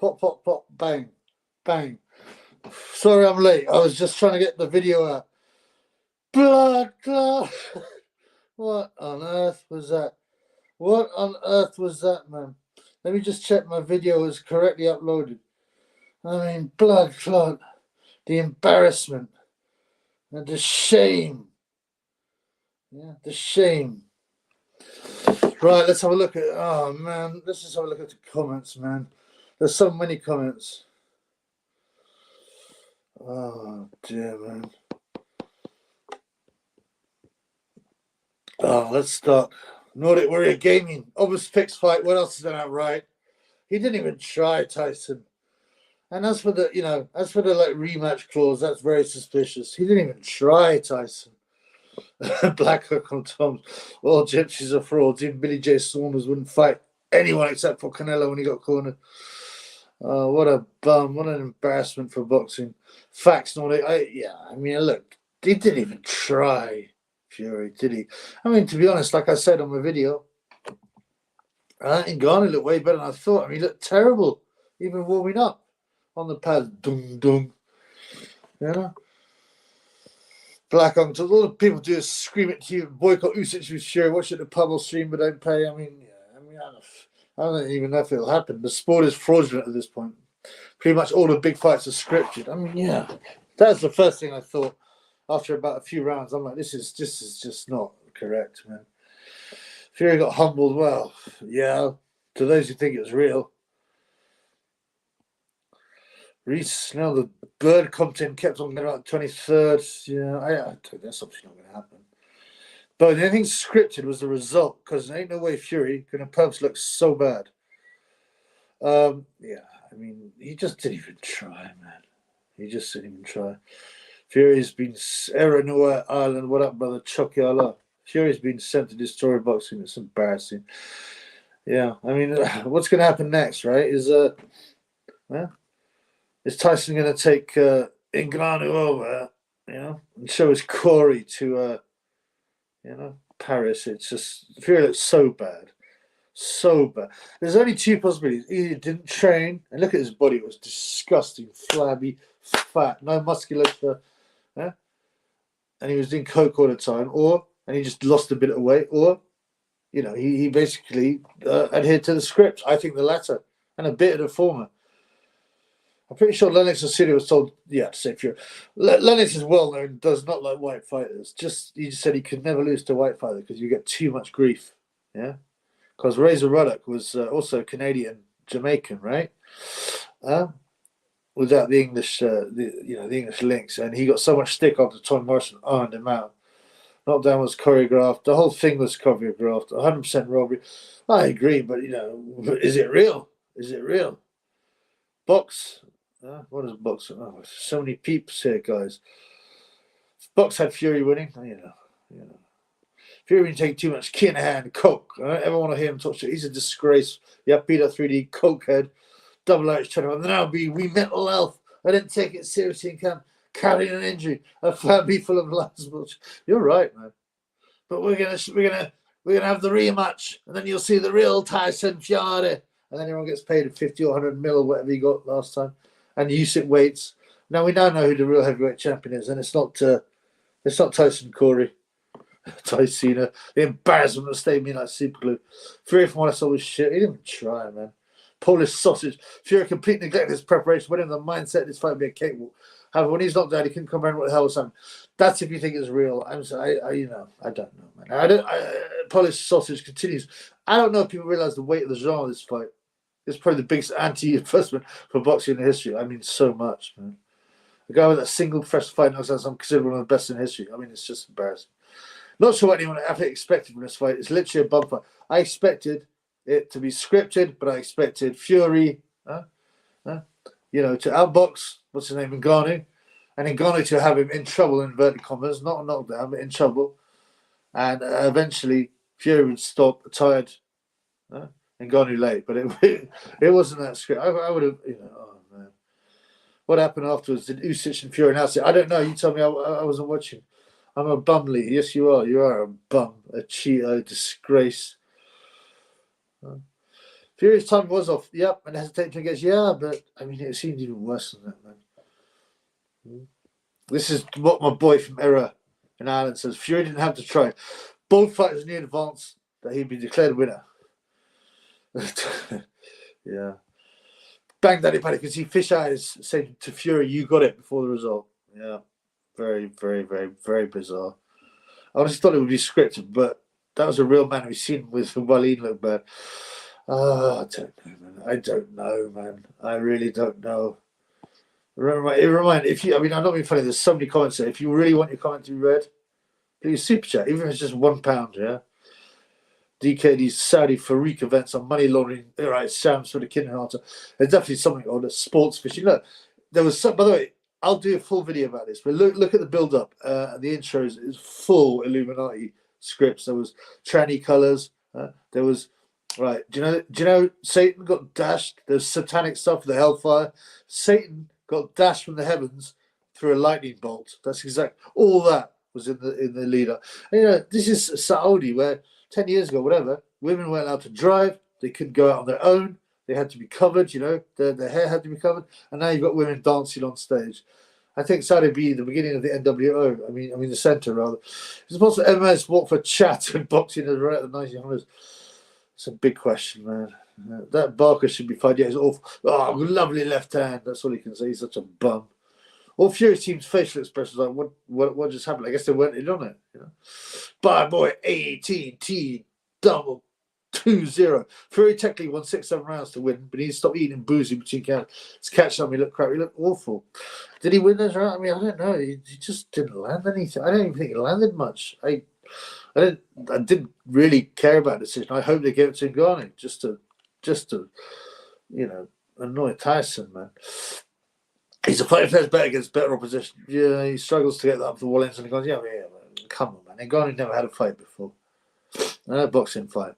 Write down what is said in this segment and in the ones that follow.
Pop, pop, pop, bang, bang. Sorry I'm late. I was just trying to get the video out. Blood clot. What on earth was that? What on earth was that, man? Let me just check my video is correctly uploaded. I mean, blood clot. The embarrassment. And the shame. Yeah, the shame. Right, let's have a look at, oh man, let's just have a look at the comments, man. There's so many comments. Oh dear, man. Oh, let's start. Nordic Warrior Gaming. Obvious fixed fight. What else is that right? He didn't even try, Tyson. And as for the, like rematch clause, that's very suspicious. He didn't even try, Tyson. Black Hook on Tom's. All gypsies are frauds. Even Billy J. Saunders wouldn't fight anyone except for Canelo when he got cornered. What a bum. What an embarrassment for boxing. Facts, Nordic. I mean, look, he didn't even try, Fury, did he? I mean, to be honest, like I said on my video, Ngannou looked way better than I thought. I mean, he looked terrible, even warming up on the pad. Dung, dung. You know? Black Uncle, all the people do is scream it to you, boycott Usyk with Fury, watch it at the pub or stream, but don't pay. I mean, I don't even know if it'll happen. The sport is fraudulent at this point. Pretty much all the big fights are scripted. I mean, yeah, that's the first thing I thought after about a few rounds. I'm like, this is just not correct, man. Fury got humbled. Well, yeah, to those who think it was real. Reese, now the bird content kept on going about 23rd. Yeah, I told that's obviously not going to happen. But anything scripted was the result, because there ain't no way Fury going to purpose look so bad. Yeah, I mean, he just didn't even try, man. He just didn't even try. Fury's been Era Noir Island. What up, brother? Chucky Allah. Fury's been sent to destroy boxing. It's embarrassing. Yeah, I mean, what's going to happen next, right? Is Tyson going to take Ngannou over, and show his Corey to, Paris? It's just, Fury looks so bad. So bad. There's only two possibilities. Either he didn't train, and look at his body. It was disgusting, flabby, fat, no musculature, and he was doing coke all the time, and he just lost a bit of weight, or, he basically adhered to the script. I think the latter, and a bit of the former. I'm pretty sure Lennox City was told, to say Fury. Lennox is well known, does not like white fighters. He just said he could never lose to a white fighter because you get too much grief. Yeah, because Razor Ruddock was also Canadian Jamaican, right? Without the English, the English links, and he got so much stick after Tom Morrison ironed him out. Knockdown was choreographed. The whole thing was choreographed. 100% robbery. I agree, but is it real? Is it real? Box. What is box? Oh, so many peeps here, guys. Box had Fury winning. Fury didn't take too much key in the hand, coke. I don't ever want to hear him talk shit. He's a disgrace. Yeah, Peter 3D, cokehead, double H trying to now be we mental health. I didn't take it seriously in camp, carrying an injury, a family full of lies. You're right, man. But we're gonna have the rematch, and then you'll see the real Tyson Fury, and then everyone gets paid 50 or 100 mil or whatever he got last time. And Usyk waits. Now we now know who the real heavyweight champion is, and it's not Tyson Corey, Tyson. The embarrassment that stayed me like super glue. Fury, from what I saw, was shit. He didn't even try, man. Polish sausage. Fury completely neglected his preparation. Went in the mindset this fight would be a cakewalk. However, when he's knocked out, he couldn't comprehend what the hell was happening. That's if you think it's real. I don't know, man. Polish sausage continues. I don't know if people realize the weight of the genre of this fight. It's probably the biggest anti-investment for boxing in history. I mean, so much, man. A guy with a single professional fight knocks out some considered one of the best in history. I mean, it's just embarrassing. Not sure what anyone ever expected from this fight. It's literally a bum fight. I expected it to be scripted, but I expected Fury, to outbox, what's his name, Ngannou, and Ngannou to have him in trouble, in inverted commas, not a knockdown, but in trouble. And eventually, Fury would stop, tired, Ngannou late, but it wasn't that script. I would have, oh man. What happened afterwards? Did Usyk and Fury announce it? I don't know. You tell me. I wasn't watching. I'm a bumly. Yes, you are. You are a bum, a cheat, a disgrace. Fury's time was off. Yep, and hesitating against. Yeah, but I mean, it seemed even worse than that, man. This is what my boy from Error in Ireland says. Fury didn't have to try. Both fighters knew in advance that he'd be declared winner. Yeah. Bang Daddy Paddy, because he fish eyes saying to Fury, "You got it," before the result. Yeah. Very, very, very, very bizarre. I honestly thought it would be scripted, but that was a real man we've seen with Waleed look bad. I don't know, man. I don't know, man. I really don't know. It reminds if you. I mean, I'm not being funny. There's so many comments there. If you really want your comment to be read, please super chat, even if it's just £1. Yeah. DKD's Saudi Farouk events on money laundering. All right, Sam's for the Kindergarten. There's definitely something on the sports fishing. Look, there was some. By the way, I'll do a full video about this. But look at the build up. The intros is full Illuminati scripts. There was tranny colors. There was. Right, do you know Satan got dashed? There's satanic stuff, the hellfire. Satan got dashed from the heavens through a lightning bolt. That's exact. All that was in the leader. And, this is Saudi, where 10 years ago, whatever, women weren't allowed to drive. They couldn't go out on their own. They had to be covered. Their hair had to be covered. And now you've got women dancing on stage. I think Saudi be the beginning of the NWO. I mean the centre rather. It's supposed to MLS walk for chat and boxing in the 1900s. It's a big question, man. That Barker should be fired. Yeah, he's awful. Oh, lovely left hand. That's all he can say. He's such a bum. All Fury team's facial expressions like, what just happened? I guess they weren't in on it. Bad boy, 18T, double 2-0. Fury technically won 6-7 rounds to win, but he stopped eating boozy between counts. His catch on me looked crap. He looked awful. Did he win those rounds? I mean, I don't know. He just didn't land anything. I don't even think he landed much. I didn't really care about the decision. I hope they gave it to Ngannou just to annoy Tyson, man. He's a fighter who plays better against better opposition. Yeah, he struggles to get that up the wall ends and he goes, yeah, man, come on, man. Ngannou never had a fight before. A boxing fight.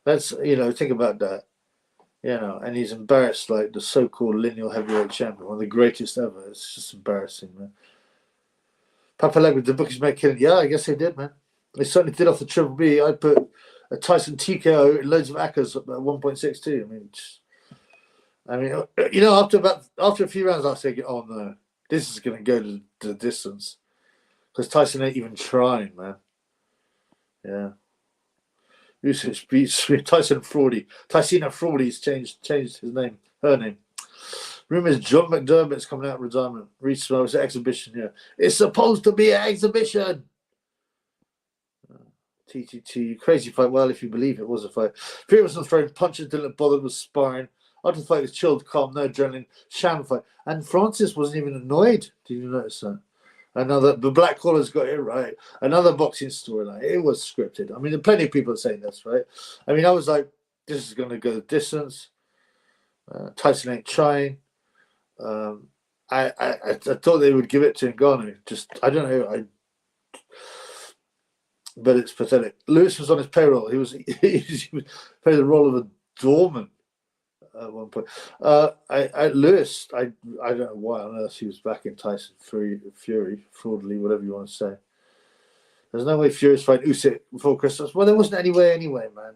Let's think about that. And he's embarrassed like the so-called lineal heavyweight champion, one of the greatest ever. It's just embarrassing, man. Papa Leg with the bookies make killing. Yeah, I guess they did, man. They certainly did off the Triple B. I put a Tyson TKO and loads of ACCAs at 1.62. After a few rounds, I was thinking, oh no, this is going to go to the distance because Tyson ain't even trying, man. Yeah. Usage beats Tyson Fraudy. Tyson Fraudy's changed his name, her name. Rumors John McDermott's coming out of retirement. Reese Smells exhibition, yeah. It's supposed to be an exhibition. TTT, crazy fight. Well, if you believe it was a fight. Fury wasn't throwing punches, didn't look bothered, was sparring. After the fight was chilled, calm, no adrenaline, sham fight. And Francis wasn't even annoyed. Did you notice that? The Black Collar's got it right. Another boxing storyline. It was scripted. I mean, there are plenty of people saying this, right? I mean, I was like, this is going to go the distance. Tyson ain't trying. I thought they would give it to Ngannou. I don't know. But it's pathetic. Lewis was on his payroll. He was played the role of a doorman at one point. Lewis, I don't know why on earth he was back in Tyson Fury, fraudulently, whatever you want to say. There's no way Fury's fighting Usyk before Christmas. Well, there wasn't any way anyway, man.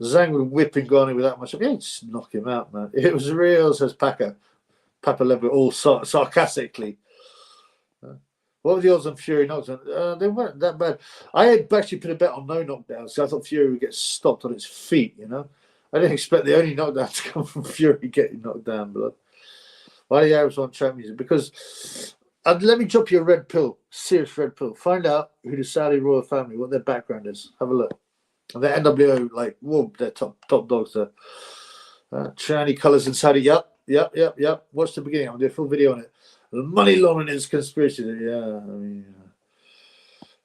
Zhang would whip Ngannou with that much. Just knock him out, man. It was real, says Papa Lever, all sarcastically. What were the odds on Fury knockdown? They weren't that bad. I had actually put a bet on no knockdown, so I thought Fury would get stopped on its feet, I didn't expect the only knockdown to come from Fury getting knocked down, blood. Why do the Arabs want trap music? Because let me drop you a red pill, serious red pill. Find out who the Saudi royal family, what their background is. Have a look. And their NWO, they're top dogs there. Tranny colours in Saudi, yep. Watch the beginning. I'll do a full video on it. The money laundering is conspiracy. Yeah,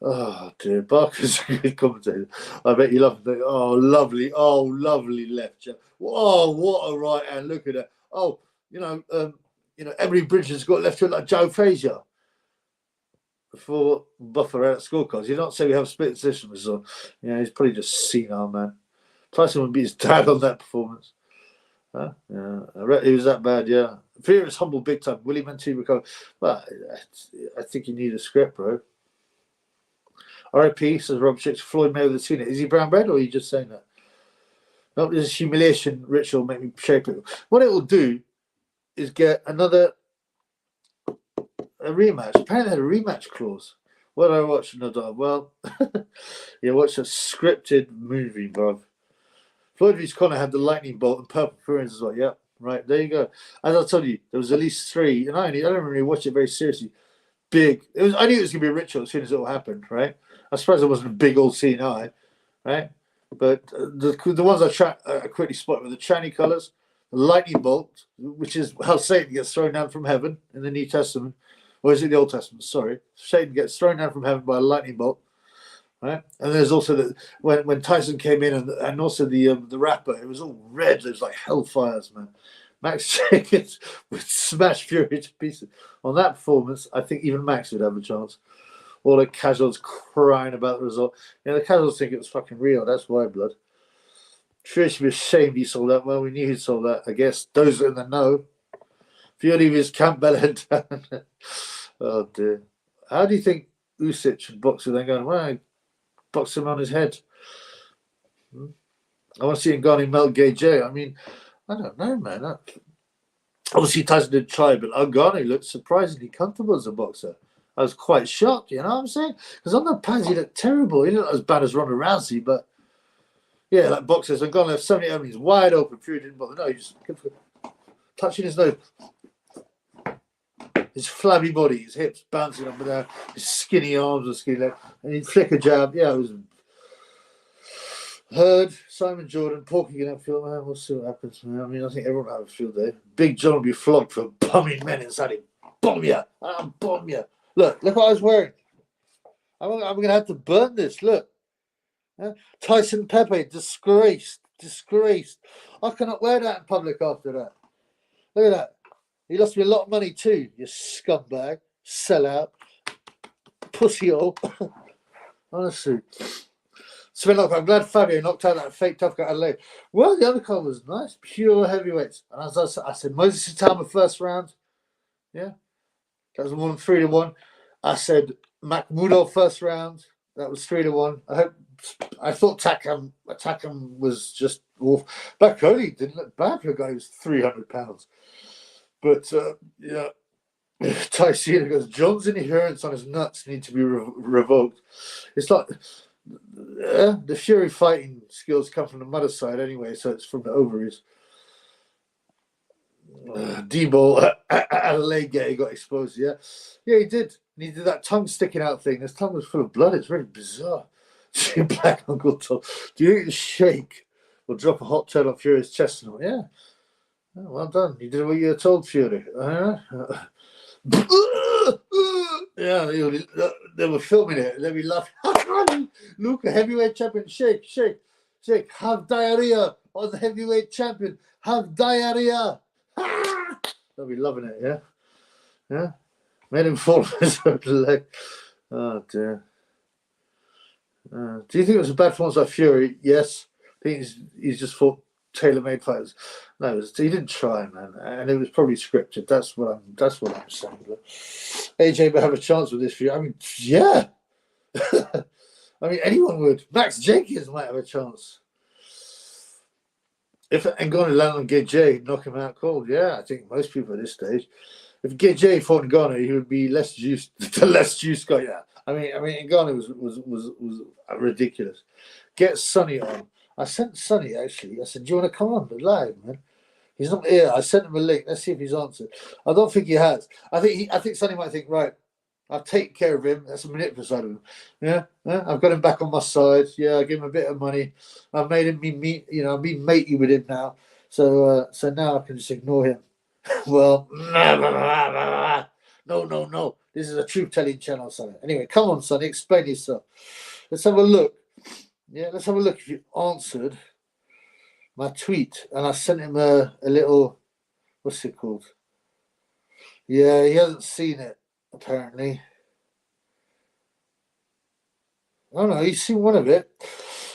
oh dear, Barker's a good commentator. I bet you love it. Oh, lovely left jab. Oh, what a right hand! Look at that. Oh, Emery Bridges got left hook like Joe Frazier. Before Buffer out at scorecards, you don't say we have split decision. So, he's probably just senile, man. Tyson would beat his dad on that performance. Yeah, he was that bad. Yeah, Fury is humble big time. Will he mentally recover? Well, I think you need a script, bro. R.I.P. says Rob Chicks. Floyd Mayweather seen it. Is he brown bread or are you just saying that? Not this humiliation ritual make me shape it. What it will do is get a rematch. Apparently, they had a rematch clause. What did I watch? No, well, yeah, watch a scripted movie, bro. Floyd v. Conor had the lightning bolt and purple appearance as well. Yeah, right, there you go. As I told you, there was at least 3, and I don't really watch it very seriously. Big. I knew it was going to be a ritual as soon as it all happened, right? I suppose I wasn't a big old seeing eye, right? But the ones I quickly spotted were the shiny colours, the lightning bolt, which is how Satan gets thrown down from heaven in the New Testament. Or is it the Old Testament? Sorry. Satan gets thrown down from heaven by a lightning bolt. Right? And there's also when Tyson came in and also the rapper, it was all red. It was like hellfires, man. Max Jenkins would smash Fury to pieces. On that performance, I think even Max would have a chance. All the casuals crying about the result. The casuals think it was fucking real. That's why, blood. Fury should be ashamed he sold that. Well, we knew he'd sold that. I guess those in the know. Fury was Campbell and oh dear. How do you think Usyk and Boxer then going, well, box him on his head? I want to see Ngannou melt Gay J. I mean, I don't know, man. Obviously, Tyson did try, but Ngannou looked surprisingly comfortable as a boxer. I was quite shocked, you know what I'm saying? Because on the pads, he looked terrible. He didn't look as bad as Ronda Rousey, but yeah, like boxers. Ngannou left so many openings wide open. Fury didn't bother. No, he just kept touching his nose. His flabby body, his hips bouncing up and down, his skinny arms and skinny legs, and he'd flick a jab. Yeah, it was Heard, Simon Jordan, Porky in that field, man. We'll see what happens, man. I mean, I think everyone will have a field day. Big John will be flogged for bumming men inside him. Bomb ya! I'll bomb ya! Look what I was wearing. I'm going to have to burn this. Look. Tyson Pepe, disgraced. I cannot wear that in public after that. Look at that. He lost me a lot of money too, you scumbag, sellout, pussyhole. Honestly. I'm glad Fabio knocked out that fake tough guy out of leg. Well, the other card was nice, pure heavyweights. And as I said, Moses Itama first round. Yeah. That was more than 3-1. I said Makhmudov first round. That was 3-1. I thought Takam was just awful. Bakoli didn't look bad for a guy who was 300 pounds. But yeah, Tyson goes, John's interference on his nuts need to be revoked. It's like the Fury fighting skills come from the mother side anyway, so it's from the ovaries. D-ball at a leg gate, he got exposed. Yeah, he did. And he did that tongue sticking out thing. His tongue was full of blood. It's really bizarre. Black Uncle Tom. Do you think the shake will drop a hot turn on Fury's chest and all? Yeah. Oh, well done. You did what you were told, Fury. Yeah, they were filming it. They'd be laughing. Look, a heavyweight champion. Shake. Have diarrhea on the heavyweight champion. Have diarrhea. They'll be loving it, yeah? Made him fall on his own leg. Oh, dear. Do you think it was a bad performance by Fury? Yes. I think he's just fought tailor-made fighters. No, he didn't try, man, and it was probably scripted. That's what I'm saying. But AJ would have a chance with this Fury. I mean, yeah. I mean, anyone would. Max Jenkins might have a chance. If Ngannou landed on Gay, knock him out cold. Yeah, I think most people at this stage. If Gay fought Ngannou, he would be less juiced. The less juiced guy. Yeah. I mean, Ngannou was ridiculous. Get Sonny on. I sent Sonny actually. I said, "Do you want to come on live, man?" He's not here. I sent him a link. Let's see if he's answered. I don't think he has. I think Sonny might think, right, I've taken care of him. That's a manipulative side of him. Yeah, I've got him back on my side. Yeah, I give him a bit of money. I've made him I'm being matey with him now. So now I can just ignore him. Well, no. This is a truth-telling channel, Sonny. Anyway, come on, Sonny, explain yourself. Let's have a look. Yeah, let's have a look if you answered my tweet. And I sent him a little, what's it called? Yeah, he hasn't seen it, apparently. Oh, no, he's seen one of it.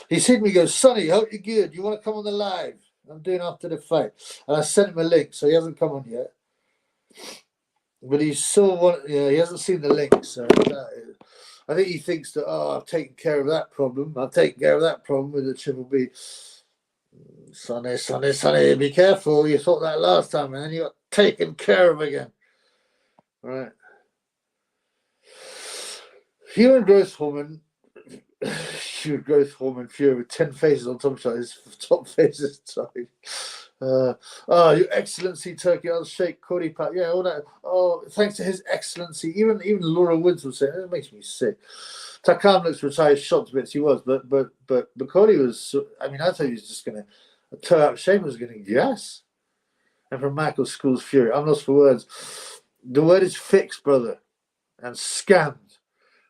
He seen me go, Sonny, hope you're good. You want to come on the live? I'm doing after the fight. And I sent him a link, so he hasn't come on yet. But he saw one, he hasn't seen the link, so I think he thinks that, I've taken care of that problem. I've taken care of that problem with the Triple B. Sonny, be careful. You thought that last time, and then you got taken care of again. Right. Human growth hormone Fury with 10 faces on top of his top faces side. Your Excellency Turkey, I'll shake Cody Pat. Yeah, all that. Oh, thanks to His Excellency. Even Laura Woods was saying it makes me sick. Takam looks retired, shocked bits. He was, but Cody was. I mean, I thought he was just gonna toe out. Shane was gonna gas. And from Michael School's Fury, I'm lost for words. The word is fixed, brother, and scammed.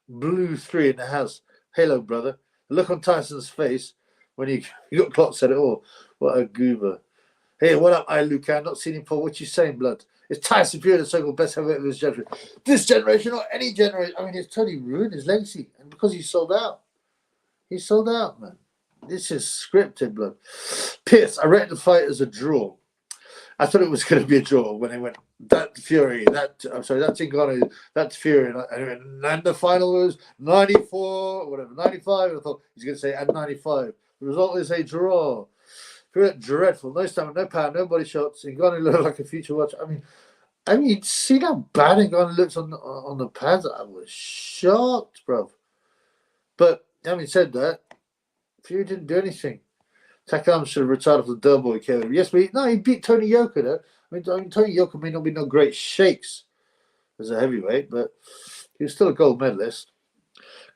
Blue 3 in the house. Hello, brother. The look on Tyson's face when he got clocked said it all. What a goober. Hey, what up, Lucan? Not seen him for what you saying, blood. It's Tyson Fury, the so-called best heavyweight of his generation. This generation or any generation. I mean, it's totally ruined his legacy. And because he sold out. He sold out, man. This is scripted, blood. Pierce, I rated the fight as a draw. I thought it was going to be a draw when they went that Fury, that Ngannou, that Fury, and the final was 94, whatever, 95. I thought he's going to say at 95. The result is a draw. Fury dreadful, no stamina, no power, no body shots. Ngannou looked like a future watch. I mean, see how bad Ngannou looks on the pads. I was shocked, bro. But having said that, Fury didn't do anything. Takam should have retired off the double. Yes, but he beat Tony Yoka though. I mean, Tony Yoka may not be no great shakes as a heavyweight, but he was still a gold medalist.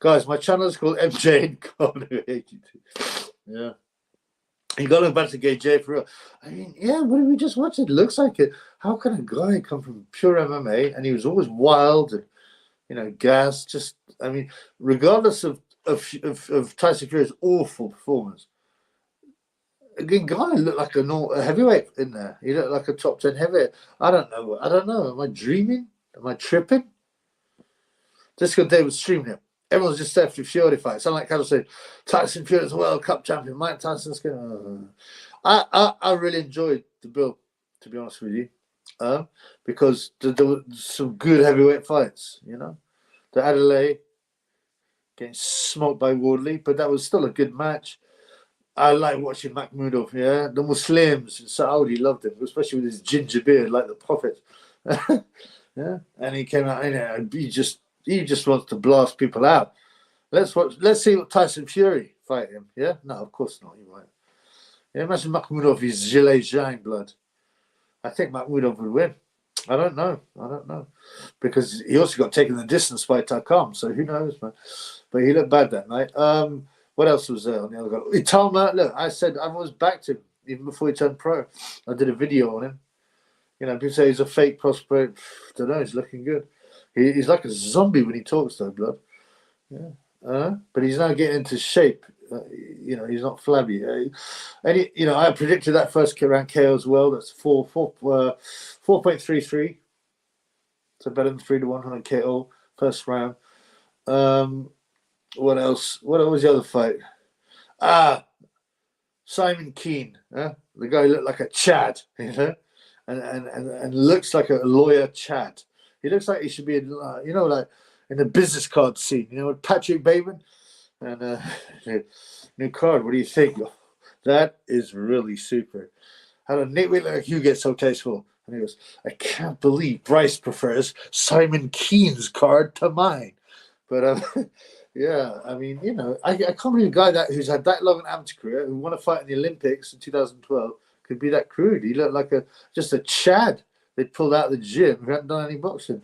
Guys, my channel is called MJ Ngannou. Yeah. You got to go back to Gay J for real. I mean, yeah, what did we just watch? It looks like it. How can a guy come from pure MMA and he was always wild and, gas? Just, I mean, regardless of Tyson Fury's awful performance, Ngannou looked like a heavyweight in there. He looked like a top 10 heavyweight. I don't know. Am I dreaming? Am I tripping? Just because Dave was streaming it. Everyone's just there for Fury fight. Sound like Carlos said, Tyson Fury's World Cup champion. Mike Tyson's going I really enjoyed the build, to be honest with you. Because there were some good heavyweight fights, The Adelaide getting smoked by Wardley, but that was still a good match. I like watching Makhmudov, yeah. The Muslims in Saudi loved him, especially with his ginger beard, like the Prophet. Yeah, and he came out, he just wants to blast people out. Let's see what Tyson Fury fight him. Yeah, no, of course not. You won't. Yeah, imagine Makhmudov is Gilles Zhang blood. I think Makhmudov would win. I don't know, because he also got taken the distance by Takam, so who knows, man. But he looked bad that night. What else was there on the other guy? Itama, look, I said I've always backed him even before he turned pro. I did a video on him. People say he's a fake prospect. Don't know, he's looking good. He's like a zombie when he talks, though, blood. Yeah. But he's now getting into shape. He's not flabby. I predicted that first round KO as well. That's 4.33. So better than 3-1 on KO first round. What else? What was the other fight? Simon Keane, the guy who looked like a Chad, and looks like a lawyer Chad. He looks like he should be, like in the business card scene, with Patrick Bateman and new card. What do you think? That is really super. How did Nate like you get so tasteful? And he goes, I can't believe Bryce prefers Simon Keane's card to mine, but. Yeah, I mean, I can't believe a guy who's had that long an amateur career, who won a fight in the Olympics in 2012, could be that crude. He looked like just a Chad they pulled out of the gym who hadn't done any boxing.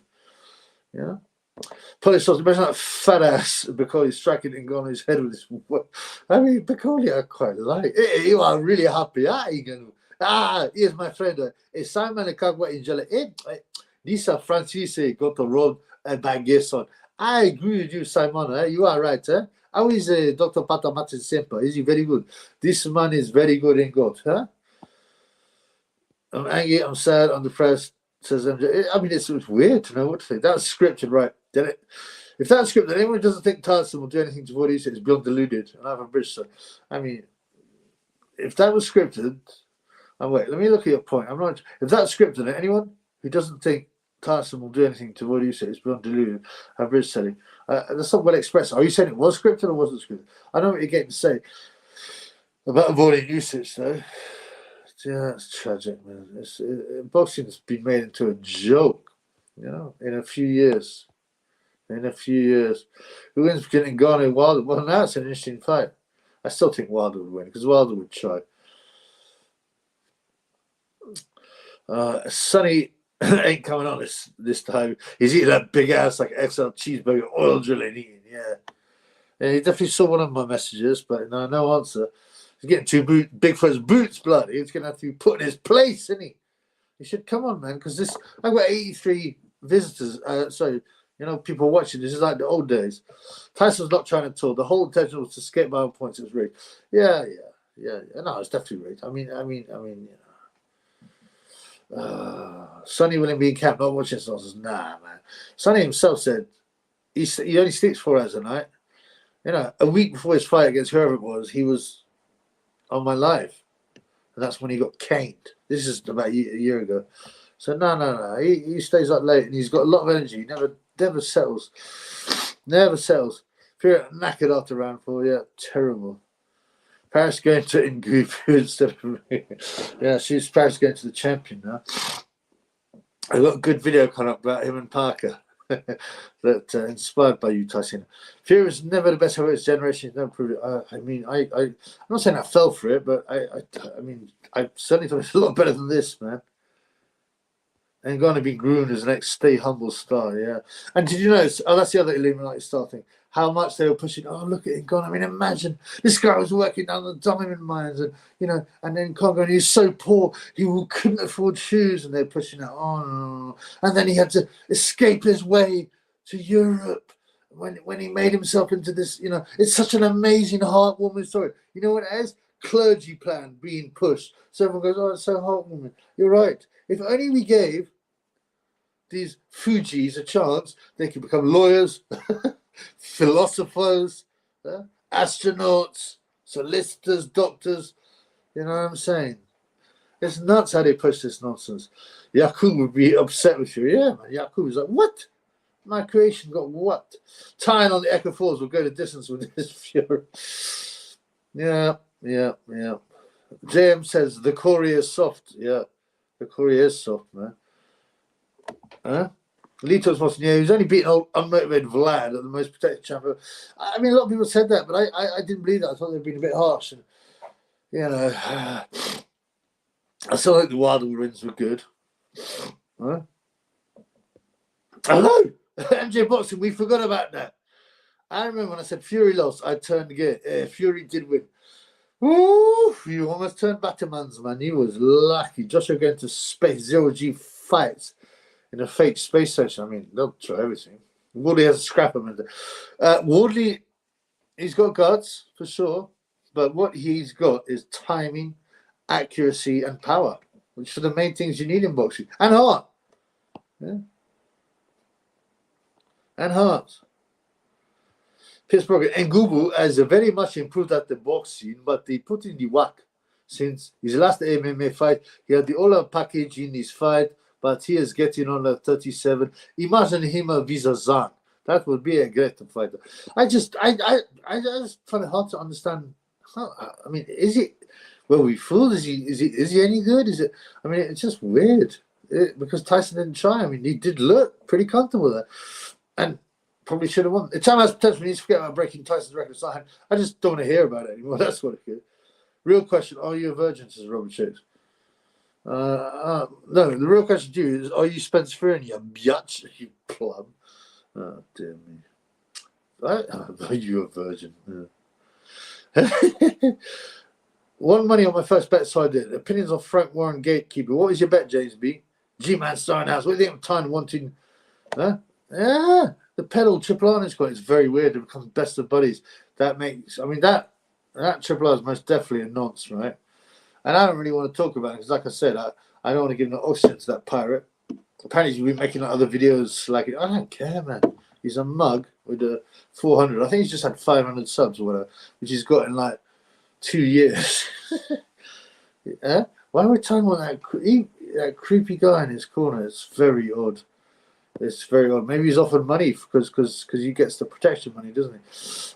Polish sauce, imagine that fat ass Bacoli striking Ngannou's head with his. I mean, Bacoli I quite like. You are really happy, here's my friend. Simon Kagwa Injala. Lisa Francis got the road by Gerson. I agree with you, Simon. You are right. How is Dr. Patamatin Semper? Is he very good? This man is very good in God. I'm angry, I'm sad, I'm depressed, says MJ. I mean, it's weird to know what to think. That's scripted, right? If that's scripted, anyone who doesn't think Tyson will do anything to what he said is beyond deluded. And I'm a British, so I mean, if that was scripted, wait, let me look at your point. If that's scripted, anyone who doesn't think Tyson will do anything to what you say. It's beyond deluded. I'm British selling. That's not well expressed. Are you saying it was scripted or wasn't scripted? I know what you're getting to say. About avoiding usage, though. Yeah, it's tragic, man. Boxing's been made into a joke, in a few years. In a few years. Who wins between Ngannou and Wilder? Well, now it's an interesting fight. I still think Wilder would win because Wilder would try. Sonny ain't coming on this time. He's eating that big ass like XL cheeseburger, oil drilling eating. Yeah, he definitely saw one of my messages, but no answer. He's getting too big for his boots, blood. He's going to have to be put in his place, isn't he? He should come on, man, because I've got 83 visitors. People watching. This is like the old days. Tyson's not trying to talk. The whole intention was to skate my own points. It was rigged. Yeah. No, it's definitely rigged. I mean. Sonny willing be in camp, not watching this nonsense. Nah, man. Sonny himself said he only sleeps 4 hours a night. A week before his fight against whoever it was, he was on my live. And that's when he got caned. This is about a year ago. So no. He stays up late and he's got a lot of energy. He never settles. Never settles. Feel knackered after round 4. Yeah, terrible. Paris going to Ngannou instead of me. Yeah, Paris going to the champion now. I got a good video coming up about him and Parker that inspired by you, Tyson. Fury was never the best of his generation. He's never proved it. I'm not saying I fell for it, but I certainly thought it was a lot better than this, man. And going to be groomed as the next Stay Humble star, yeah. And did you notice? Oh, that's the other Illuminati star thing. How much they were pushing. Oh, look at Ngannou. I mean, imagine this guy was working down the diamond mines, and and then Congo, and he was so poor he couldn't afford shoes, and they're pushing it. Oh no! And then he had to escape his way to Europe when he made himself into this. It's such an amazing, heartwarming story. You know what it is? Clergy plan being pushed. So everyone goes, "Oh, it's so heartwarming." You're right. If only we gave these Fujis a chance, they could become lawyers, philosophers, astronauts, solicitors, doctors. You know what I'm saying? It's nuts how they push this nonsense. Yakub would be upset with you. Yeah, man. Yakub was like, what? My creation got what? Tying on the Echo Falls will go the distance with this Fury. Yeah. JM says the Corey is soft. Yeah. The Corey is soft, man. Lito's most he's only beaten old unmotivated Vlad at the most protected champion. I mean, a lot of people said that, but I didn't believe that. I thought they'd been a bit harsh. And, I still think the Wilder wins were good. Hello, MJ Boxing, we forgot about that. I remember when I said Fury lost, I turned again. Fury did win. Woo! You almost turned Batman's, man. He was lucky. Joshua going to space, 0G fights in a fake space station. I mean, they'll try everything. Wardley has a scrap him. Wardley, he's got guts, for sure. But what he's got is timing, accuracy, and power, which are the main things you need in boxing. And heart. Yeah. And heart. Pittsburgh and Google has very much improved at the boxing, but they put in the whack since his last MMA fight. He had the all-out package in his fight, but he is getting on at 37. Imagine him with a Zan. That would be a great fighter. I just find it hard to understand. Is it? Well, we fooled. Is he any good? Is it? I mean, it's just weird because Tyson didn't try. I mean, he did look pretty comfortable there, and probably should have won. The time has potential. We need to forget about breaking Tyson's record. I just don't want to hear about it anymore. That's what it is. Real question: are you a virgin? Says Robert Shakes. No, the real question to you is: are you Spencer Fearon? You biatch, you plum. Oh dear me. Are you a virgin? Yeah. Won money on my first bet, so I did. Opinions on Frank Warren Gatekeeper. What was your bet, James B? G-Man Starring House. What do you think of time wanting? Yeah. The pedal Triple R squad is very weird. It becomes best of buddies. That Triple R is most definitely a nonce, right? And I don't really want to talk about it because, like I said, I don't want to give no oxygen to that pirate. Apparently, he's been making other videos like it. I don't care, man. He's a mug with a 400. I think he's just had 500 subs or whatever, which he's got in like 2 years. Yeah? Why are we talking about that creepy guy in his corner? It's very odd. It's very odd. Maybe he's offered money because he gets the protection money, doesn't he?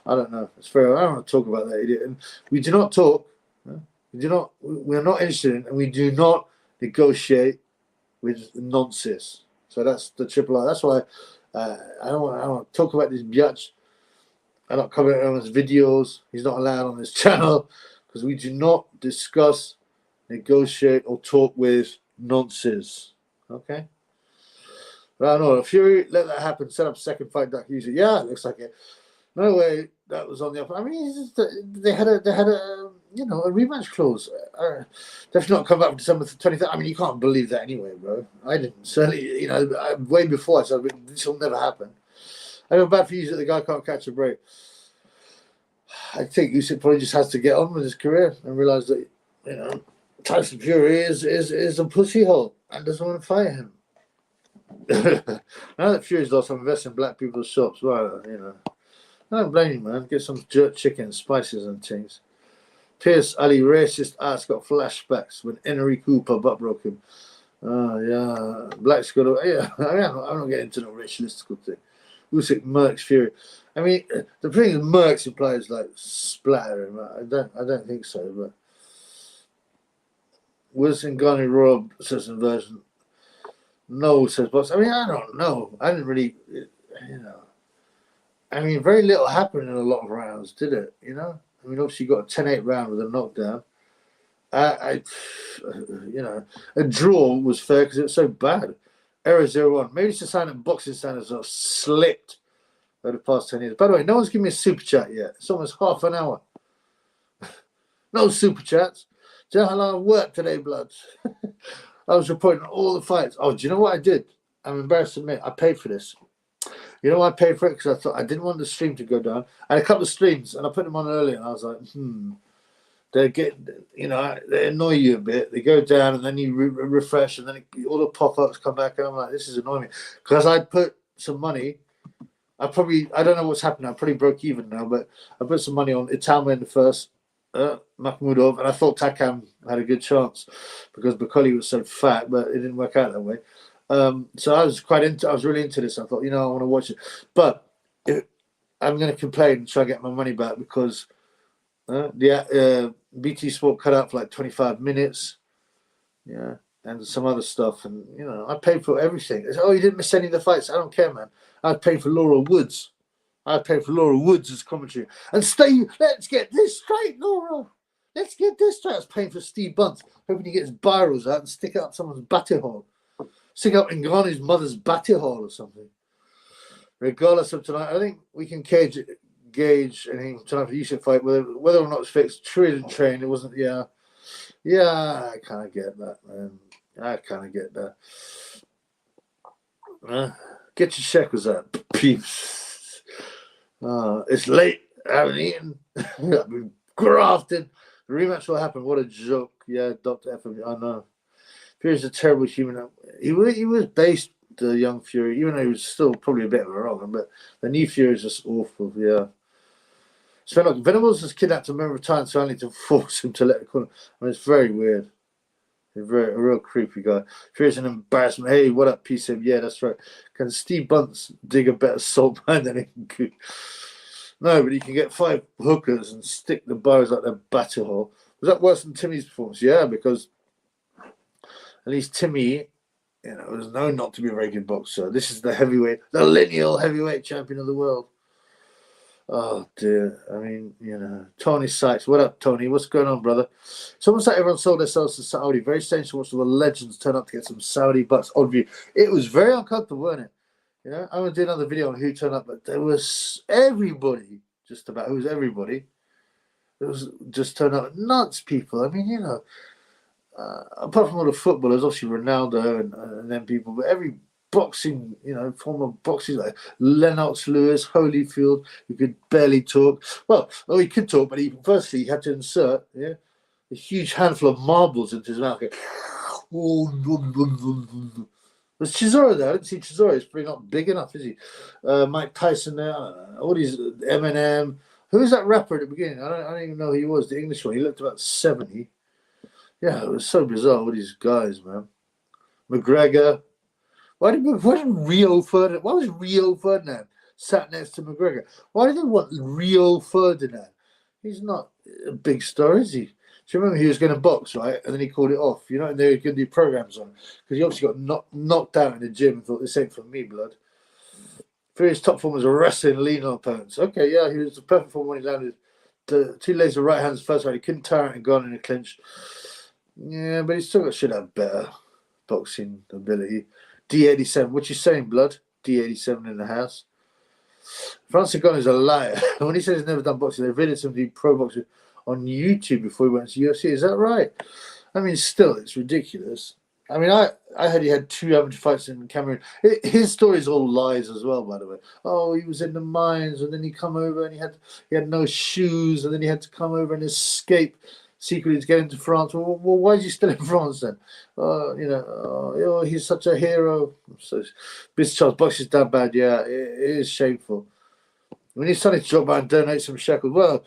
I don't know. It's very odd. I don't want to talk about that idiot. And we do not talk We're not interested in, and we do not negotiate with nonsense. So that's the triple I. That's why I don't want to talk about this biatch. I don't comment on his videos. He's not allowed on his channel because we do not discuss, negotiate, or talk with nonsense. Okay. But I don't know. Fury let that happen. Set up second fight. That usually, yeah, it looks like it. No way that was on the upper. I mean, they had a a rematch clause. Definitely not come back for December 23rd. I mean, you can't believe that anyway, bro. I didn't. Certainly, way before I said this will never happen. I feel bad for you that the guy can't catch a break. I think Usyk probably just has to get on with his career and realize that Tyson Fury is a pussy hole and doesn't want to fight him. Now that Fury's lost, I'm investing in black people's shops. Well, I don't blame you, man. Get some jerk chicken, spices and things. Pierce Ali, racist ass, got flashbacks when Henry Cooper butt broke him. Yeah. Black's got to, yeah. I'm not getting into no racialistical thing. Usyk murks Fury. I mean, the thing is, murks implies like splattering. Right? I don't think so, but was Ngannou Rob says inversion? No, says Boss. I mean, I don't know. I didn't really, I mean, very little happened in a lot of rounds, did it? I mean, obviously you got a 10-8 round with a knockdown. A draw was fair because it was so bad. Error 0-1. Maybe it's a sign that boxing standards have slipped over the past 10 years. By the way, no one's given me a super chat yet. It's almost half an hour. No super chats. Do you know how long I worked today, blood? I was reporting all the fights. Oh, do you know what I did? I'm embarrassed to admit, I paid for this. You know why I paid for it? Because I thought I didn't want the stream to go down. I had a couple of streams, and I put them on early, and I was like, they get, they annoy you a bit. They go down, and then you refresh, and then all the pop-ups come back, and I'm like, this is annoying me. Because I'd put some money. I don't know what's happening. I probably broke even now, but I put some money on Italma in the first, Makhmudov, and I thought Takam had a good chance because Bakoli was so fat, but it didn't work out that way. So I was really into this. I thought, I want to watch it, but I'm going to complain and try to get my money back because the BT Sport cut out for like 25 minutes, and some other stuff, and I paid for everything. Oh, you didn't miss any of the fights. I don't care, man. I paid for Laura Woods. I paid for Laura Woods as commentary. And let's get this straight, Laura. Let's get this straight. I was paying for Steve Bunce, hoping he gets birals out and stick it up someone's batty hole. Stick up Ngannou's mother's batty hole or something. Regardless of tonight, I think we can gauge anything tonight for the Usyk fight, whether or not it's fixed. True, didn't train. It wasn't, yeah, I kind of get that, man. I kind of get that. Get your shekels out, peeps. It's late. I haven't eaten. I've been grafted. The rematch will happen. What a joke. Yeah, Dr. F. I know. Fury's a terrible human. He was based, the young Fury, even though he was still probably a bit of a wrong. But the new Fury is just awful. Yeah. So look, Venables was kidnapped a member of Tyson only to force him to let the corner. I mean, it's very weird. A real creepy guy. Fury's an embarrassment. Hey, what up, piece of? Yeah, that's right. Can Steve Bunce dig a better salt mine than he could? No, but he can get 5 hookers and stick the bows like their batter hole. Was that worse than Timmy's performance? Yeah, because at least Timmy, was known not to be a very good boxer. This is the lineal heavyweight champion of the world. Oh, dear. I mean, Tony Sykes. What up, Tony? What's going on, brother? It's almost like everyone sold themselves to Saudi. Very strange to watch the legends turn up to get some Saudi bucks. Odd view. It was very uncomfortable, wasn't it? I'm going to do another video on who turned up, but there was everybody, just about. Who's everybody? It was just turned up. Nuts people. I mean, apart from all the footballers, obviously Ronaldo and then people, but every boxing, former boxing like Lennox Lewis, Holyfield, who could barely talk. Well, he could talk, but he had to insert a huge handful of marbles into his mouth. Was Chisora there? I didn't see Chisora. He's probably not big enough, is he? Mike Tyson there. All these Eminem. Who was that rapper at the beginning? I don't even know who he was. The English one. He looked about 70. Yeah, it was so bizarre. All these guys, man. McGregor. Why was Rio Ferdinand sat next to McGregor? Why did they want Rio Ferdinand? He's not a big star, is he? you remember he was going to box, right? And then he called it off. You know, and they were going to do programs on because he obviously got knocked out in the gym and thought, this ain't for me, blood. For his top form was wrestling lean on opponents. Okay, yeah, he was the perfect form when he landed the 2 legs of right hands first round. He couldn't tire it and gone in a clinch. Yeah, but he still should have better boxing ability. D87. What you saying, blood? D87 in the house. Francis Ngannou is a liar. When he says he's never done boxing, they've really somebody pro boxing on YouTube before he went to UFC. Is that right? I mean, still, it's ridiculous. I mean, I heard he had 2 amateur fights in Cameroon. His story is all lies as well, by the way. Oh, he was in the mines, and then he come over, and he had no shoes, and then he had to come over and escape secretly to get into France. Well, why is he still in France then? He's such a hero. So, Mr. Charles boxing's that bad. Yeah, it is shameful. We need Sonny to drop by and donate some shekels. Well,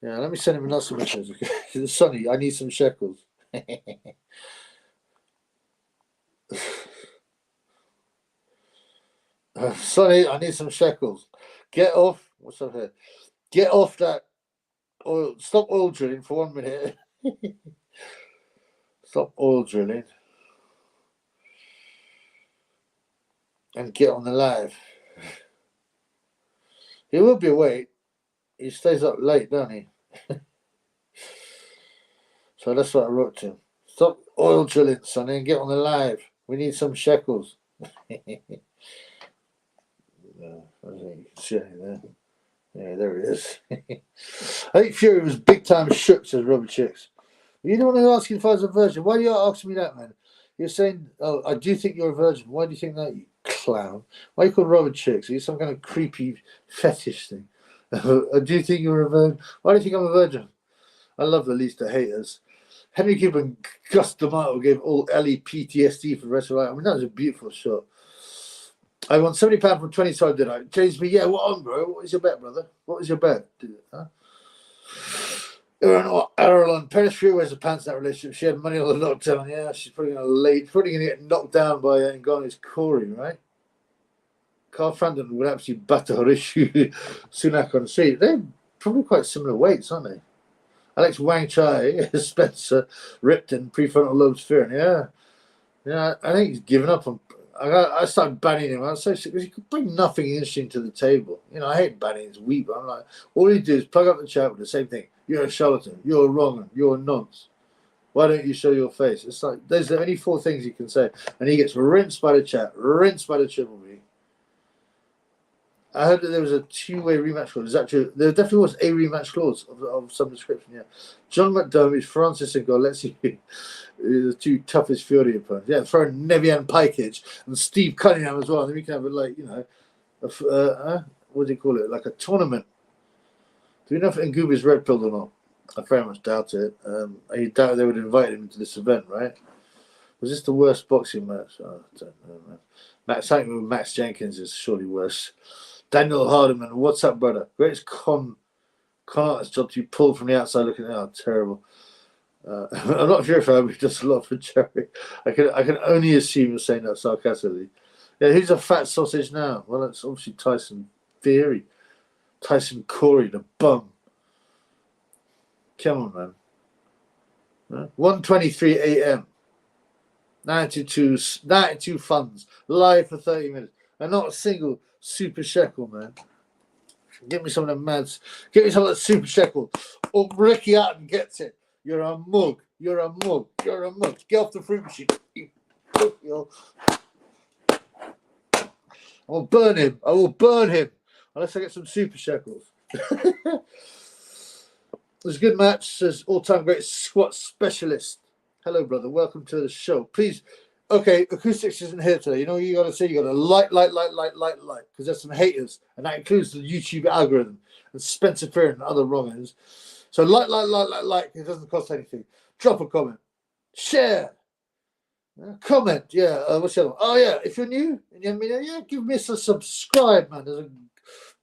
yeah, let me send him another message. Okay? Sonny, I need some shekels. Sonny, I need some shekels. Get off. What's up here? Get off that oil. Stop oil drilling for 1 minute. Stop oil drilling. And get on the live. He will be awake. He stays up late, don't he? So that's what I wrote to him. Stop oil drilling, Sonny, and get on the live. We need some shekels. Yeah, there it is. I think Fury was big time shook, says Robert Chicks. You don't want to ask if I was a virgin. Why do you ask me that, man? You're saying, oh, I do think you're a virgin. Why do you think that, you clown? Why are you called Robert Chicks? Are you some kind of creepy fetish thing? Do you think you're a virgin? Why do you think I'm a virgin? I love the least of haters. Henry Gibb and Gus D'Amato gave all Ellie PTSD for the rest of life. I mean, that was a beautiful shot. I won £70 from 20 side, did I? James B, yeah, what on, bro? What is your bet, brother? What was your bet? Aaron Paris Fury wears the pants in that relationship. She had money on the lockdown. Yeah, she's probably going to get knocked down by Ngannou's Corey, right? Carl Frampton would absolutely batter Horatio Sunak on the street. They're probably quite similar weights, aren't they? Alex Wang Chai, Spencer Ripton, prefrontal lobe fearing. Yeah, I think he's given up on. I started banning him. I was so sick because he could bring nothing interesting to the table. You know, I hate banning his weak, but I'm like, all he do is plug up the chat with the same thing. You're a charlatan. You're wrong. You're a nonce. Why don't you show your face? It's like there's only 4 things he can say, and he gets rinsed by the chat, rinsed by the Triple B. I heard that there was a 2-way rematch clause. Is that true? There definitely was a rematch clause of some description, yeah. John McDermott, Francis Ngannou, let's see the 2 toughest Fury opponents. Yeah, throw Nevian Pajkic and Steve Cunningham as well. And then we can have what do you call it? Like a tournament. Do we know if Ngubi's red pilled or not? I very much doubt it. I doubt they would invite him to this event, right? Was this the worst boxing match? Oh, I don't know, man. Something with Max Jenkins is surely worse. Daniel Hardiman, what's up, brother? Greatest con artist job to be pulled from the outside looking at. Oh, terrible. I'm not sure if I would just a lot for Jerry. I can only assume you're saying that sarcastically. Yeah, who's a fat sausage now? Well, that's obviously Tyson Fury. Tyson Corey, the bum. Come on, man. 1:23 a.m. 92 funds live for 30 minutes, and not a single super shekel, man. Give me some of them mads. Give me some of that super shekel. Or Ricky Hatton gets it. You're a mug. You're a mug. You're a mug. Get off the fruit machine. I will burn him. I will burn him. Unless I get some super shekels. It was a good match. Says all-time great squat specialist. Hello, brother. Welcome to the show. Please. Okay, Acoustics isn't here today. You know what you got to say? You got to like, because there's some haters, and that includes the YouTube algorithm and Spencer Fearon and other wrongers. So like. It doesn't cost anything. Drop a comment, share, comment. Yeah, what's the other one? Oh yeah, if you're new and you haven't been there, yeah, give me a subscribe, man.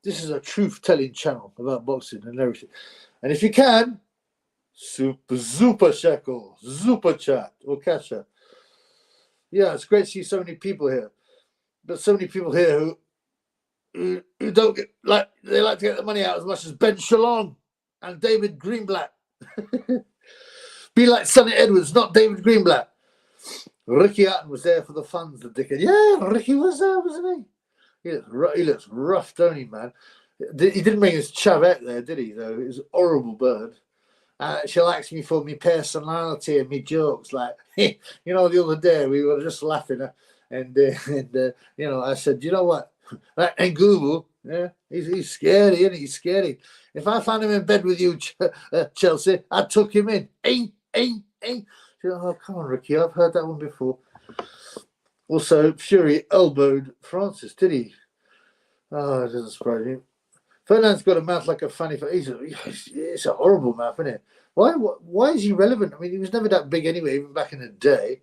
This is a truth-telling channel about boxing and everything. And if you can, super shekel, super chat or cash out. Yeah, it's great to see so many people here, but so many people here who don't get they like to get the money out as much as Ben Shalom and David Greenblatt. Be like Sonny Edwards, not David Greenblatt. Ricky Hatton was there for the funds, the dickhead. Yeah, Ricky was there, wasn't he? He looks rough, don't he, man? He didn't bring his chavette there, did he, though? It was a horrible bird. She'll ask me for me personality and me jokes. Like, you know, the other day we were just laughing. And you know, I said, you know what? And Google, yeah, he's scary, isn't he? He's scary. If I found him in bed with you, Chelsea, I'd tuck him in. Oh, come on, Ricky, I've heard that one before. Also, Fury elbowed Francis, did he? Oh, it doesn't surprise me. Ferdinand's got a mouth like a funny. It's a horrible mouth, isn't it? Why is he relevant? I mean, he was never that big anyway, even back in the day.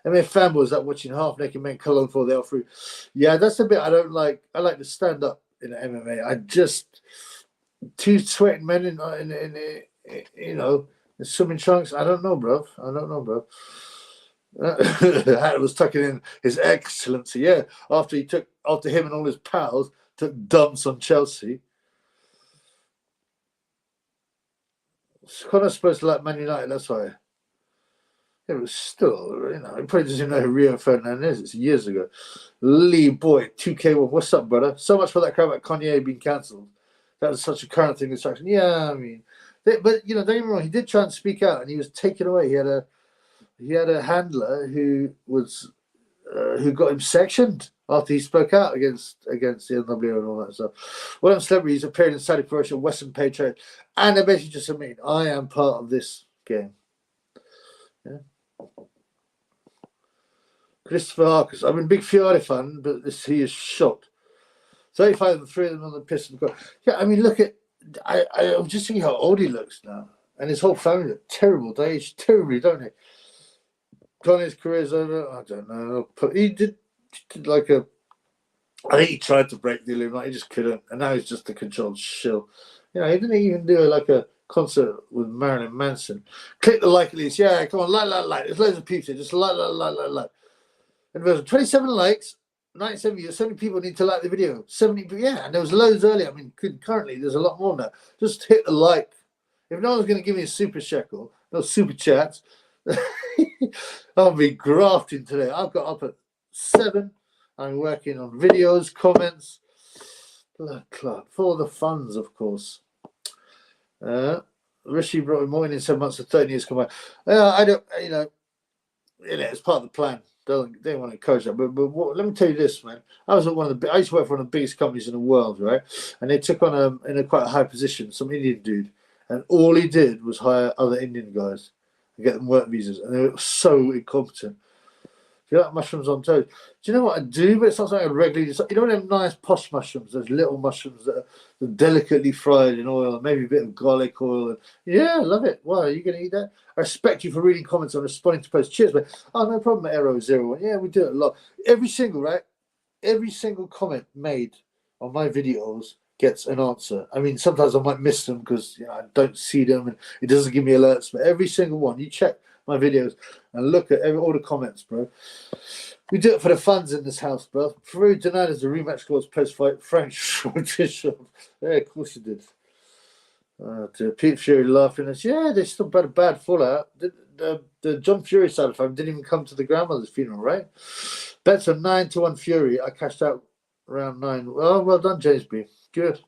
I mean, fan was that watching half naked men Cologne for the through. Yeah, that's the bit I don't like. I like to stand up in MMA. I just two sweating men in you know, in swimming trunks. I don't know, bro. Hatton was tucking in His Excellency. Yeah, after him and all his pals took dumps on Chelsea. It's kind of supposed to like Man United. That's why. It was still, you know, he probably doesn't even know who Rio Ferdinand is. It's years ago. Lee Boy, 2K1. What's up, brother? So much for that crap about Kanye being cancelled. That was such a current thing. Distraction. Yeah, I mean, but you know, don't get me wrong. He did try and speak out, and he was taken away. He had a handler who got him sectioned after he spoke out against the NWO and all that stuff. One of the celebrities appeared in Saudi promotion, Western Pay Trade, and they basically just admitted, I am part of this game. Yeah. Christopher Harkes. I'm a big Fiore fan, but he is shocked. 35 and 3 of them on the piston. Yeah, I mean, look at. I'm just thinking how old he looks now, and his whole family look terrible. They age terribly, don't they? Connie's career's over. I don't know. He did like a. I think he tried to break the Illuminati, he just couldn't, and now he's just a controlled shill. You know, he didn't even do like a concert with Marilyn Manson. Click the like at least. Yeah, come on, like. There's loads of people here. Just like. And there's 27 likes, 97 views. 70 people need to like the video. 70, yeah, and there was loads earlier. I mean, currently there's a lot more now. Just hit the like. If no one's going to give me a super shekel, no super chats, I'll be grafting today. I've got up at 7. I'm working on videos, comments. Blood club for the funds, of course. Rishi brought him more in 7 months to 13 years come back. I don't, you know, it's part of the plan. They want to encourage that, but let me tell you this, man. I used to work for one of the biggest companies in the world, right? And they took on in a quite high position some Indian dude, and all he did was hire other Indian guys and get them work visas, and they were so incompetent. You like mushrooms on toast? Do you know what I do? But it's not something I regularly do. You know them nice posh mushrooms, those little mushrooms that are delicately fried in oil, and maybe a bit of garlic oil. And, yeah, I love it. Why, are you going to eat that? I respect you for reading comments and responding to posts. Cheers, man. Oh, no problem, Aero01. Yeah, we do it a lot. Every single comment made on my videos gets an answer. I mean, sometimes I might miss them because I don't see them and it doesn't give me alerts, but every single one, you check my videos and look at all the comments, bro. We do it for the funds in this house, bro. Peru denied as the rematch clause post-fight. French Bishop. Yeah, of course you did. To Pete Fury laughing at us. Yeah, they still had a bad fallout. The John Fury side of the family didn't even come to the grandmother's funeral, right? Bets on 9-1 Fury. I cashed out round 9. Oh, well done, James B. Good.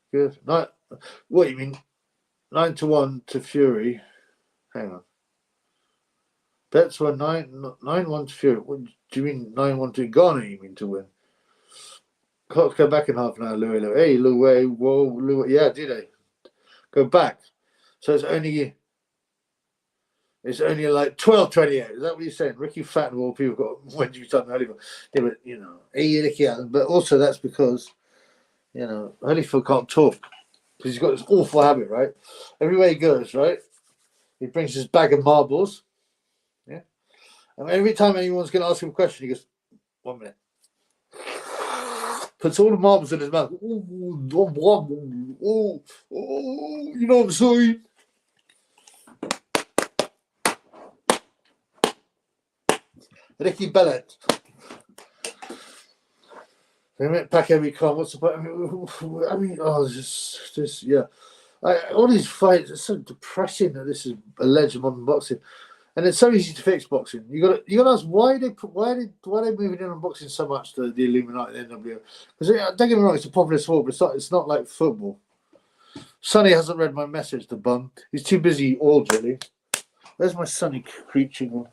What you mean? 9-1 to Fury. Hang on. Bets were 9-1 to Fury. What do you mean 9-1 to Ngannou? You mean to win? Clocks go back in half an hour, Louis. Hey, Louis. Whoa, Louis. Yeah, do they? Go back. So it's only like 12:28. Is that what you're saying? Ricky Fat and all people got when you talking Holyfield. Yeah, but hey, Ricky. But also that's because Holyfield can't talk because he's got this awful habit, right? Everywhere he goes, right, he brings his bag of marbles. Yeah, and every time anyone's going to ask him a question, he goes, 1 minute. Puts all the marbles in his mouth. You know what I'm saying? Ricky Bellet. They went back every car. What's the point? I mean, this, yeah. All these fights are so depressing that this is alleged modern boxing. And it's so easy to fix boxing. You got to ask why they moving in on boxing so much, the Illuminati, the NWO. Because don't get me wrong, it's a popular sport, but it's not like football. Sonny hasn't read my message, the bum. He's too busy oil drilling. There's my Sonny preaching,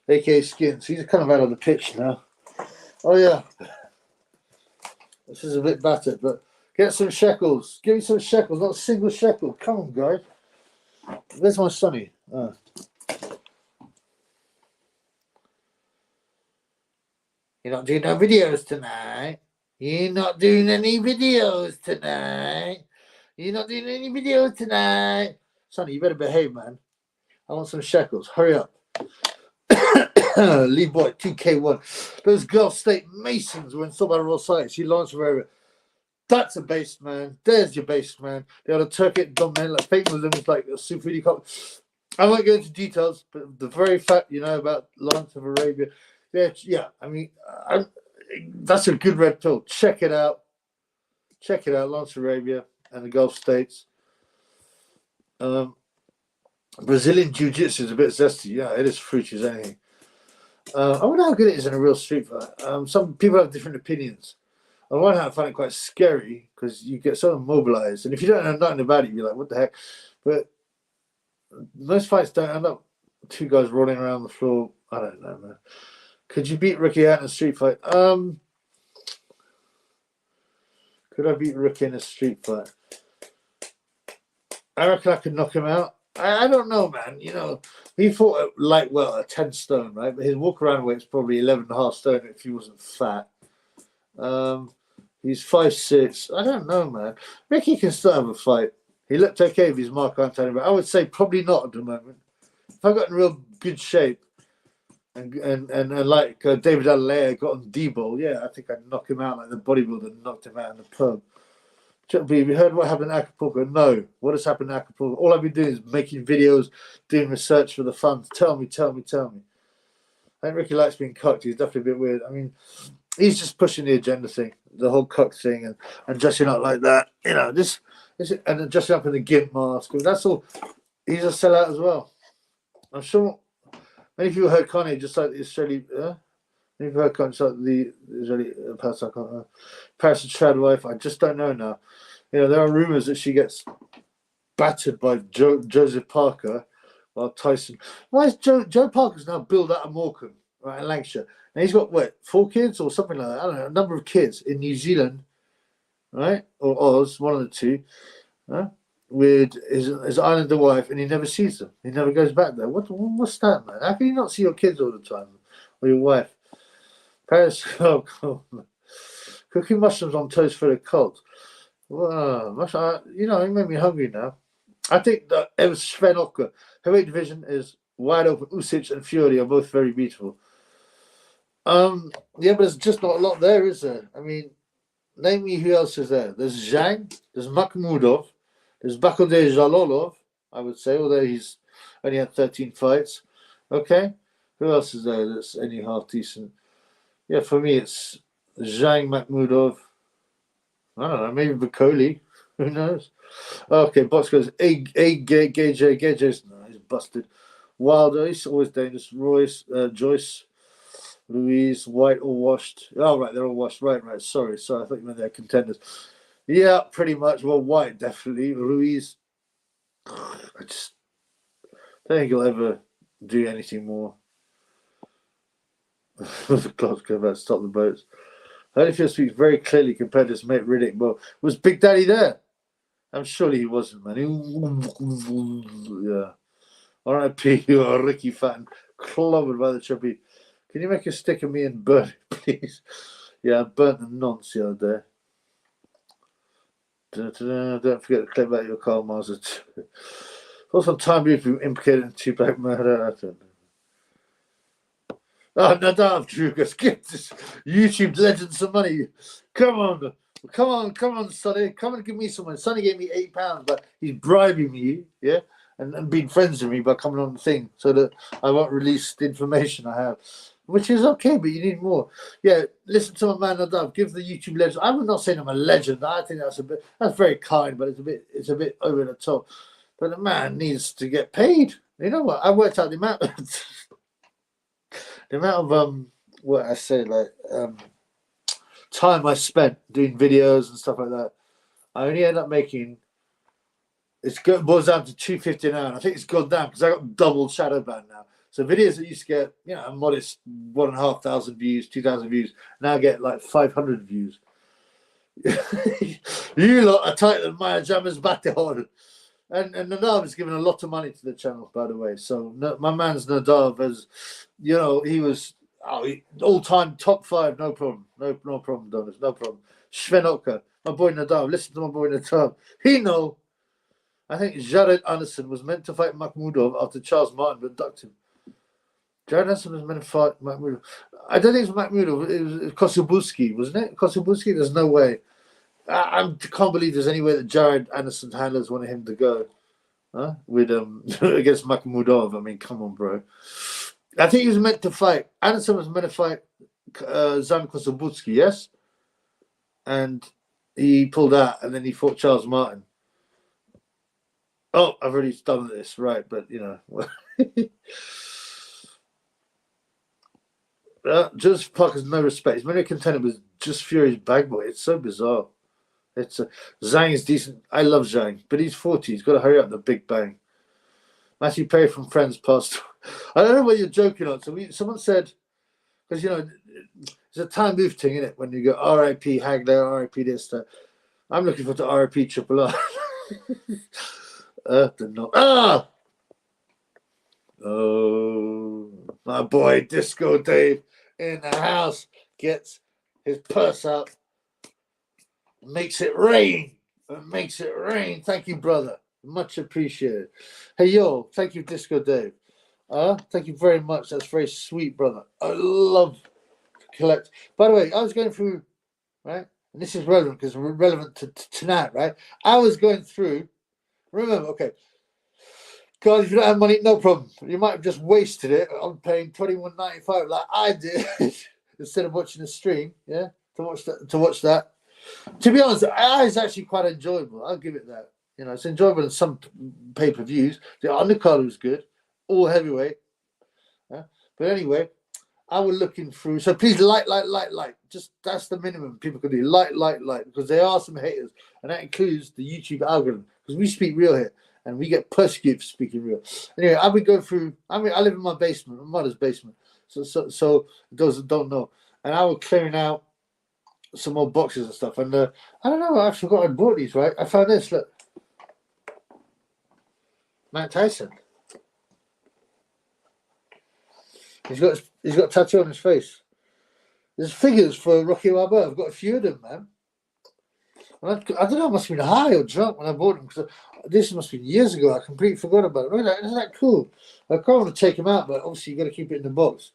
aka Skins. He's kind of out of the pitch now. Oh yeah, this is a bit battered, but get some shekels. Give me some shekels, not a single shekel. Come on, guys. Where's my Sonny? You're not doing no videos tonight. You're not doing any videos tonight. You're not doing any videos tonight. Sonny, you better behave, man. I want some shekels. Hurry up. Lee Boy, 2K1. Those Gulf State Masons were in Thought Royal Sites. He launched forever. That's a base man. There's your base man. They had a Turkic dominant like fake Muslims like a Sufidi cop. I won't go into details, but the very fact you know about Lawrence of Arabia, yeah. I mean, that's a good red pill. Check it out. Check it out. Lawrence of Arabia and the Gulf States. Brazilian Jiu-Jitsu is a bit zesty. Yeah, it is fruity as anything. I wonder how good it is in a real street fight. Some people have different opinions. On one hand, I find it quite scary because you get so immobilized. And if you don't know nothing about it, you're like, what the heck? But most fights don't end up two guys rolling around the floor. I don't know, man. Could you beat Ricky out in a street fight? Could I beat Ricky in a street fight? I reckon I could knock him out. I don't know, man. You know, he fought at light well at 10 stone, right? But his walk around weight's probably 11.5 stone if he wasn't fat. He's 5'6". I don't know, man. Ricky can still have a fight. He looked okay with his mark on Tony, but I would say probably not at the moment. If I got in real good shape and like David Alea got on D-Ball, yeah, I think I'd knock him out like the bodybuilder knocked him out in the pub. Have you heard what happened in Acapulco? No. What has happened in Acapulco? All I've been doing is making videos, doing research for the funds. Tell me. I think Ricky likes being cocked. He's definitely a bit weird. I mean, he's just pushing the agenda thing, the whole cock thing, and dressing up like that. You know, this and then dressing up in the gimp mask. That's all. He's a sellout as well. I'm sure many people heard Kanye just like the Israeli. Many people heard Kanye just like the Israeli Paris Trad wife. I just don't know now. You know, there are rumors that she gets battered by Joseph Parker while Tyson. Why is Joe Parker's now billed out of Morecambe, right, in Lancashire? And he's got, 4 kids or something like that? I don't know, a number of kids in New Zealand, right? Or Oz, one of the two, with his islander wife, and he never sees them. He never goes back there. What's that, man? How can you not see your kids all the time? Or your wife? Paris, cooking mushrooms on toast for the cult. Well, you know, it made me hungry now. I think that it was Sven Ocker. Heavyweight division is wide open. Usyk and Fury are both very beautiful. Yeah, but there's just not a lot there, is there? I mean, name me who else is there. There's Zhang, there's Makhmudov, there's Bakode Jalolov, I would say, although he's only had 13 fights. Okay. Who else is there that's any half decent? Yeah, for me, it's Zhang, Makhmudov. I don't know, maybe Bacoli. Who knows? Okay, Box goes, Gage. No, he's busted. Wilder, he's always dangerous. Royce, Joyce, Louise, White, all washed. Oh, right, they're all washed. Right. Sorry. I thought you meant they're contenders. Yeah, pretty much. Well, White, definitely. Louise, I just don't think he'll ever do anything more. The clocks go back, stop the boats. Holyfield speaks very clearly compared to his mate Riddick. Well, was Big Daddy there? I'm surely he wasn't, man. Yeah. R.I.P. Ricky Fatton, clobbered by the chubby. Can you make a stick of me and burn it, please? Yeah, I burnt the nonce the other day. Don't forget to click back your car, Mazda. Also, time if you implicated in two-pack murder. I don't know. Oh, Nadav Drugas, give this YouTube legend some money. Come on, Sonny. Come and give me some money. Sonny gave me £8, but he's bribing me, yeah, and being friends with me by coming on the thing so that I won't release the information I have. which is okay, but you need more. Yeah, listen to my man Nadav. Give the YouTube legend. I'm not saying I'm a legend. I think that's very kind, but it's a bit over the top. But the man needs to get paid. You know what? I worked out the amount of what I say, like time I spent doing videos and stuff like that. I only end up making. Boils down to $250 an hour. I think it's gone down because I got double shadow ban now. So videos that used to get, a modest 1,500 views, 2,000 views, now get like 500 views. You lot are tighter than my Jammer's Batihor. And Nadav is giving a lot of money to the channel, by the way. So my man's Nadav, as he was all-time top 5, no problem. No problem, Donis, no problem. Svenoka, my boy Nadav, listen to my boy Nadav. I think Jared Anderson was meant to fight Makhmudov after Charles Martin abducted him. Jared Anderson was meant to fight Makhmudov. I don't think it was Makhmudov. It was Kosubulski, wasn't it? Kosubulski? There's no way. I can't believe there's any way that Jared Anderson's handlers wanted him to go with against Makhmudov. I mean, come on, bro. I think he was meant to fight. Anderson was meant to fight Zan Kosubulski, yes? And he pulled out, and then he fought Charles Martin. Oh, I've already done this, right? But just Parker's no respect. His main contender was just Fury's bag boy. It's so bizarre. Zhang is decent. I love Zhang, but he's 40. He's got to hurry up the big bang. Matthew Perry from Friends passed. I don't know what you're joking on. So someone said, because it's a time move thing, isn't it? When you go R.I.P. Hagler, R.I.P. this, that. I'm looking for the R.I.P. Triple R. Oh, my boy Disco Dave in the house gets his purse out, makes it rain. Thank you, brother. Much appreciated. Hey, yo, thank you, Disco Dave. Thank you very much. That's very sweet, brother. I love collect. By the way, I was going through, right, and this is relevant because we're relevant to tonight, right? I was going through. Remember, okay, guys, if you don't have money, no problem. You might have just wasted it on paying $21.95 like I did instead of watching the stream, yeah, to watch that. To be honest, it's actually quite enjoyable. I'll give it that. It's enjoyable in some pay-per-views. The undercard was good, all heavyweight. Yeah? But anyway, I was looking through. So please like. Just that's the minimum people can do. Like, because there are some haters, and that includes the YouTube algorithm. Because we speak real here, and we get persecuted for speaking real. Anyway, I would go through. I live in my basement, my mother's basement. So those that don't know, and I was clearing out some more boxes and stuff. And I don't know. I forgot I bought these. Right, I found this. Look, Mike Tyson. He's got a tattoo on his face. There's figures for Rocky Balboa. I've got a few of them, man. I don't know. I must have been high or drunk when I bought them because this must have been years ago. I completely forgot about it. Right? Isn't that cool? I can't want to take them out, but obviously you got to keep it in the box.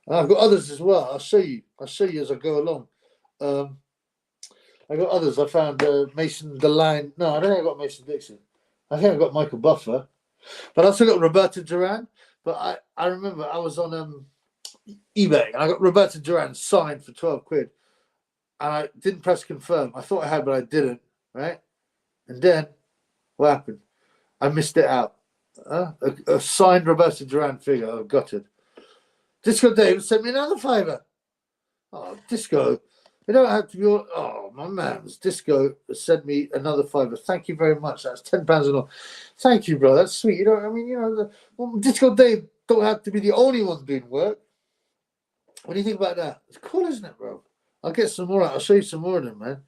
And I've got others as well. I'll show you as I go along. I got others. I found Mason DeLine. No, I don't think I got Mason Dixon. I think I got Michael Buffer, but I also got Roberto Duran. But I remember I was on eBay and I got Roberto Duran signed for £12, and I didn't press confirm. I thought I had, but I didn't. Right, and then what happened? I missed it out. A signed Roberto Duran figure. I got it. Disco David sent me another $5. Oh, Disco. You don't have to be all. Oh, my man. Disco sent me another $5. Thank you very much. That's £10 and all. Thank you, bro. That's sweet. Disco Dave don't have to be the only one doing work. What do you think about that? It's cool, isn't it, bro? I'll get some more out. I'll show you some more of them, man.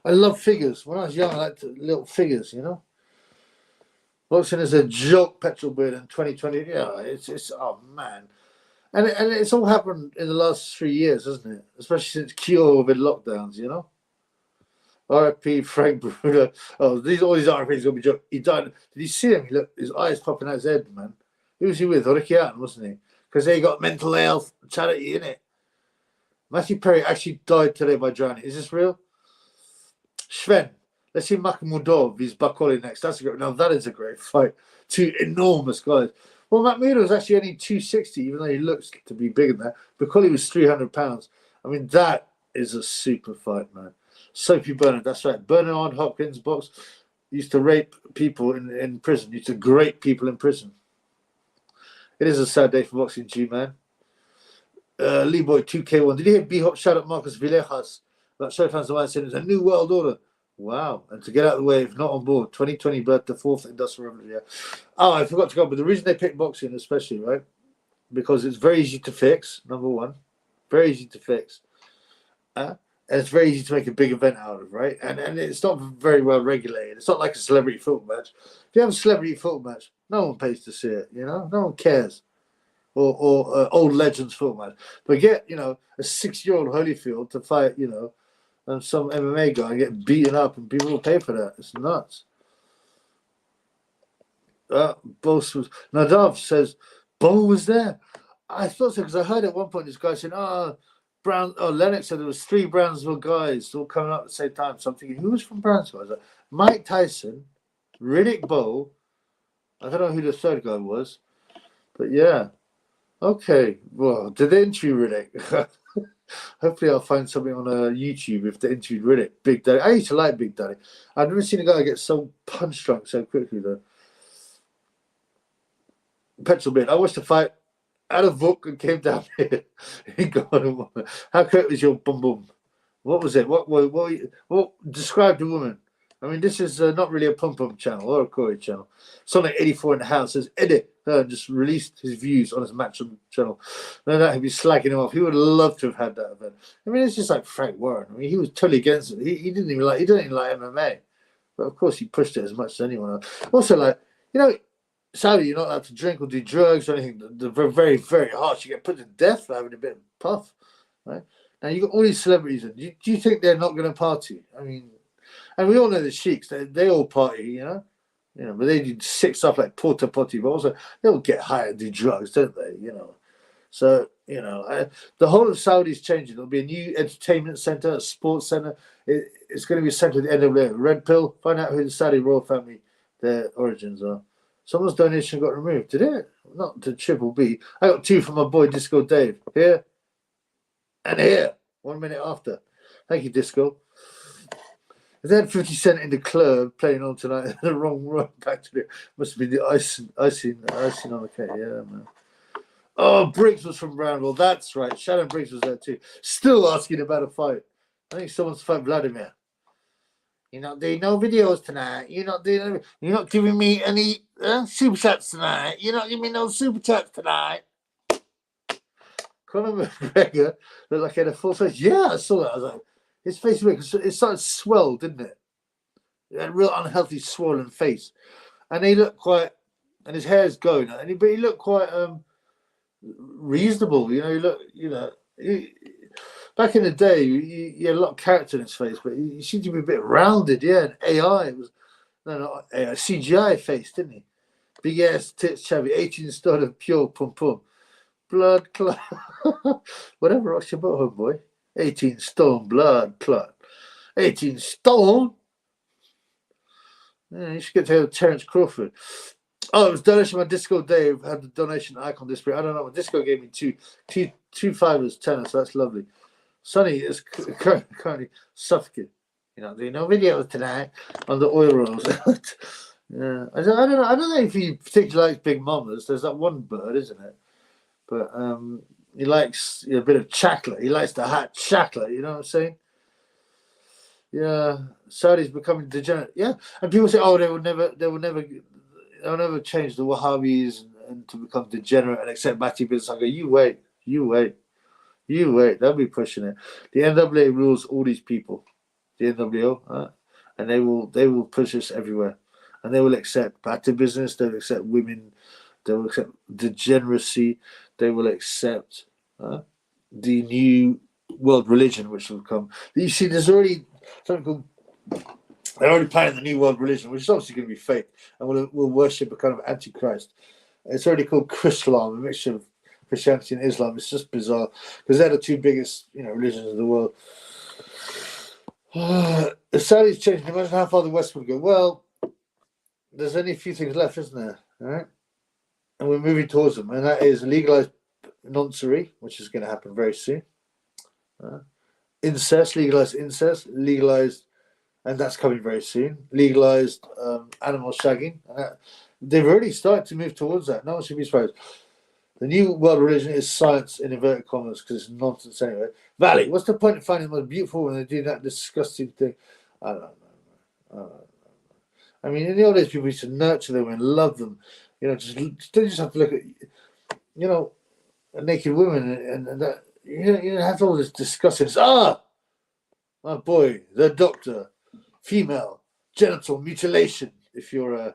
I love figures. When I was young, I liked little figures, Boxing is a joke, Petrol Bird in 2020. Yeah, it's oh, man. And it's all happened in the last 3 years, hasn't it? Especially since COVID lockdowns, R.I.P. Frank Bruder. Oh, all these RIPs gonna be joke. He died. Did you see him? Look, his eyes popping out his head, man. Who was he with? Ricky Allen, wasn't he? Because they got mental health charity in it. Matthew Perry actually died today by drowning. Is this real? Sven, let's see Makhmudov. He's Bakoli next. That is a great fight. Two enormous guys. Well, Mahmoud was actually only 260, even though he looks to be bigger than that. Because he was 300 pounds. I mean, that is a super fight, man. Sophie Bernard, that's right. Bernard Hopkins box used to rape people in prison. Used to grape people in prison. It is a sad day for boxing, G-man. Lee Boy 2K1. Did you hear B-Hop shout out Marcus Villejas? That Showtime's the one saying it's a new world order. Wow. And to get out of the way, if not on board, 2020 birth, the fourth industrial revolution. Yeah. Oh, I forgot to go, but the reason they picked boxing especially, right? Because it's very easy to fix, number one. Very easy to fix. And it's very easy to make a big event out of, right? And it's not very well regulated. It's not like a celebrity football match. If you have a celebrity football match, no one pays to see it, you know? No one cares. Or old legends football match. But get, you know, a 6-year-old Holyfield to fight, you know, and some MMA guy and get beaten up, and people will pay for that. It's nuts. Nadav says, Bo was there. I thought so because I heard at one point this guy saying, Lennox said there was 3 Brownsville guys all coming up at the same time. So I'm thinking, who was from Brownsville? I was like, Mike Tyson, Riddick Bowe. I don't know who the third guy was, but yeah. Okay, well, did they interview Riddick? Hopefully I'll find something on YouTube if they interviewed Riddick. Big Daddy. I used to like Big Daddy. I've never seen a guy get so punch drunk so quickly, though. Petrol Bit. I watched the fight out of Vuk and came down here. How quick was your bum bum? What was it? What described the woman? I mean, this is not really a pum pum channel or a Corey channel. Sonic 84 in the house says, Edit just released his views on his match channel. No doubt he'd be slacking him off. He would love to have had that event. I mean, it's just like Frank Warren. I mean, he was totally against it. He didn't even like MMA. But of course, he pushed it as much as anyone else. Also, like, you know, Saudi, you're not allowed to drink or do drugs or anything. They're very, very, very harsh. You get put to death for having a bit of puff, right? Now, you've got all these celebrities. Do you think they're not going to party? I mean, and we all know the sheiks. They all party, you know, but they do sick stuff like porta potty, but also they'll get high and do drugs, don't they? You know, so the whole of Saudi is changing. There'll be a new entertainment center, a sports center. It's going to be a center at the end of the Red Pill. Find out who the Saudi royal family, their origins are. Someone's donation got removed. Did it? Not to Triple B. I got 2 from my boy Disco Dave. Here and here. 1 minute after. Thank you, Disco. If they had 50 Cent in the club playing on tonight, the wrong back to it. Must be the icing on the cake. Yeah, man. Oh, Briggs was from Brownville. That's right. Shannon Briggs was there too. Still asking about a fight. I think someone's fight Vladimir. You're not doing no videos tonight. You're not giving me any super chats tonight. You're not giving me no super chats tonight. Conor McGregor looked like he had a full face. Yeah, I saw that. I was like, his face it started to swell, didn't it? He had a real unhealthy, swollen face. And he looked quite, and his hair's going, but he looked quite reasonable. Back in the day, he had a lot of character in his face, but he seemed to be a bit rounded, yeah. And AI, it was not AI, CGI face, didn't he? Big ass, tits, chubby, 18 stone of pure pum pum, blood clot, whatever rocks your boat, homeboy. 18 stone, blood clot, 18 stone. Yeah, you should get to hear Terence Crawford. Oh, it was donation by Disco Dave. Had the donation icon display. I don't know. Disco gave me two fivers, tenner, so that's lovely. Sonny is currently suffocating. Doing no videos tonight on the oil rolls. Yeah, I don't know. I don't know if he particularly likes big mamas. There's that one bird, isn't it? But he likes a bit of chocolate. He likes the hot chocolate. You know what I'm saying? Yeah, Saudi's becoming degenerate. Yeah, and people say, "Oh, they will never change the Wahhabis and to become degenerate and accept Bati business." I go, you wait. They'll be pushing it. The NWA rules all these people. The NWO, and they will push us everywhere, and they will accept Bati business. They will accept women. They will accept degeneracy. They will accept the new world religion, which will come. You see, there's already something called. They're already planning the new world religion, which is obviously going to be fake, and will worship a kind of antichrist. It's already called Chrislam, a mixture of Christianity and Islam. It's just bizarre because they're the two biggest, religions of the world. The Saudis changing. Imagine how far the West would go. Well, there's only a few things left, isn't there? All right. and we're moving towards them, and that is legalized noncery, which is going to happen very soon. Incest, legalized, and that's coming very soon. Legalized animal shagging. They've already started to move towards that. No one should be surprised. The new world religion is science in inverted commas because it's nonsense anyway. Valley, what's the point of finding the most beautiful when they do that disgusting thing? I don't know. I mean, in the old days, people used to nurture them and love them. You know, don't just have to look at, you know, a naked woman and that. You don't have all this disgusting. My boy, the doctor, female genital mutilation. If you're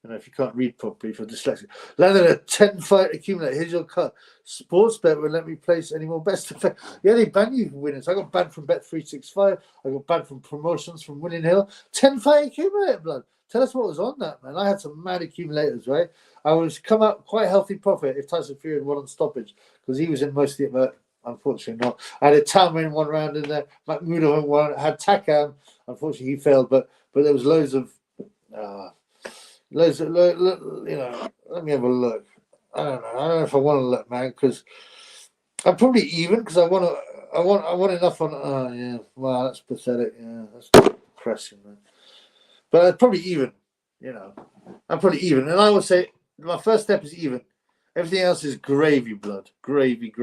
if you can't read properly, if you're dyslexic. Landed a 10-fight accumulator. Here's your cut. Sportsbet won't let me place any more best effect. Yeah, they ban you from winners. I got banned from Bet365. I got banned from promotions from Winning Hill. 10-fight accumulator, blood. Tell us what was on that, man. I had some mad accumulators, right? I was come out quite healthy profit if Tyson Fury had won on stoppage because he was in most of it. Unfortunately not. I had a Talman in one round in there. Mahmoudov in one. I had Takam. Unfortunately, he failed, but there was loads of, let me have a look. I don't know if I want to look, man, because I'm probably even because I want enough on. Oh yeah, wow, that's pathetic. Yeah, that's depressing, man. But I'm probably even. I'm probably even, and I would say my first step is even. Everything else is gravy, blood. Gravy.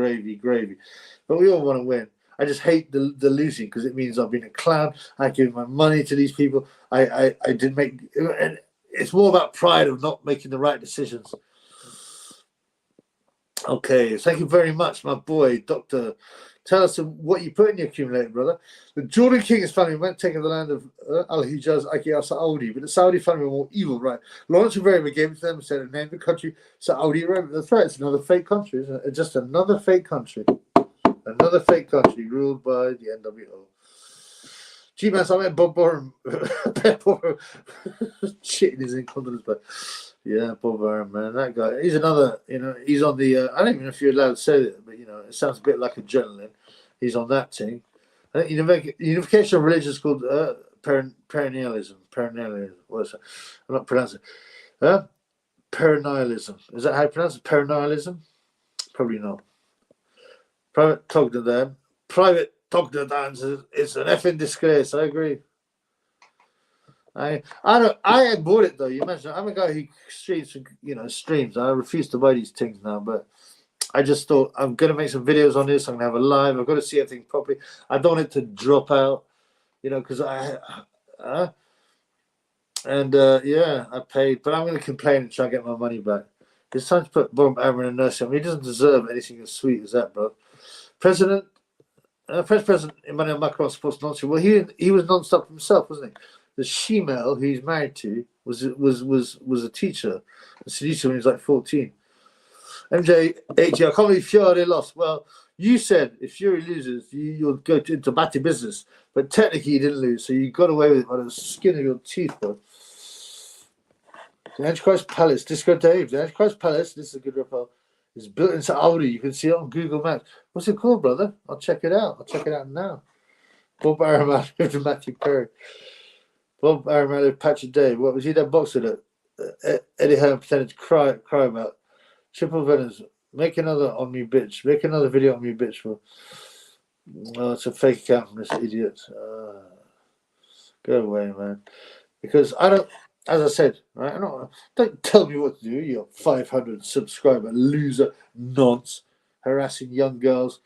But we all want to win. I just hate the losing because it means I've been a clown. I give my money to these people. I didn't make, and it's more about pride of not making the right decisions. Okay, thank you very much, my boy, Doctor. Tell us what you put in your accumulator, brother. The Jordan King is family went taking the land of Al-Hijaz, Aqiyah, Saudi, but the Saudi family were more evil, right? Lawrence Rivera gave it to them and said, name the country Saudi Arabia. That's right, it's another fake country, isn't it? It's just another fake country. Another fake country ruled by the NWO. Gee, man, so I met Bob Borum. Shitting his incontinence, but yeah, Bob Borum, man, that guy. He's another, he's on the, I don't even know if you're allowed to say it, but, it sounds a bit like a gentleman. He's on that team. I think unification of religion is called perennialism. What's that? I'm not pronouncing it. Perennialism. Is that how you pronounce it? Perennialism? Probably not. Private Tognadan. It's an effing disgrace. I agree. I bought it though. You mentioned I'm a guy who streams. I refuse to buy these things now, but I just thought I'm gonna make some videos on this. I'm gonna have a live. I've got to see everything properly. I don't want it to drop out, because I paid, but I'm gonna complain and try and get my money back. It's time to put Bob Ammer in a nursing home. He doesn't deserve anything as sweet as that, bro. French President Emmanuel Macron supposed nonstop. Well, he was nonstop himself, wasn't he? The she-male who he's married to was a teacher, a seducer when he was like 14. MJ, I can't believe Fury lost. Well, you said if Fury loses, you'll go into batty business. But technically, he didn't lose, so you got away with it by the skin of your teeth, bro. The Antichrist Palace, Disco Dave. The Antichrist Palace, this is a good report. It's built in Saudi. You can see it on Google Maps. What's it called, brother? I'll check it out. I'll check it out now. Bob Aramad lived in Matthew Perry. Bob Aramad lived Patrick Day. What was he that boxer that Eddie Hearn pretended to cry about? Triple Venoms. Make another on me, bitch. Make another video on me, bitch. Oh, it's a fake account from this idiot. Go away, man. Because I don't. As I said, right? Don't tell me what to do. You 500 subscriber loser, nonce, harassing young girls,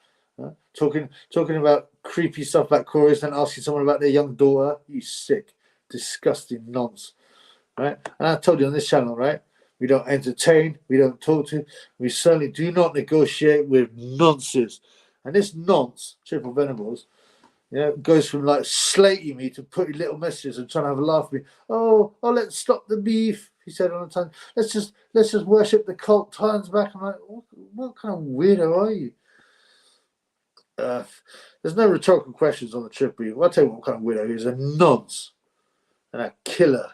talking about creepy stuff about chorus, and asking someone about their young daughter. You sick, disgusting nonce, right? And I told you on this channel, right? We don't entertain, we don't talk to, we certainly do not negotiate with nonsense. And this nonce, Triple Venables, goes from like slating me to putting little messages and trying to have a laugh at me. Oh, let's stop the beef, he said on the time. Let's just worship the cult turns back. I'm like, what kind of weirdo are you? There's no rhetorical questions on the triple. I'll tell you what kind of weirdo he is. A nonce and a killer.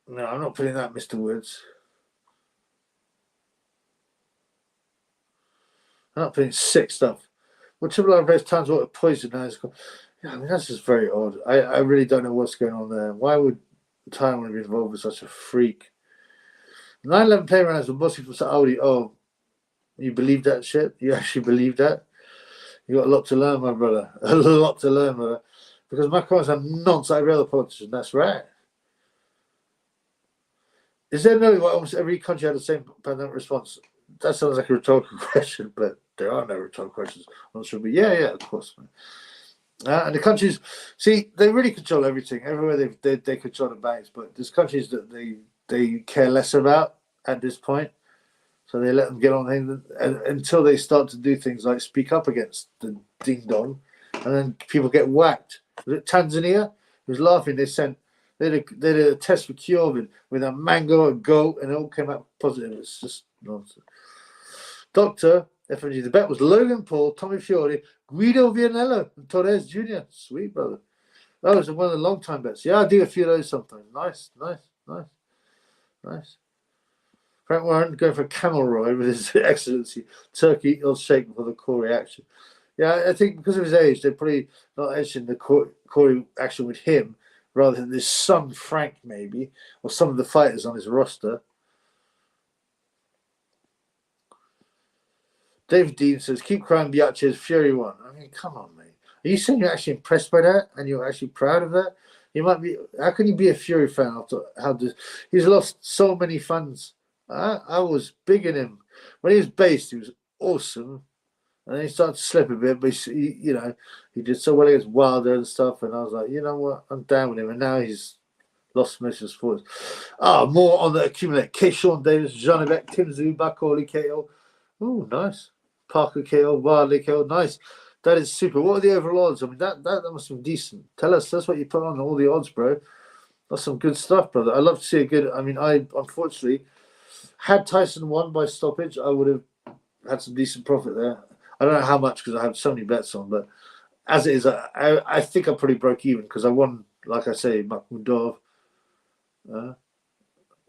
No, I'm not putting that, Mr. Woods. I'm not putting sick stuff. Well, Triple R plays times what poison now. I mean, that's just very odd. I really don't know what's going on there. Why would time when to be involved with such a freak. 9/11 plane runners were mostly from Saudi. Oh, you believe that shit? You actually believe that? You got a lot to learn, my brother. A lot to learn, brother. Because Macron's a nonsense every other politician. That's right. Is there no why almost every country had the same pandemic response? That sounds like a rhetorical question, but there are no rhetorical questions. I'm not sure, but yeah, of course. And the countries, see, they really control everything. Everywhere they control the banks, but there's countries that they care less about at this point. So they let them get on things until they start to do things like speak up against the ding dong, and then people get whacked. Was it Tanzania? Who was laughing? They did a test for Curvin with a mango, a goat, and it all came out positive. It's just nonsense. Doctor FNG, the bet was Logan Paul, Tommy Fiore, Guido Vianello, and Torres Jr. Sweet, brother. That was one of the long time bets. Yeah, I do a few of those sometimes. Nice. Frank Warren going for a camel ride with His Excellency. Turkey will shake before the Corey action. Yeah, I think because of his age, they're probably not etching the Corey action with him rather than his son Frank, maybe, or some of the fighters on his roster. David Dean says, keep crying, Biatches, Fury won. I mean, come on, mate. Are you saying you're actually impressed by that and you're actually proud of that? You might be. How can you be a Fury fan after he's lost so many fans? I was big in him. When he was based, he was awesome. And then he started to slip a bit, but he did so well against Wilder and stuff. And I was like, you know what? I'm down with him. And now he's lost most of his sports. More on the accumulate. Keyshawn Davis, Janibek, Tim Zoo, Bakoli, KO. Oh, nice. Parker KO, Wildly KO. Nice. That is super. What are the overall odds? I mean, that must be decent. Tell us. That's what you put on all the odds, bro. That's some good stuff, brother. I'd love to see a good. I mean, I unfortunately had Tyson won by stoppage, I would have had some decent profit there. I don't know how much because I have so many bets on, but as it is, I think I'm pretty broke even because I won, like I say, Makhmudov.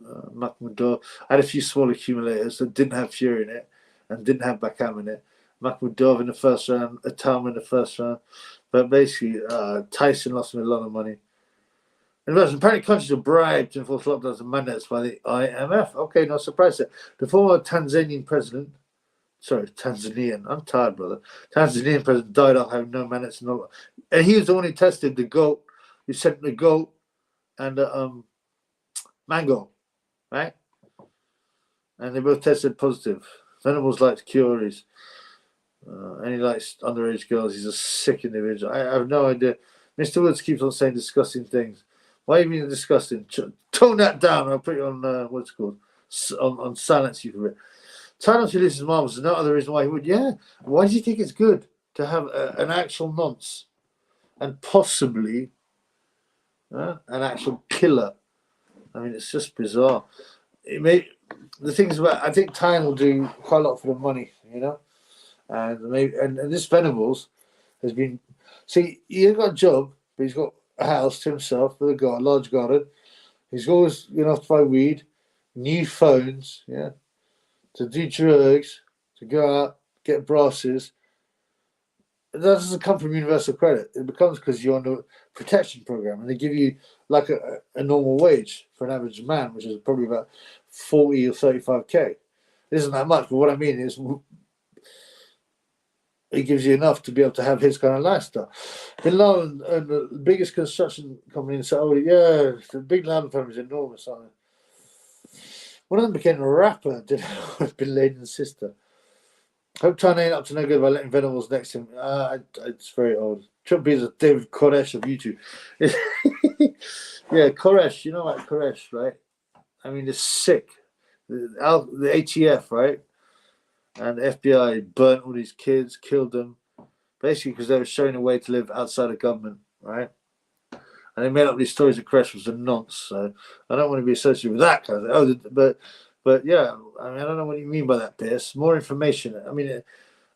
Makhmudov. I had a few small accumulators that didn't have Fury in it and didn't have Bakam in it. Makhmudov in the first round, Atam in the first round. But basically, Tyson lost me a lot of money. Apparently, countries are bribed to enforce lockdowns and mandates by the IMF. Okay, no surprise there. The former Tanzanian president, I'm tired, brother. Tanzanian president died off having no mandates. And he was the one who tested the goat. He sent the goat and mango, right? And they both tested positive. Venables likes curies. And he likes underage girls. He's a sick individual. I have no idea. Mr. Woods keeps on saying disgusting things. Why are you being disgusting? Tone that down. I'll put you on, what's it called? On silence you for it. Silence releases marbles. There's no other reason why he would. Yeah. Why do you think it's good to have an actual nonce and possibly an actual killer? I mean, it's just bizarre. The thing is about, I think Tyne will do quite a lot for the money, you know? And this Venables has been, see, he ain't got a job, but he's got a house to himself with a large garden. He's always enough to buy weed, new phones, yeah, to do drugs, to go out, get brasses. That doesn't come from universal credit. It becomes because you're on a protection program and they give you like a normal wage for an average man, which is probably about 40 or 35K. It isn't that much, but what I mean is it gives you enough to be able to have his kind of lifestyle. Bin Laden and the biggest construction company in Saudi, yeah, the big Laden family is enormous, aren't they? One of them became a rapper, did with Bin Laden's sister. Hope Tyne ain't up to no good by letting Venables next to him. It's very old. Trump is a David Koresh of YouTube. Yeah, Koresh, you know about Koresh, right? I mean, it's sick. The ATF, right? And the FBI burnt all these kids, killed them, basically because they were showing a way to live outside of government, right? And they made up these stories that Koresh was a nonce. So I don't want to be associated with that kind of thing. But yeah, I mean, I don't know what you mean by that, Pierce. More information. I mean,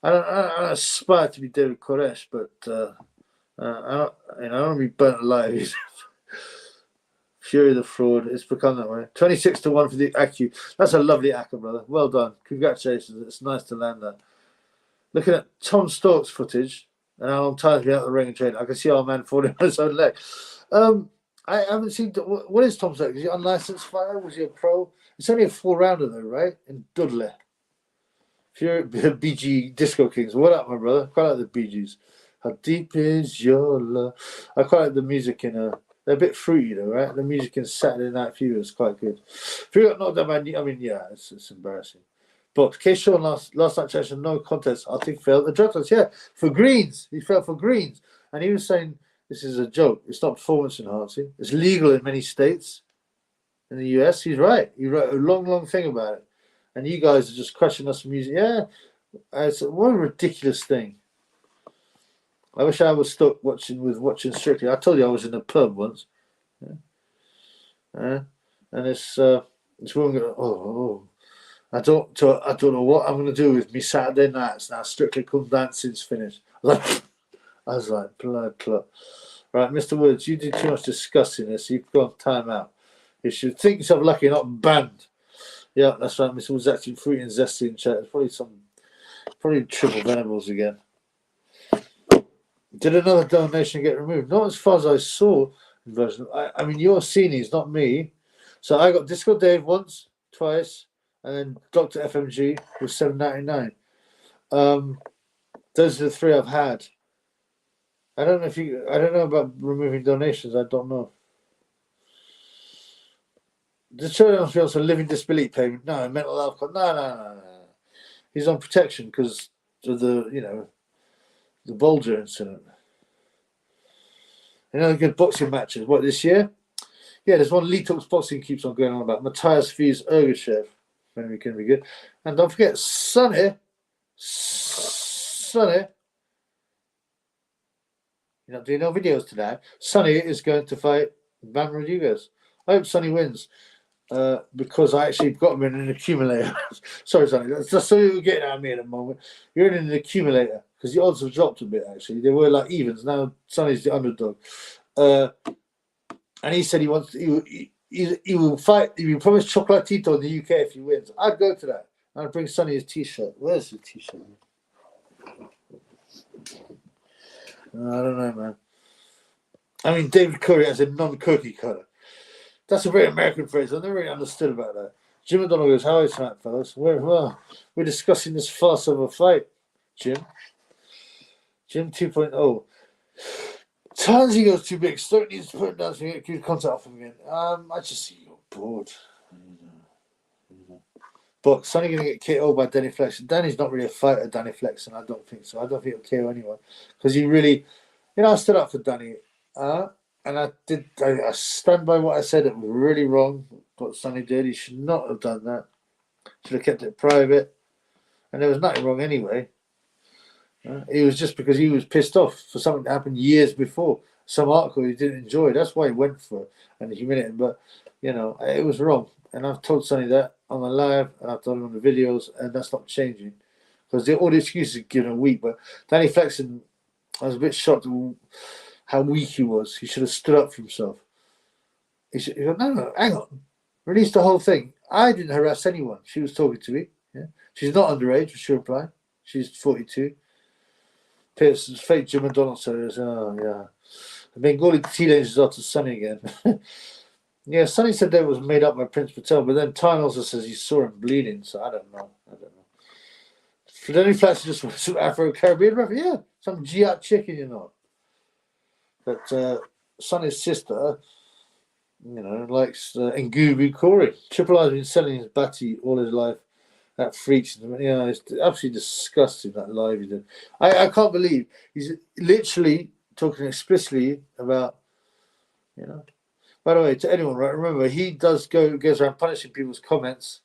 I don't aspire to be David Koresh, but I don't want to be burnt alive. Fury the fraud. It's become that way. 26-1 for the ACU. That's a lovely ACCA, brother. Well done. Congratulations. It's nice to land that. Looking at Tom Stork's footage and how long Tyne's been out of the ring and training, I can see our man falling on his own leg. I haven't seen. What is Tom Selleck? Is he unlicensed fighter? Was he a pro? It's only a 4-rounder though, right? In Dudley. If you're BG Disco Kings, what up, my brother? I quite like the Bee Gees. How deep is your love? I quite like the music in they're a bit fruity though, right? The music in Saturday Night Fever is quite good. If you got knocked down by, I mean, yeah, it's embarrassing. But K. Shawn last night challenged no contest. I think failed the drug test. Yeah, for greens. He fell for greens. And he was saying this is a joke. It's not performance enhancing. It's legal in many states in the US. He's right. He wrote a long thing about it. And you guys are just crushing us for music. Yeah, what a ridiculous thing. I wish I was stuck watching Strictly. I told you I was in a pub once. Yeah. And it's woman I don't know what I'm going to do with me Saturday nights now. Strictly Come Dancing's finished. I was like, blood clot. Right, Mr. Woods, you did too much discussing this. You've gone time out. You should think yourself lucky you're not banned. Yeah, that's right. Mr. Woods acting fruity and zesty in chat. It's probably triple Venables again. Did another donation get removed? Not as far as I saw. I mean, you're Senies, not me. So I got Disco Dave once, twice, and then Dr. FMG was $7.99. Those are the three I've had. I don't know about removing donations. I don't know. The children feels a living disability payment. No, mental health. No. He's on protection because of the Bulger incident. The good boxing matches. What, this year? Yeah, there's one Talks Boxing keeps on going on about. Matthias Fies Ergashev. Maybe can be good. And don't forget, Sonny. You're not doing no videos today. Sonny is going to fight Van Rodriguez. I hope Sonny wins. Because I actually got him in an accumulator. Sorry, Sonny. That's so you're getting at me at the moment. You're in an accumulator because the odds have dropped a bit, actually. They were like evens. Now Sonny's the underdog. And he said he will fight. He will promise Chocolatito in the UK if he wins. I'd go to that. I'd bring Sonny his t-shirt. Where's his t-shirt? I don't know, man. I mean, David Curry has a non-cookie cutter. That's a very American phrase. I never really understood about that. Jim McDonald goes, how is that, fellas? We're discussing this farce of a fight, Jim. Jim 2.0. Tansy goes too big. Stoke needs to put him down so we get good contact off him again. I just see you're bored. But Sonny going to get KO by Danny Flexen. Danny's not really a fighter, Danny Flexen. I don't think so. I don't think he'll KO anyone. Because he really, I stood up for Danny. And I stand by what I said. It was really wrong what Sonny did. He should not have done that. Should have kept it private. And there was nothing wrong anyway. It was just because he was pissed off for something that happened years before. Some article he didn't enjoy. That's why he went for it and humiliated him. But, it was wrong. And I've told Sonny that on the live, and I've told him on the videos, and that's not changing. Because all the excuses are given a week. But Danny Flexen, I was a bit shocked at how weak he was. He should have stood up for himself. He goes, no, hang on. Release the whole thing. I didn't harass anyone. She was talking to me. Yeah? She's not underage, she'll reply. She's 42. Pearson's fake Jim McDonald says, oh, yeah. The Bengali teenagers are to Sonny again. Yeah, Sonny said that was made up by Prince Patel, but then Tyne also says he saw him bleeding, so I don't know. Danny Flats just some Afro-Caribbean referee. Yeah, some Giat chicken, But Sonny's sister, likes Ngubu Corey. Triple I's been selling his batty all his life. That freaks him. It's absolutely disgusting, that live he did. I can't believe he's literally talking explicitly about, By the way, to anyone, right? Remember, he goes around punishing people's comments,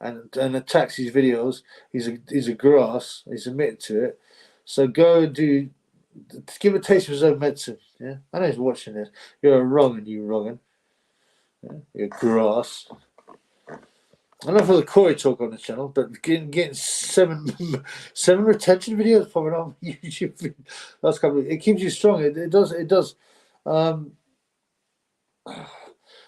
and attacks his videos. He's a grass. He's admitted to it. So go and give a taste of his own medicine. Yeah, I know he's watching this. You're a wrong'un, you wrong'un. Yeah? You're grass. I don't know for the Corey talk on the channel, but getting seven retention videos popping on YouTube. That's it keeps you strong. It does.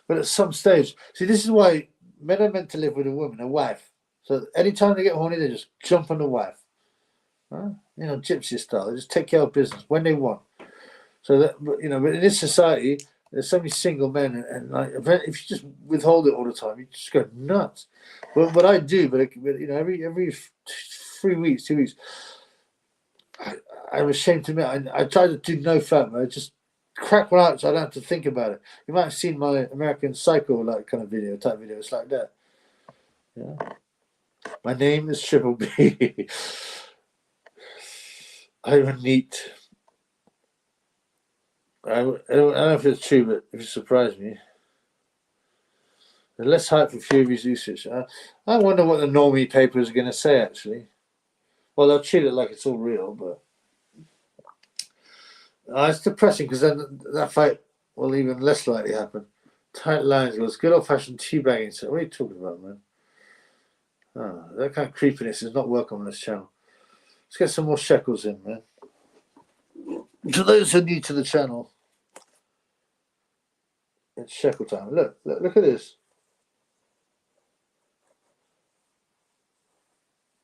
But at some stage, see, this is why men are meant to live with a woman, a wife. So anytime they get horny, they just jump on the wife. Gypsy style. They just take care of business when they want. So that, but in this society, There's so many single men, and like if you just withhold it all the time, you just go nuts. But I do, but you know, every 3 weeks, 2 weeks, I'm ashamed to admit I try to do no fat mode, just crack one out so I don't have to think about it. You might have seen my American Psycho like kind of type video. It's like that. Yeah. My name is Triple B. I'm a neat. I don't know if it's true, but if you surprise me. Less hype for Fury's usage. I wonder what the normie papers are going to say, actually. Well, they'll treat it like it's all real, but it's depressing because then that fight will even less likely happen. Tight lines, goes good old-fashioned teabagging. So what are you talking about, man? Oh, that kind of creepiness is not welcome on this channel. Let's get some more shekels in, man. To those who are new to the channel, it's shekel time. Look at this.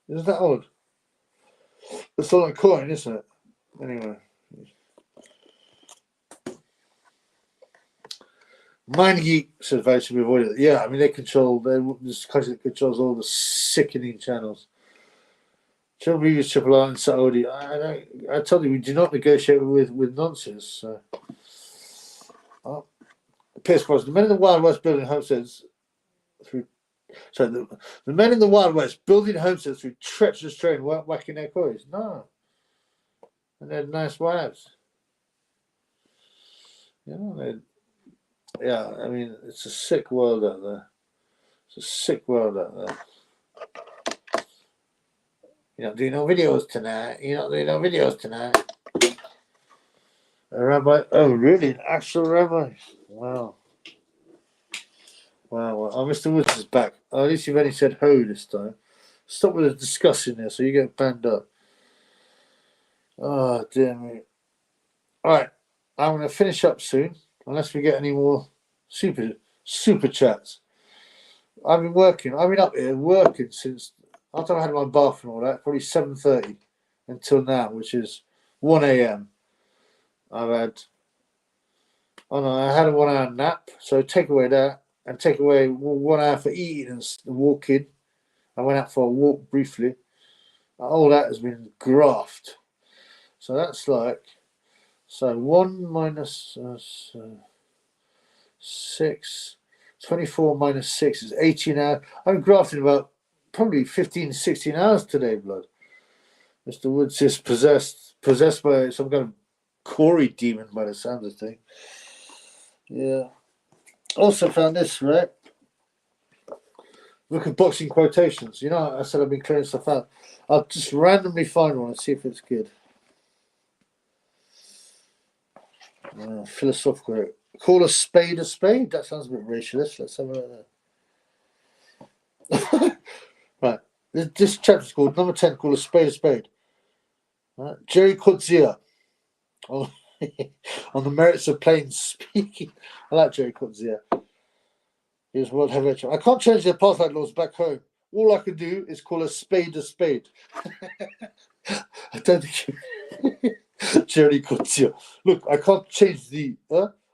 Isn't that odd? It's all a coin, isn't it? Anyway. MindGeek says they should be avoided. Yeah, I mean, this country that controls all the sickening channels. Triple R and Saudi. I told you, we do not negotiate with nonsense. So. Pierce Brosnan, the men in the Wild West building homesteads through. So the men in the Wild West building homesteads through treacherous terrain weren't whacking their coins. No. And they had nice wives. You know, yeah, I mean, it's a sick world out there. It's a sick world out there. You're not doing no videos tonight. You're not doing no videos tonight. A rabbi? Oh, really? An actual rabbi? Wow. Wow. Oh, Mr. Woods is back. Oh, at least you've only said ho this time. Stop with the discussing there so you get banned up. Oh, dear me. All right. I'm going to finish up soon, unless we get any more super chats. I've been working. I've been up here working since after I had my bath and all that, probably 7:30 until now, which is 1 a.m. I had a 1 hour nap, so take away that and take away 1 hour for eating and walking. I went out for a walk briefly. All that has been graft. So that's like 1 minus 6. 24 minus 6 is 18 hours. I'm grafting about probably 15, 16 hours today, blood. Mr. Woods is possessed by some kind of Corey demon by the sound of the thing. Yeah. Also found this, right? Look at boxing quotations. You know, I said I've been clearing stuff out. I'll just randomly find one and see if it's good. Philosophical. Call a spade a spade? That sounds a bit racialist. Let's have a look at that. Right. This chapter's called number 10, call a spade a spade. Right. Jerry Coetzee on the merits of plain speaking. I like Jerry Coetzee. Here's World Heavyweight Champion. I can't change the apartheid laws back home. All I can do is call a spade a spade. I don't think Jerry Coetzee. Look, I can't change the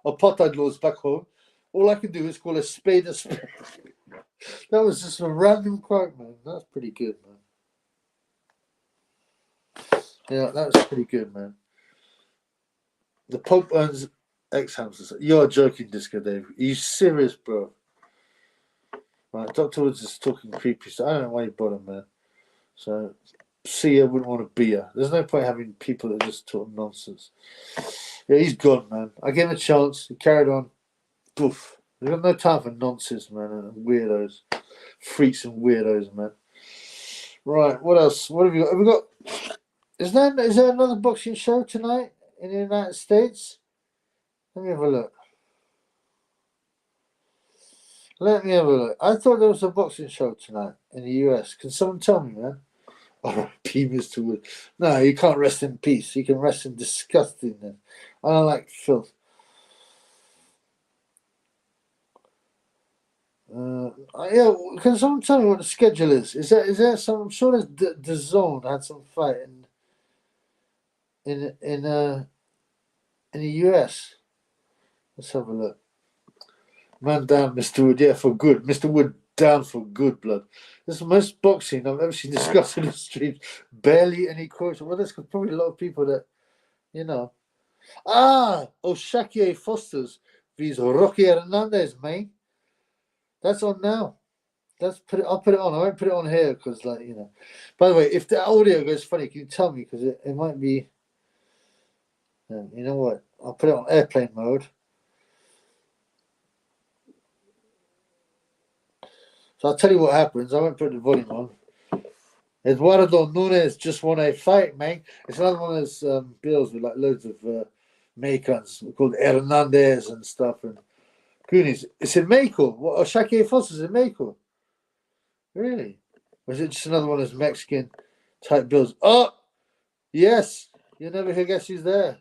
apartheid laws back home. All I can do is call a spade a spade. That was just a random quote, man. That's pretty good, man. Yeah, that was pretty good, man. The Pope owns ex-hamsters. You're joking, Disco Dave. Are you serious, bro? Right, Dr. Woods is talking creepy stuff. I don't know why you bought him, man. So, see ya, wouldn't want to be ya. There's no point having people that just talk nonsense. Yeah, he's gone, man. I gave him a chance. He carried on. Poof. We've got no time for nonsense, man, and weirdos. Freaks and weirdos, man. Right, what else? What have we got? Have we got... Is there another boxing show tonight in the United States? Let me have a look. I thought there was a boxing show tonight in the US. Can someone tell me, man? R.I.P. Mr. Wood. No, you can't rest in peace. You can rest in disgustingness. I don't like filth. Yeah, can someone tell me what the schedule is? Is there some? I'm sure there's the Zone had some fight in the US. Let's have a look. Man down, Mr. Wood. Yeah, for good. Mr. Wood down for good, blood. This is the most boxing I've ever seen discussed in the streets. Barely any quotes. Well, there's probably a lot of people that, you know. Oshakie Foster's vs Rocky Hernandez, mate. That's on now. I'll put it on. I won't put it on here because, like, you know. By the way, if the audio goes funny, can you tell me? Because it might be. You know what? I'll put it on airplane mode. So I'll tell you what happens. I won't put the volume on. Eduardo Nunes just won a fight, man. It's another one of those bills with like loads of Mexicans called Hernandez and stuff. And Goonies. It's in Mexico. What? Shaqui Foster's in Mexico. Really? Or is it just another one of those Mexican type bills? Oh, yes. You'll never guess who's there.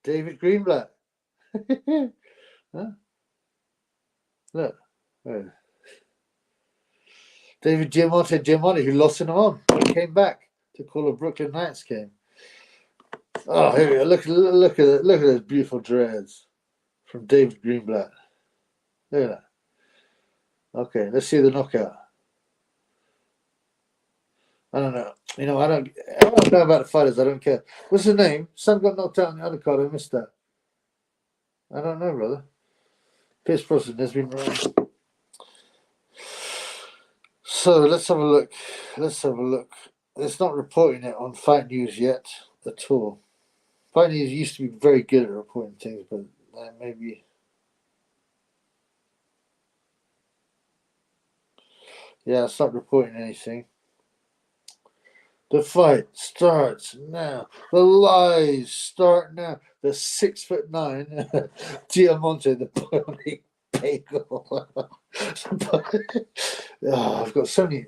David Greenblatt. Huh? Look. Oh. David Giamatti, who lost an arm, he came back to call a Brooklyn Knights game. Oh, here we go. Look at those beautiful dreads from David Greenblatt. Look at that. Okay, let's see the knockout. I don't know. You know, I don't know about the fighters. I don't care. What's his name? Son got knocked out on the other card. I missed that. I don't know, brother. Pierce Brosnan has been wrong. So let's have a look. It's not reporting it on Fight News yet at all. Fight News used to be very good at reporting things, but maybe. Yeah, it's not reporting anything. The fight starts now. The lies start now. The 6'9" Diamante, the bionic bagel. I've got so many.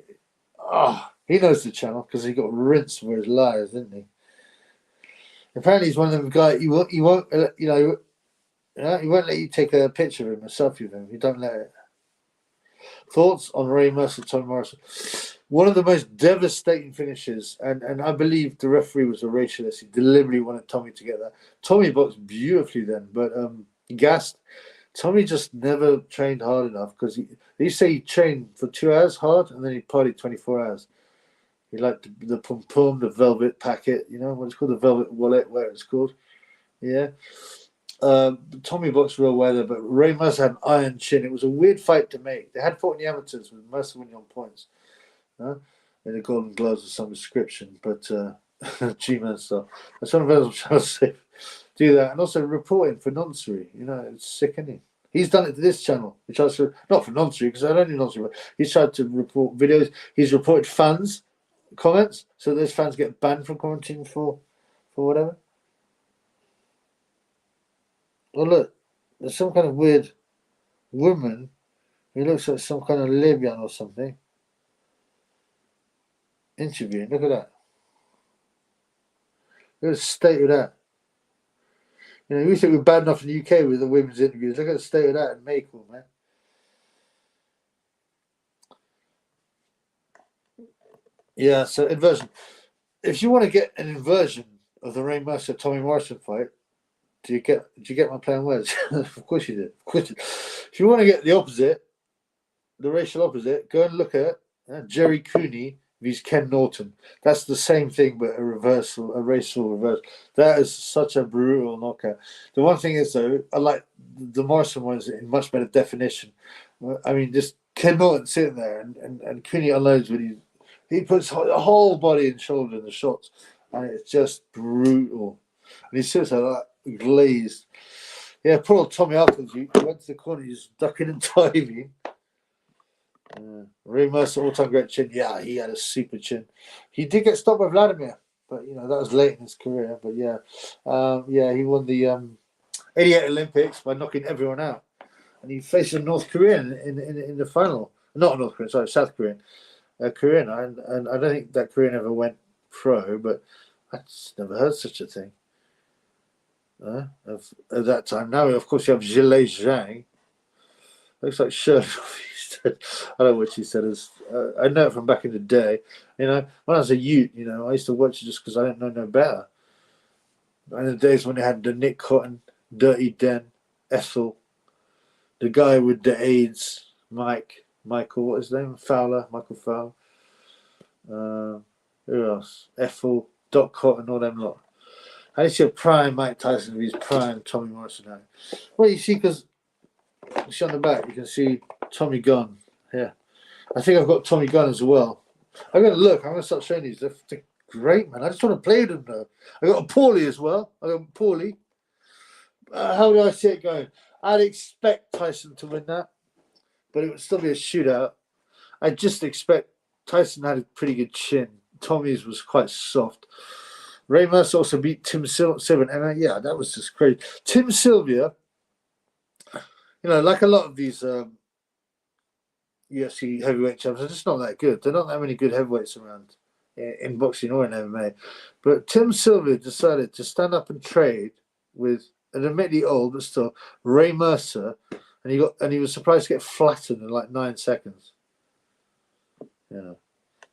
He knows the channel because he got rinsed for his lies, didn't he? Apparently, he's one of them guys. He won't. He won't let you take a picture of him, a selfie of him. You don't let it. Thoughts on Ray Mercer, Tommy Morrison? One of the most devastating finishes, and I believe the referee was a racialist. He deliberately wanted Tommy to get that. Tommy boxed beautifully then, but gassed. Tommy just never trained hard enough because they say he trained for 2 hours hard and then he partied 24 hours. He liked the pum pum, the velvet packet, you know what it's called, the velvet wallet, where it's called. Yeah. Tommy boxed real well there, but Ray Mercer had an iron chin. It was a weird fight to make. They had fought in the amateurs with Mercer winning on points. In the Golden Gloves of some description, but G-Man stuff. That's one of those I'm trying to say. Do that, and also reporting for Nonsuri. You know, it's sick, isn't he? He's done it to this channel, which I should not for Nonsuri because I don't do Nonsuri, but he's tried to report videos. He's reported fans comments, so those fans get banned from commenting for whatever. Well, look, there's some kind of weird woman who looks like some kind of Libyan or something. Interviewing. Look at that. Look at the state of that. You know, we think we're bad enough in the UK with the women's interviews. Look at the state of that in Maycool, man. Yeah, so inversion. If you want to get an inversion of the Ray Mercer Tommy Morrison fight, do you get my plain words? Of course you did. Of course you did. If you want to get the opposite, the racial opposite, go and look at Jerry Cooney vs Ken Norton. That's the same thing, but a racial reverse. That is such a brutal knockout. The one thing is, though, I like the Morrison ones in much better definition. I mean, just Ken Norton sitting there, and Cooney unloads when he puts the whole body and shoulder in the shots, and it's just brutal. And he sits there like glazed. Yeah, poor old Tommy afterwards. He went to the corner, he's ducking and diving. Ray Mercer, all-time great chin. Yeah, he had a super chin. He did get stopped by Vladimir, but you know that was late in his career. But yeah, he won the '88 Olympics by knocking everyone out, and he faced a North Korean in the final. Not North Korean, sorry, South Korean. Korean, and I don't think that Korean ever went pro, but I just never heard such a thing. At that time, now of course you have Zhilei Zhang. Looks like Sherlock. I don't know what she said. I know it from back in the day. You know, when I was a youth, you know, I used to watch it just because I didn't know no better. In the days when they had the Nick Cotton, Dirty Den, Ethel, the guy with the AIDS, Michael, what is his name? Michael Fowler. Who else? Ethel, Doc Cotton, all them lot. I see a prime Mike Tyson with his prime Tommy Morrison now. Well, you see, because you see on the back, you can see Tommy Gunn. Yeah. I think I've got Tommy Gunn as well. I'm going to look. I'm going to start showing these. They're great, man. I just want to play with them, though. I got a Paulie as well. I got Paulie. How do I see it going? I'd expect Tyson to win that, but it would still be a shootout. I just expect Tyson had a pretty good chin. Tommy's was quite soft. Ray Mercer also beat Tim Sylvia. And yeah, that was just crazy. Tim Sylvia, you know, like a lot of these UFC heavyweight champs, are just not that good. There are not that many good heavyweights around in boxing or in MMA. But Tim Sylvia decided to stand up and trade with an admittedly old but still Ray Mercer, and he was surprised to get flattened in like 9 seconds. Yeah.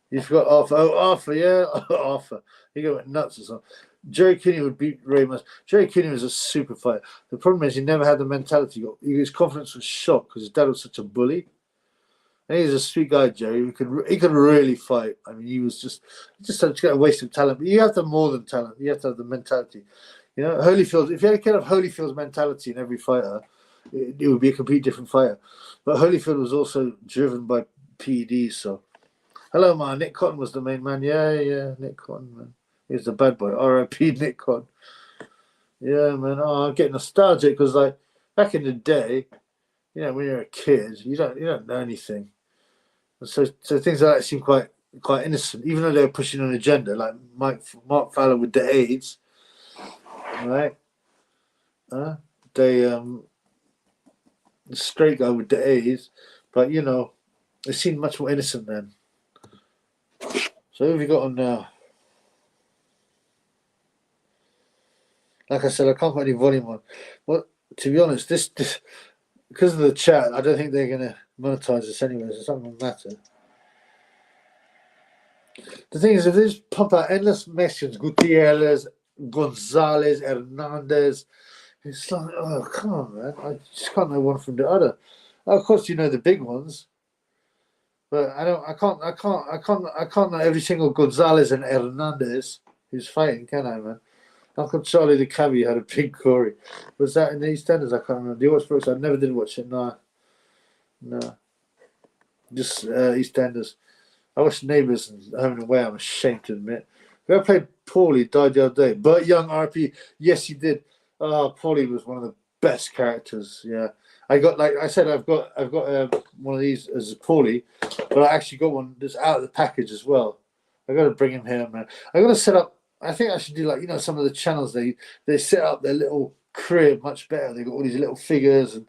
You forgot Arthur. Oh, Arthur, yeah. Arthur. He went nuts or something. Jerry Cooney would beat Ray Mercer. Jerry Cooney was a super fighter. The problem is he never had the mentality. His confidence was shot because his dad was such a bully. And he's a sweet guy, Jerry. He could really fight. I mean, he was just a waste of talent. But you have to have more than talent. You have to have the mentality. You know, Holyfield, if you had a kind of Holyfield's mentality in every fighter, it would be a complete different fighter. But Holyfield was also driven by PEDs, so. Hello, man. Nick Cotton was the main man. Yeah, Nick Cotton, man. He was the bad boy. R.I.P. Nick Cotton. Yeah, man. Oh, I'm getting nostalgic because, like, back in the day, you know, when you're a kid, you don't know anything. And so things like that seem quite innocent, even though they were pushing an agenda, like Mark Fowler with the AIDS, right? The straight guy with the AIDS, but you know, it seemed much more innocent then. So who have we got on now? Like I said, I can't put any volume on. Well, to be honest, this because of the chat, I don't think they're going to monetize this anyway, so it doesn't matter. The thing is, if they just pump out endless mentions, Gutierrez, Gonzalez, Hernandez, it's like, oh, come on, man. I just can't know one from the other. Of course, you know the big ones. But I can't know every single Gonzalez and Hernandez who's fighting, can I, man? Uncle Charlie the Cabbie had a big Corey. Was that in the EastEnders? I can't remember. Do you watch Brooks? I never did watch it. No. Just EastEnders. I watched Neighbours and Home and Away. I'm ashamed to admit. Whoever played Paulie died the other day. Burt Young, RP. Yes, he did. Oh, Paulie was one of the best characters. Yeah. I got, like I said, I've got one of these as a Paulie, but I actually got one that's out of the package as well. I got to bring him here, man. I got to set up. I think I should do like, you know, some of the channels they set up their little crib much better. They got all these little figures and,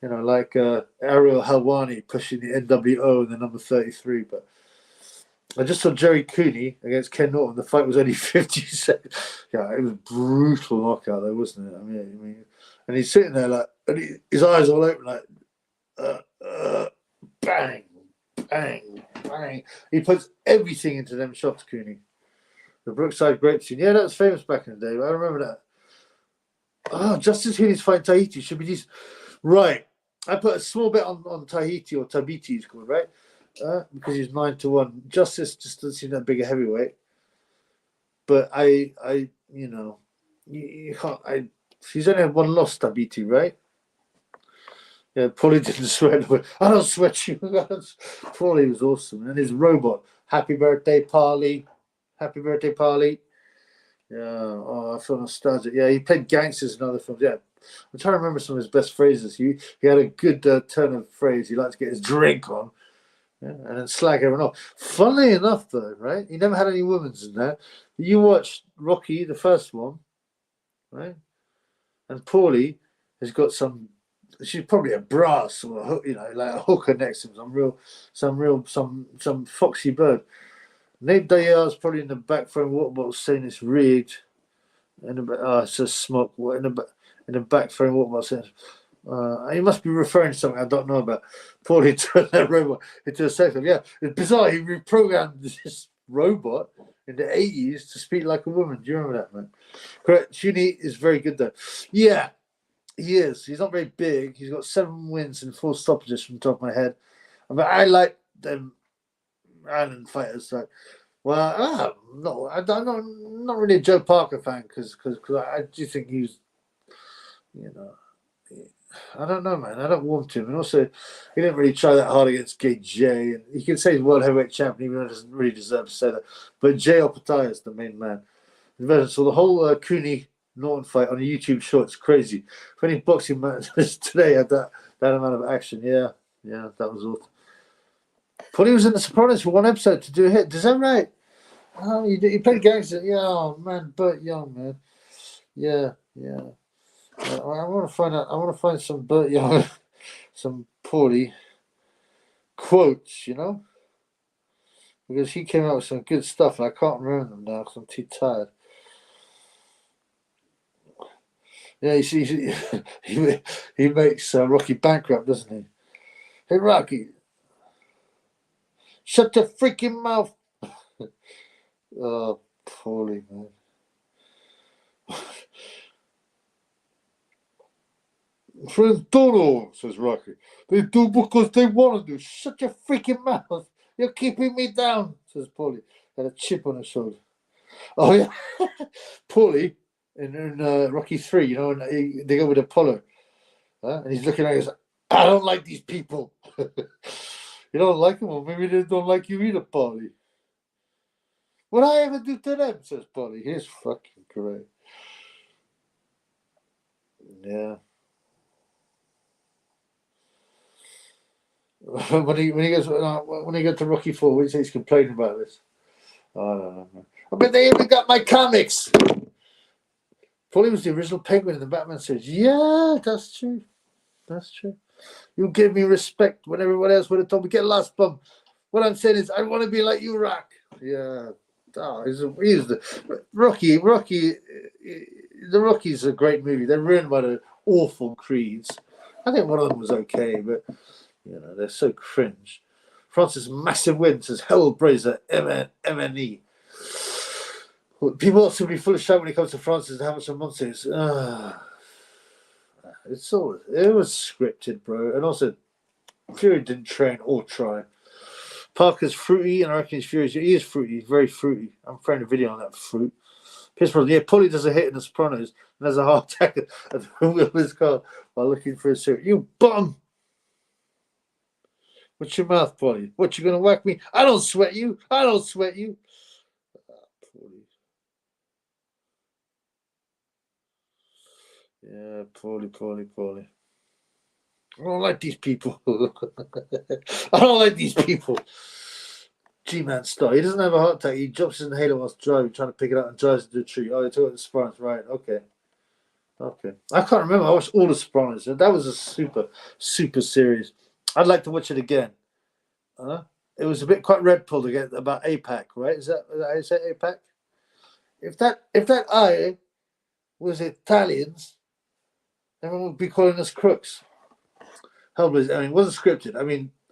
you know, like Ariel Helwani pushing the NWO in the number 33. But I just saw Jerry Cooney against Ken Norton. The fight was only 50 seconds. Yeah, it was brutal knockout though, wasn't it? I mean. And he's sitting there like, and his eyes all open like, bang, bang, bang. He puts everything into them shots, Cooney. The Brookside Grape Scene. Yeah, that was famous back in the day. I remember that. Oh, Justice Healy's fight Tahiti should be these. Right. I put a small bet on Tahiti, or Tabiti he's called, right? Because he's 9-1. Justice just doesn't seem that big a heavyweight. But I you know, you can't. He's only had one loss, Tabiti, right? Yeah, Paulie didn't sweat. I don't sweat you. Paulie was awesome. And his robot, happy birthday, Paulie. Happy birthday, Paulie. Yeah, oh, I feel nostalgic. Yeah, he played gangsters in other films. Yeah, I'm trying to remember some of his best phrases. He had a good turn of phrase. He liked to get his drink on, yeah, and then slag everyone off. Funnily enough, though, right? He never had any women's in there. You watched Rocky, the first one, right? And Paulie has got some. She's probably a brass or a hook, you know, like a hooker next to him. Some foxy bird. Nate Dayar's probably in the back throwing water bottles, saying it's rigged. It's a smoke. In the back throwing water bottles, saying, he must be referring to something I don't know about. Paulie turned that robot into a sex. Yeah, it's bizarre. He reprogrammed this robot in the 80s to speak like a woman. Do you remember that, man? Correct. Shuni is very good though. Yeah. He is. He's not very big. He's got 7 wins and 4 stoppages from the top of my head. But I like them island fighters. Like, well, no, I'm not really a Joe Parker fan because I do think he's, you know, I don't know, man. I don't want him. And also, he didn't really try that hard against Jay. And he can say he's world heavyweight champion, even though he doesn't really deserve to say that. But Jay Opataya is the main man. So the whole Cooney Norton fight on a YouTube short is crazy. If any boxing matches today had that amount of action, yeah, that was awesome. He was in The Sopranos for 1 episode to do a hit. Is that right? Oh, he played gangster. Yeah, oh, man, Burt Young, man. Yeah. I want to find out. I want to find some Burt Young, some Paulie quotes, because he came out with some good stuff, and I can't remember them now because I'm too tired. Yeah, you see, he makes Rocky bankrupt, doesn't he? Hey, Rocky, shut your freaking mouth. Oh, Paulie, man. Friends don't know, says Rocky. They do because they want to do. Shut your freaking mouth. You're keeping me down, says Paulie. Had a chip on his shoulder. Oh, yeah. Paulie, in Rocky 3, and they go with Apollo. And he's looking at us. I don't like these people. You don't like them? Well, maybe they don't like you either, Paulie. What I ever do to them, says Paulie. He's fucking great. Yeah. When he goes to Rocky 4, what do you say he's complaining about this? Oh, I don't know, man. I bet they even got my comics. Paulie was the original Penguin in the Batman series. Yeah, that's true. You give me respect when everyone else would have told me, get lost, bum. What I'm saying is, I want to be like you, Rock. Yeah. Oh, he's the Rocky. The Rocky's a great movie. They're ruined by the awful creeds. I think one of them was okay, but they're so cringe. Francis' massive win says Hellblazer MNE. People ought to be full of shit when it comes to Francis and how much a monster is. It was scripted, bro. And also, Fury didn't train or try. Parker's fruity, and I reckon he's furious. He is fruity. He's very fruity. I'm throwing a video on that fruit. Piss brother. Yeah, Paulie does a hit in The Sopranos and has a heart attack at the wheel of his car while looking for a suit. You bum! What's your mouth, Paulie? What, you gonna whack me? I don't sweat you. Yeah, Paulie. I don't like these people. G-Man style. He doesn't have a heart attack. He jumps in the halo whilst driving, trying to pick it up and drives into the tree. Oh, they talk about The Sopranos. Right, okay. I can't remember. I watched all The Sopranos. That was a super series. I'd like to watch it again. It was a bit quite red pill to get about APAC, right? Is that how you say APAC? If that I was Italians, everyone would be calling us crooks. Hellblazer, it wasn't scripted.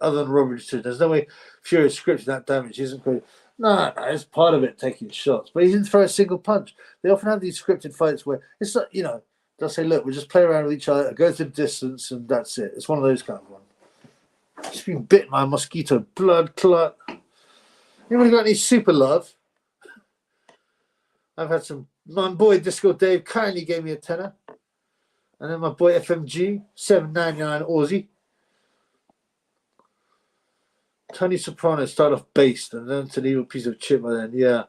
Other than Robert, there's no way Fury scripted that damage. He isn't good. No, it's part of it, taking shots. But he didn't throw a single punch. They often have these scripted fights where it's not, they'll say, look, we'll just play around with each other, go to the distance, and that's it. It's one of those kind of ones. Just been bit by a mosquito, blood clot. Anybody got any super love? I've had some. My boy Disco Dave kindly gave me a tenner. And then my boy FMG, $7.99 Aussie. Tony Soprano started off based and then to an evil piece of chip by then. Yeah,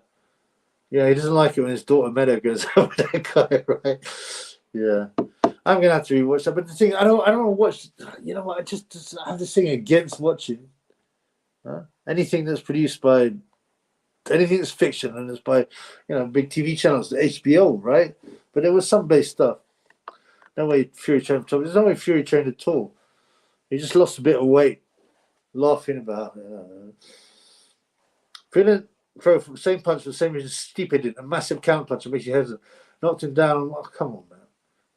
he doesn't like it when his daughter Meadow goes over that guy, right? Yeah. I'm going to have to rewatch that. But the thing, I don't want to watch, you know what, I just have this thing against watching anything that's produced by, anything that's fiction and it's by, big TV channels, the HBO, right? But there was some based stuff. No way Fury trained. There's no way Fury trained at all. He just lost a bit of weight. Laughing about Freeland throw from the same punch for the same reason Stipe did, a massive counter punch that makes you hesitant. Knocked him down. Oh, come on, man.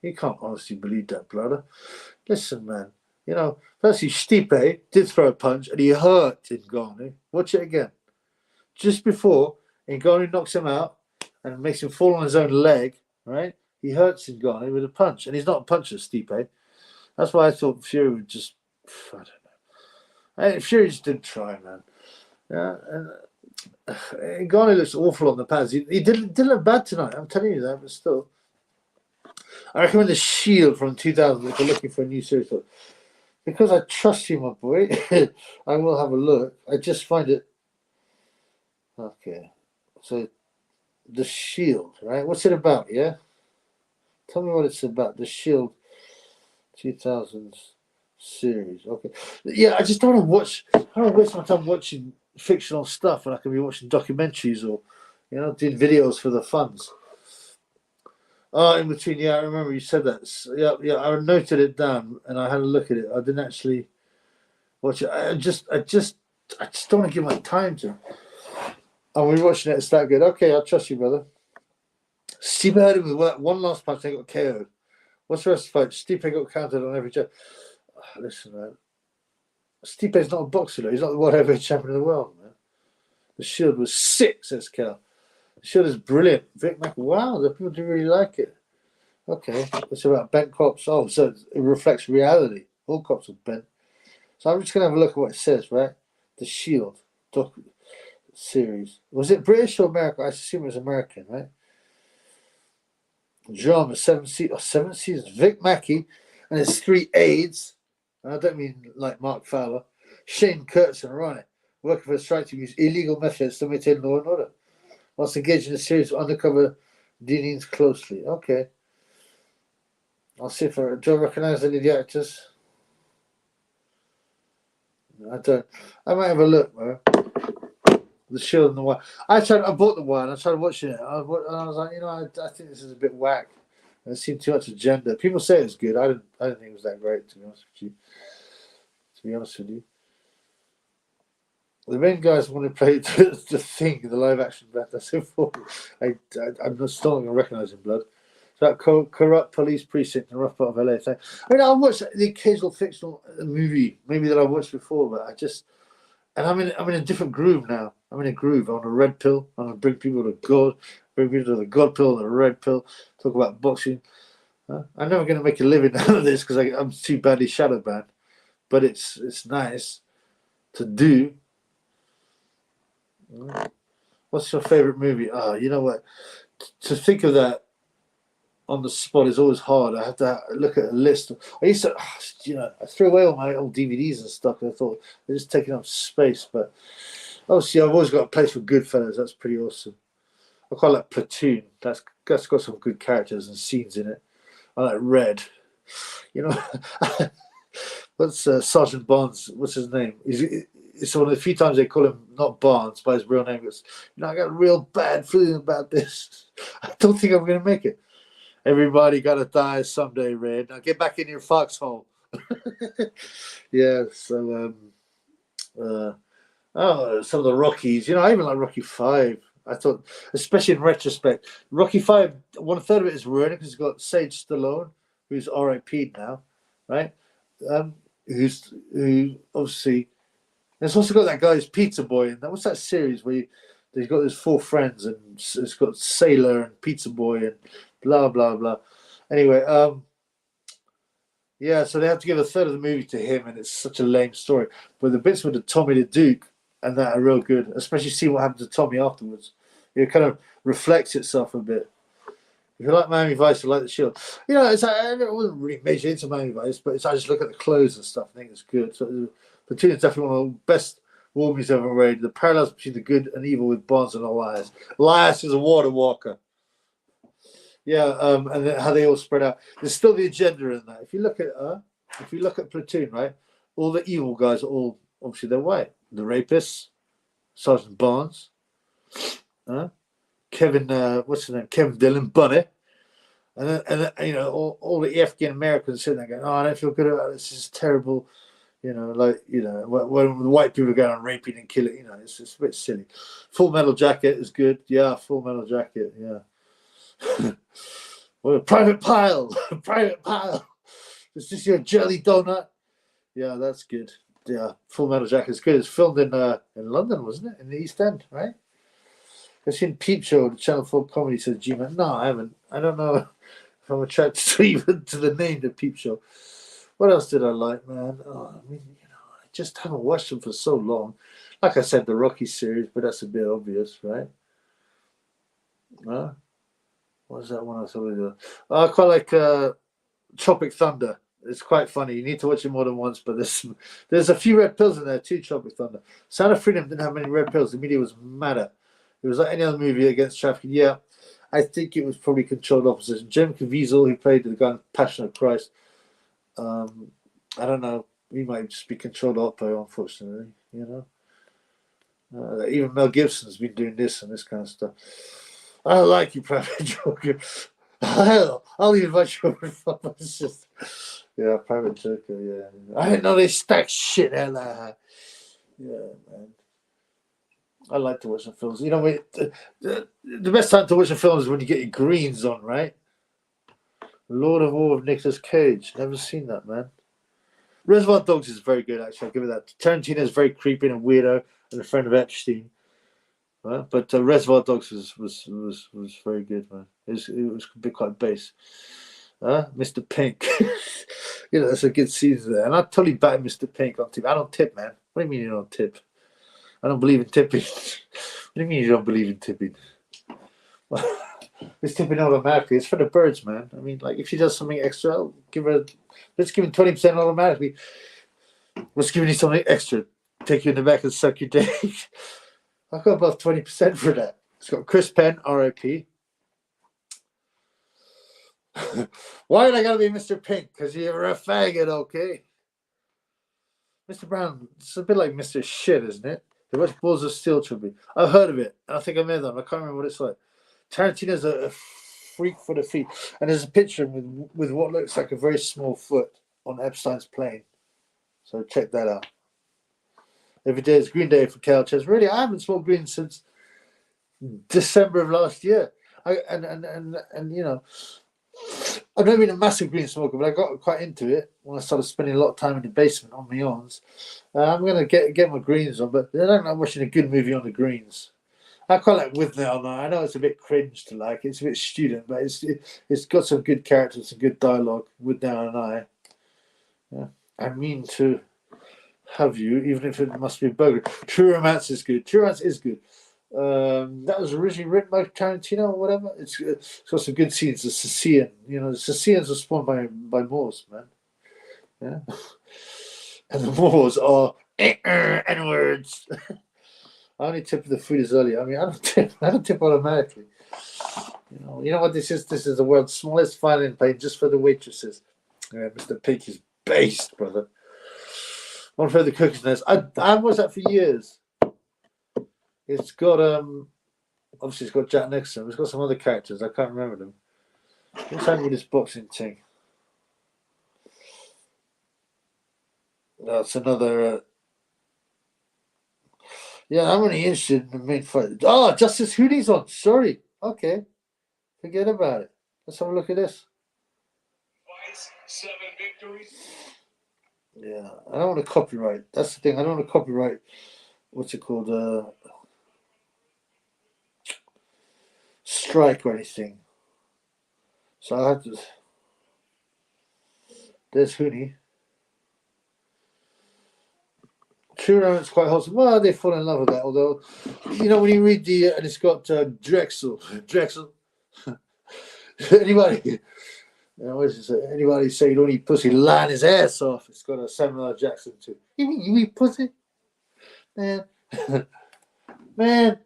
You can't honestly believe that, brother. Listen, man. Firstly, Stipe did throw a punch and he hurt Ngannou. Watch it again. Just before Ngannou knocks him out and makes him fall on his own leg, right? He hurts Ngannou with a punch, and he's not a puncher, Stipe. That's why I thought Fury would just, I don't know. Fury just didn't try, man. Yeah, and Ngannou looks awful on the pads. He didn't look bad tonight. I'm telling you that, but still. I recommend the Shield from 2000 if you're looking for a new series. Because I trust you, my boy, I will have a look. I just find it. Okay. So, the Shield, right? What's it about, yeah? Tell me what it's about. The Shield 2000s series. Okay. Yeah, I just don't want to watch. I don't want to waste my time watching fictional stuff when I can be watching documentaries or, doing videos for the funds. Oh, in between, yeah, I remember you said that. Yeah, I noted it down and I had a look at it. I didn't actually watch it. I just don't want to give my time to it. And we're watching it. It's that good. Okay, I trust you, brother. Stipe had him with one last punch. They got KO'd. What's the rest of the fight? Stipe got counted on every jab. Oh, listen, man. Stipe's not a boxer, though. He's not the world heavyweight champion of the world, man. The Shield was sick, says Cal. The Shield is brilliant. Vic Mac, wow, the people do really like it. Okay, it's about bent cops. Oh, so it reflects reality. All cops are bent. So I'm just going to have a look at what it says, right? The Shield series. Was it British or American? I assume it was American, right? Drama, 7 seasons. Vic Mackey and his 3 aides. And I don't mean like Mark Fowler. Shane Kurtz and Ronnie, working for the strike to use illegal methods to maintain law and order. Whilst engaged in a series of undercover dealings closely. Okay. I'll see if do I recognize any of the actors? I don't. I might have a look, man. The Shield and the Wire. I bought the Wire and I tried watching it. And I was like, I think this is a bit whack. And it seemed too much agenda. People say it's good. I didn't think it was that great, to be honest with you. The main guys want to play the Thing, the live action band. That's important. I'm still not going to recognize him, blood. That corrupt police precinct in a rough part of LA. I mean, I watched the occasional fictional movie, maybe that I watched before, but I'm in a different groove now. I'm in a groove. I'm on a red pill. I'm gonna bring people to God, bring people to the God pill, the red pill. Talk about boxing. I'm never going to make a living out of this because I'm too badly shadow banned, but it's nice to do. What's your favorite movie? Oh, you know what? To think of that on the spot is always hard. I have to look at a list. I used to, I threw away all my old DVDs and stuff. And I thought they're just taking up space. But obviously, I've always got a place for Goodfellas. That's pretty awesome. I quite like Platoon. That's got some good characters and scenes in it. I like Red. What's Sergeant Barnes? What's his name? It's one of the few times they call him not Barnes by his real name. It's, I got a real bad feeling about this. I don't think I'm going to make it. Everybody got to die someday, Red. Now get back in your foxhole. Yeah, so, some of the Rockies. I even like Rocky 5. I thought, especially in retrospect, Rocky 5, 1/3 of it is ruined because it's got Sage Stallone, who's RIP'd now, right? Who obviously, it's also got that guy's Pizza Boy. And what's that series where they've got those 4 friends and it's got Sailor and Pizza Boy and blah, blah, blah. Anyway, yeah, so they have to give 1/3 of the movie to him, and it's such a lame story. But the bits with the Tommy the Duke and that are real good, especially see what happened to Tommy afterwards. It kind of reflects itself a bit. If you like Miami Vice, you like The Shield. I wasn't really major into Miami Vice, but I just look at the clothes and stuff. I think it's good. So Platoon is definitely one of the best war movies ever made. The parallels between the good and evil with Barnes and Elias. Elias is a water walker. Yeah, and then how they all spread out. There's still the agenda in that. If you look at Platoon, right, all the evil guys are all obviously they're white. The rapists, Sergeant Barnes, Kevin, what's his name? Kevin Dillon, Bunny, and then all the African Americans sitting there going, "Oh, I don't feel good about this. This is terrible." When the white people go on raping and killing, it's a bit silly. Full Metal Jacket is good. Yeah, Full Metal Jacket. Yeah. Well, Private Pile. Is this your jelly donut? Yeah, that's good. Yeah, Full Metal Jacket is good. It's filmed in London, wasn't it? In the East End, right? I've seen Peep Show, the Channel 4 comedy, says G-Man. No, I haven't. I don't know. I'm attracted to even to the name, the Peep Show. What else did I like, man? Oh, I mean, I just haven't watched them for so long. Like I said, the Rocky series, but that's a bit obvious, right? What was that one I thought I quite like Tropic Thunder. It's quite funny. You need to watch it more than once, but there's a few red pills in there too. Tropic Thunder. Sound of Freedom didn't have many red pills. The media was mad at. It was like any other movie against trafficking. Yeah, I think it was probably controlled opposition. Jim Caviezel, who played the guy in Passion of Christ, I don't know. He might just be controlled oppo, unfortunately. Even Mel Gibson's been doing this and this kind of stuff. I don't like you, Private Joker. Hell, I'll invite you over for my sister. Yeah, Private Joker, yeah. I didn't know they stacked shit out like that. Yeah, man. I like to watch some films. The best time to watch a film is when you get your greens on, right? Lord of War with Nicolas Cage. Never seen that, man. Reservoir Dogs is very good, actually. I'll give it that. Tarantino is very creepy and weirdo and a friend of Epstein. But Reservoir Dogs was very good, man. It was quite base. Mr. Pink. That's a good season there. And I totally back Mr. Pink on tip. I don't tip, man. What do you mean you don't tip? I don't believe in tipping. What do you mean you don't believe in tipping? It's tipping automatically. It's for the birds, man. I mean, like, if she does something extra, let's give him 20% automatically. Let's give you something extra. Take you in the back and suck your dick. I've got above 20% for that. It's got Chris Penn, R.I.P. Why did I gotta be Mr. Pink? Because you're a faggot, okay? Mr. Brown, it's a bit like Mr. Shit, isn't it? They watch Balls of Steel Tribute. I've heard of it. I think I made them. I can't remember what it's like. Tarantino's a freak for the feet. And there's a picture with what looks like a very small foot on Epstein's plane. So check that out. Every day is Green Day for Calchas. Really, I haven't smoked green since December of last year. I've never been a massive green smoker, but I got quite into it when I started spending a lot of time in the basement on my own. I'm going to get my greens on, but I don't like watching a good movie on the greens. I quite like With Now. I know it's a bit cringe to like. It's a bit student, but it's got some good characters, some good dialogue. With Now and I. Yeah. I mean to have you, even if it must be a burger. True Romance is good. True Romance is good. That was originally written by Tarantino or whatever. It's got some good scenes. The Sicilian, the Sicilians are spawned by Moors, man. Yeah, and the Moors are N-words. I only tip the food is early. I mean, I don't tip automatically. You know what this is? This is the world's smallest violin plane just for the waitresses. Yeah, Mr. Pink is based, brother. One for the cookies nest. I watched that for years. It's got obviously it's got Jack Nixon. It's got some other characters. I can't remember them. What's happening with this boxing thing? That's another. Yeah, I'm only interested in the main fight. Oh, Justice Hoodie's on. Sorry. Okay. Forget about it. Let's have a look at this. Fights, 7 victories. Yeah, I don't want to copyright. That's the thing. I don't want to copyright. What's it called? Strike or anything. So I have to. There's Hooney. True Romance quite wholesome. Well, they fall in love with that. Although, when you read and it's got Drexel. Anybody? Anybody say you don't eat pussy, line his ass off. It's got a Samuel L. Jackson too. You mean you eat pussy? Man. Man.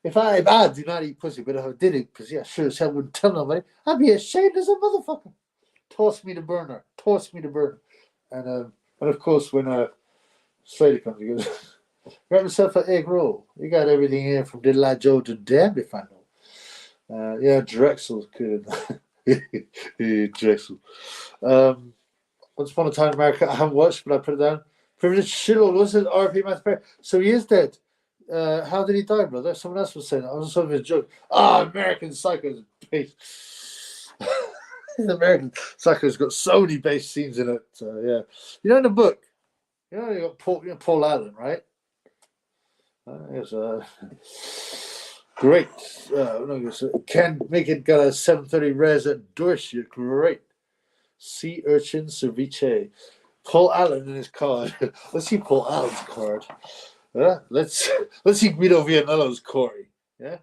If I do not eat pussy, but if I did eat pussy, I sure as hell wouldn't tell nobody. I'd be ashamed as a motherfucker. Toss me the burner. And of course, when Slater comes, he goes, grab yourself an egg roll. You got everything here from Diddle-I Joe to damned if I know. Yeah, Drexel's good. Drexel. Once Upon a Time in America, I haven't watched, but I put it down. Privileged shitload. What's it? R.P. Matthew Perry. So he is dead. How did he die, brother? Someone else was saying that. I was sort of a joke. American Psycho's base. American Psycho's got so many base scenes in it. Yeah. In the book, you got Paul Allen, right? Great. Can make it got a 730 res at Dorsia. Great. Sea urchin ceviche. Paul Allen in his card. Let's see Paul Allen's card. Let's see Guido Vianello's Corey. Yeah.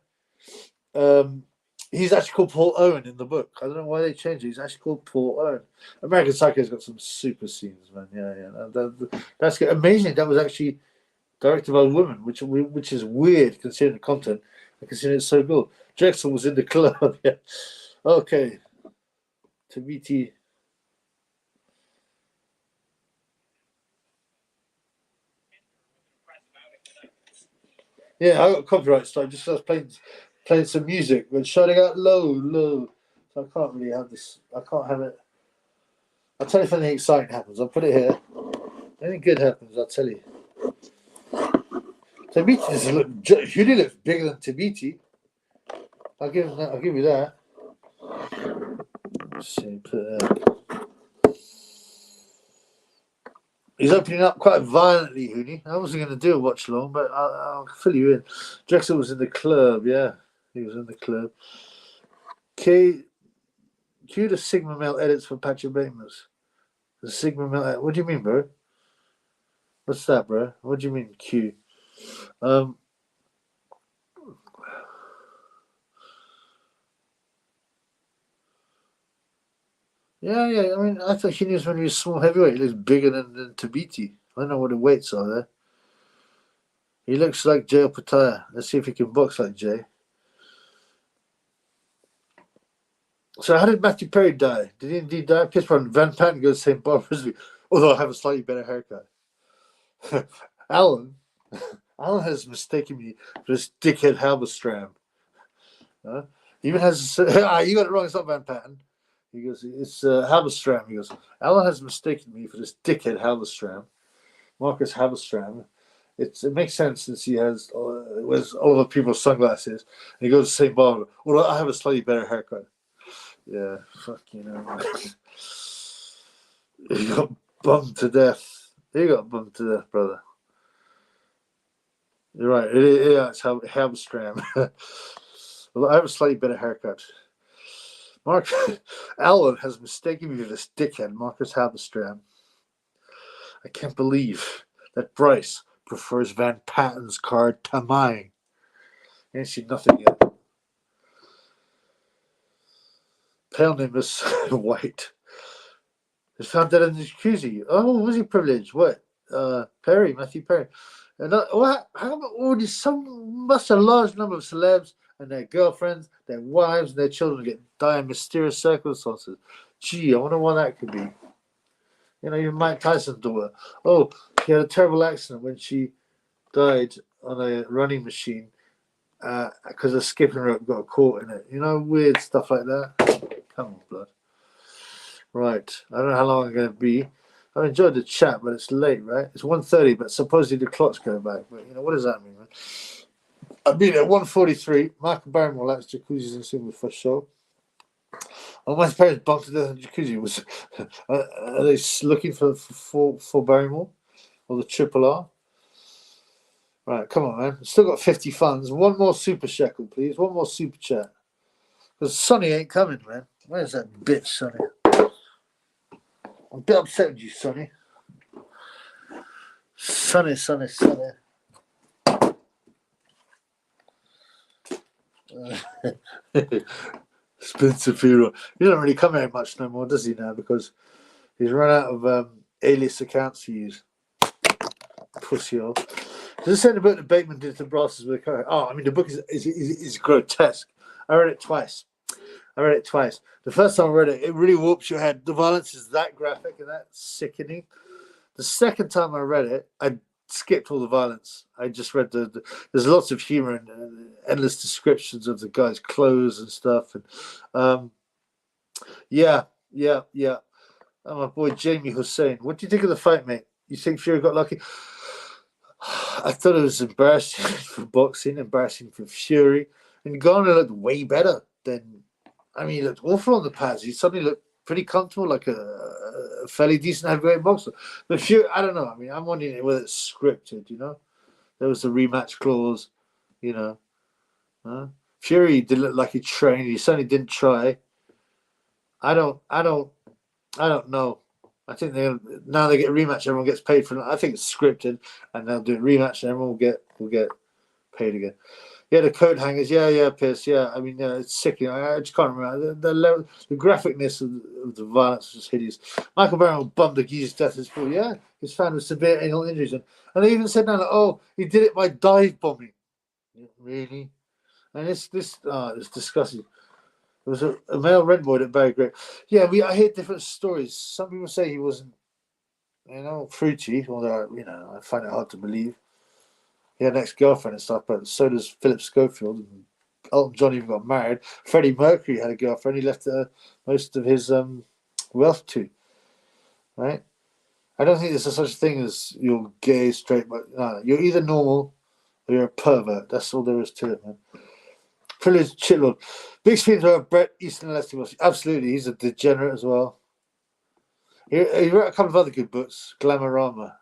He's actually called Paul Owen in the book. I don't know why they changed it. He's actually called Paul Owen. American Psycho's got some super scenes, man. Yeah. That's good. Amazing. That was actually directed by a woman, which is weird considering the content and considering it's so good. Jackson was in the club. Yeah. Okay. Tabiti. Yeah, I got copyright strike just as I was playing some music, but shutting out low. So I can't really have this. I can't have it. I'll tell you if anything exciting happens. I'll put it here. Anything good happens, I'll tell you. Tabiti Judy looks bigger than Tabiti. I'll give him that. I'll give you that. Let's see, put it there. He's opening up quite violently, Hooney. I wasn't going to do a watch long, but I'll fill you in. Drexel was in the club, yeah. He was in the club. Cue the Sigma Male edits for Patrick Bateman's. The Sigma Male edit. What do you mean, bro? What's that, bro? What do you mean, Q? Yeah. I mean, I thought he knew when he was small heavyweight. He looks bigger than Tabiti. I don't know what the weights are there. He looks like Jay Pataya. Let's see if he can box like Jay. So how did Matthew Perry die? Did he indeed die? Pittsburgh Van Patten goes St. Barbara's, although I have a slightly better haircut. Alan has mistaken me for this dickhead Halberstram. Even has you got it wrong. It's not Van Patten. He goes, it's Halberstram. He goes, Alan has mistaken me for this dickhead Halberstram. Marcus Halberstram. It makes sense since he wears Oliver People's sunglasses. And he goes to St. Barbara. Although I have a slightly better haircut. Yeah, fuck you know. He got bummed to death. He got bummed to death, brother. You're right. It's Halberstram. Well, I have a slightly better haircut. Mark Allen has mistaken me for this dickhead, Marcus Halberstram. I can't believe that Bryce prefers Van Patten's card to mine. Ain't seen nothing yet. Pale name is White. He's found dead in the jacuzzi. Oh, was he privileged? What? Matthew Perry. And what? How about all these? Must a large number of celebs and their girlfriends, their wives, and their children die in mysterious circumstances. Gee, I wonder why that could be. You know, even Mike Tyson's daughter. Oh, she had a terrible accident when she died on a running machine because a skipping rope got caught in it. You know, weird stuff like that. Come on, blood. Right. I don't know how long I'm going to be. I enjoyed the chat, but it's late, right? It's 1:30, but supposedly the clock's going back. But, you know, what does that mean, man? I've been at 1:43. Michael Barrymore likes jacuzzis and swimming for sure. Oh, my parents bumped to death in the jacuzzi. Are they looking for Barrymore or the Triple R? Right, come on, man. Still got 50 funds. One more super shekel, please. One more super chat. Because Sonny ain't coming, man. Where's that bitch, Sonny? I'm a bit upset with you, Sonny. Sonny. Spencer Firo. He doesn't really come here much no more, does he now? Because he's run out of alias accounts to use. Pussy hole. Does it say about the Bateman did to Brasses with a car? Oh, I mean, the book is grotesque. I read it twice. The first time I read it, it really warps your head. The violence is that graphic and that sickening. The second time I read it, I skipped all the violence. I just read there's lots of humor and endless descriptions of the guy's clothes and stuff. And yeah. And my boy Jamie Hussein. What do you think of the fight, mate? You think Fury got lucky? I thought it was embarrassing for boxing, embarrassing for Fury. And Ngannou looked way better than. I mean, he looked awful on the pads. He suddenly looked pretty comfortable, like a fairly decent heavyweight boxer. But Fury, I don't know. I mean, I'm wondering whether it's scripted, you know? There was the rematch clause, you know. Fury did look like he trained. He certainly didn't try. I don't know. I think now they get a rematch. Everyone gets paid for it. I think it's scripted, and they'll do a rematch, and everyone will get paid again. Yeah, the coat hangers. Yeah, Pierce. Yeah, I mean, it's sick. I just can't remember the level, the graphicness of the violence was just hideous. Michael Barron bummed the geezer's death at school. Yeah, he's found with severe anal injuries, and they even said now, like, oh, he did it by dive bombing. Really? And it's disgusting. There was a male red boy at Barry Gray. Yeah, I hear different stories. Some people say he wasn't, fruity, although I find it hard to believe. He had an ex-girlfriend and stuff, but so does Philip Schofield. And Elton John even got married. Freddie Mercury had a girlfriend. He left most of his wealth to. Right? I don't think there's such a thing as you're gay, straight, but no, you're either normal or you're a pervert. That's all there is to it, man. Privileged Chitlord. Big feelings about Bret Easton Leicester. Absolutely, he's a degenerate as well. He wrote a couple of other good books. Glamorama.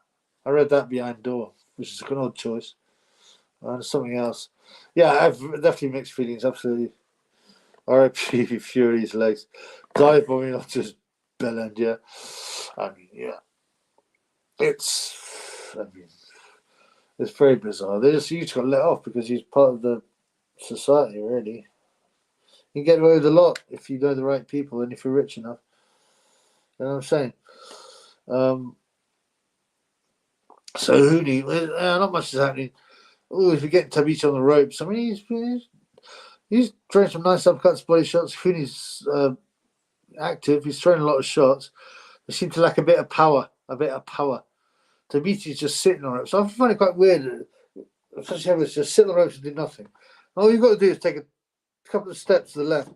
I read that behind door, which is an odd choice. And something else. Yeah, I've definitely mixed feelings. Absolutely. R.I.P. Fury's legs. Dive bombing off just bell end. Yeah. I mean, yeah. It's very bizarre. He just got let off because he's part of the society, really. You can get away with a lot if you know the right people and if you're rich enough. You know what I'm saying? So Hooney, not much is happening. Oh, if you're getting Tabichi on the ropes, I mean, he's throwing some nice upcuts, body shots. Hooney's active. He's throwing a lot of shots. They seem to lack a bit of power. Tabiti's just sitting on it. So I find it quite weird. Especially having just sit on the ropes and do nothing. All you've got to do is take a couple of steps to the left,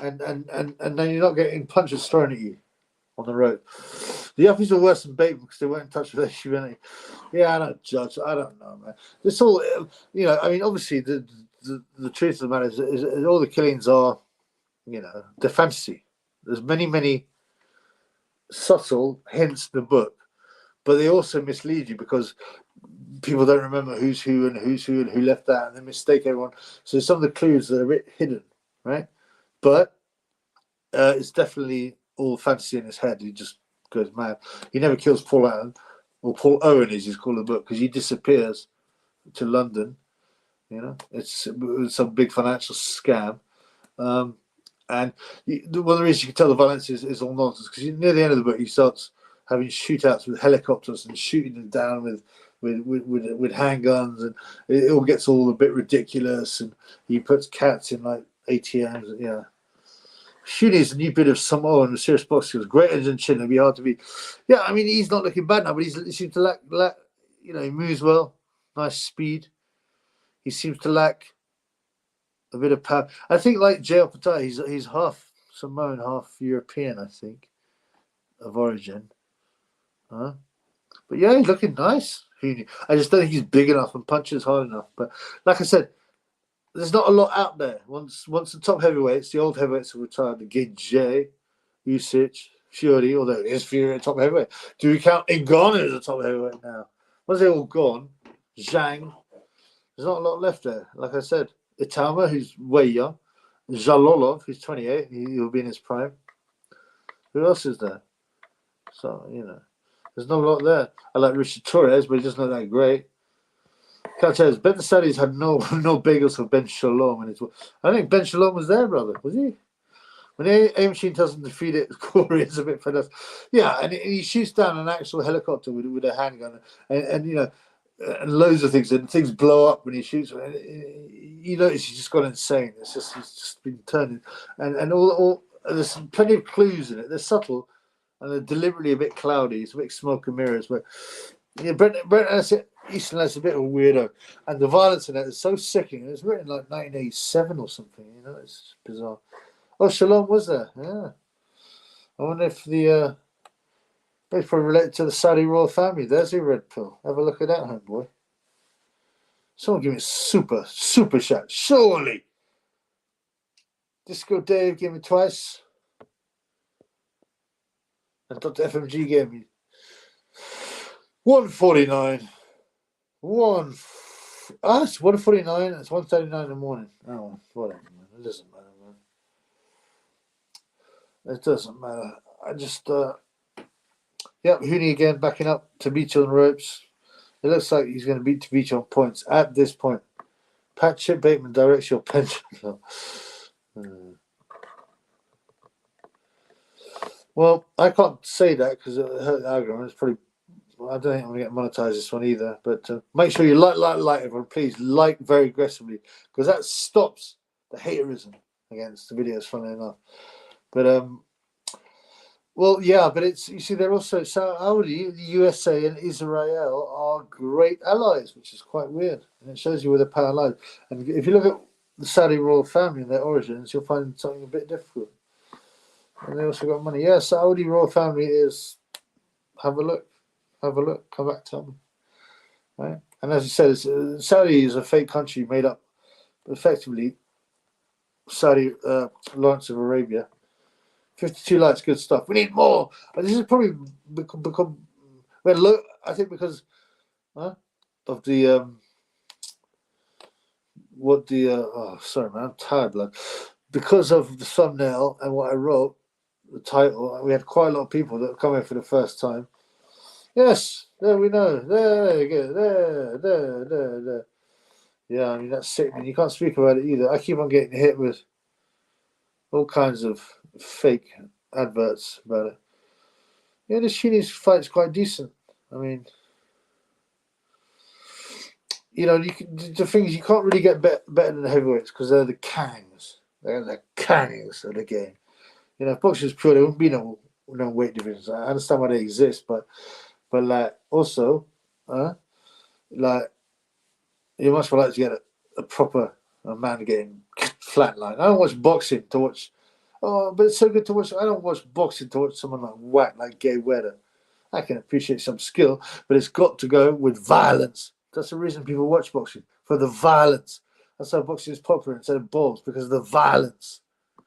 and then you're not getting punches thrown at you on the road. The Yuppies are worse than Bateman because they weren't in touch with their humanity. Yeah, I don't judge. I don't know, man. It's all, I mean, obviously, the truth of the matter is all the killings are, they're fantasy. There's many subtle hints in the book, but they also mislead you because people don't remember who's who and who left that, and they mistake everyone. So some of the clues are a bit hidden, right? But it's definitely all fantasy in his head. He just goes mad. He never kills Paul Allen, or Paul Owen, as he's called in the book, because he disappears to London. It's some big financial scam. And one of the reasons you can tell the violence is all nonsense because near the end of the book he starts having shootouts with helicopters and shooting them down with handguns, and it all gets all a bit ridiculous. And he puts cats in like ATMs. Yeah, Shooting is a new bit of Samoa and serious boxing. Was great engine chin. It'd be hard to beat. Yeah, I mean he's not looking bad now, but he seems to lack. He moves well, nice speed. He seems to lack a bit of power. I think like J.L. Patai, he's half Samoan, half European, I think, of origin. But yeah, he's looking nice. I just don't think he's big enough and punches hard enough. But like I said, there's not a lot out there. Once the top heavyweights, the old heavyweights have retired, again, Jay, Usyk, Fury, although it is Fury a top heavyweight. Do we count Ngannou as a top heavyweight now? Once they're all gone, Zhang, there's not a lot left there. Like I said, Itama, who's way young, Zhalolov, who's 28, he'll be in his prime. Who else is there? So, there's not a lot there. I like Richard Torres, but he's just not that great. Can't tell you, Ben Saddis had no bagels for Ben Shalom. I think Ben Shalom was there, brother. Was he? When A Machine tells him to feed it, Corey is a bit fed up. Yeah, and he shoots down an actual helicopter with a handgun, and loads of things, and things blow up when he shoots. And you notice he's just gone insane. He's just been turning, and all there's plenty of clues in it. They're subtle, and they're deliberately a bit cloudy. It's a bit smoke and mirrors, but Brent Easton is a bit of a weirdo, and the violence in it is so sickening. It was written like 1987 or something. It's just bizarre. Oh, Shalom was there. Yeah, I wonder if they probably related to the Saudi royal family. There's your red pill. Have a look at that, homeboy. Someone give me a super shot. Surely. Disco Dave gave me twice. And Dr. FMG gave me 149. It's 1:49. It's 1:39 in the morning. Oh, whatever, man. It doesn't matter, man. It doesn't matter. I just, yep, Hooney again backing up Tabicho on the ropes. It looks like he's going to beat Tabicho on points at this point. Pat Chip Bateman directs your pension. Well, I can't say that because it hurt the algorithm. It's probably. I don't think I'm going to get monetized this one either. But make sure you like everyone. Please like very aggressively because that stops the haterism against the videos. Funnily enough, but well, yeah, but it's you see, they're also Saudi, the USA, and Israel are great allies, which is quite weird, and it shows you where the power lies. And if you look at the Saudi royal family and their origins, you'll find something a bit different. And they also got money. Yeah, Saudi royal family is. Have a look. Come back, tell me. Right? And as you said, Saudi is a fake country made up, effectively. Saudi, Lawrence of Arabia. 52 likes, good stuff. We need more. And this is probably become well, look, I think because of the sorry man, I'm tired, blood. Because of the thumbnail and what I wrote, the title, we had quite a lot of people that come in for the first time. Yes, there we know. There you go. There. Yeah, I mean that's sickening. You can't speak about it either. I keep on getting hit with all kinds of fake adverts about it. Yeah, the Shini's fight's quite decent. I mean, you know, the thing is, you can't really get better than the heavyweights because they're the kangs. They're the kangs of the game. You know, if boxing was pure, there wouldn't be no weight divisions. I understand why they exist, but like also, like you much more like to get a proper man getting flatlined. I don't watch boxing to watch. Oh, but it's so good to watch. I don't watch boxing to watch someone like whack like Gay Weather. I can appreciate some skill, but it's got to go with violence. That's the reason people watch boxing, for the violence. That's how boxing is popular instead of balls, because of the violence. I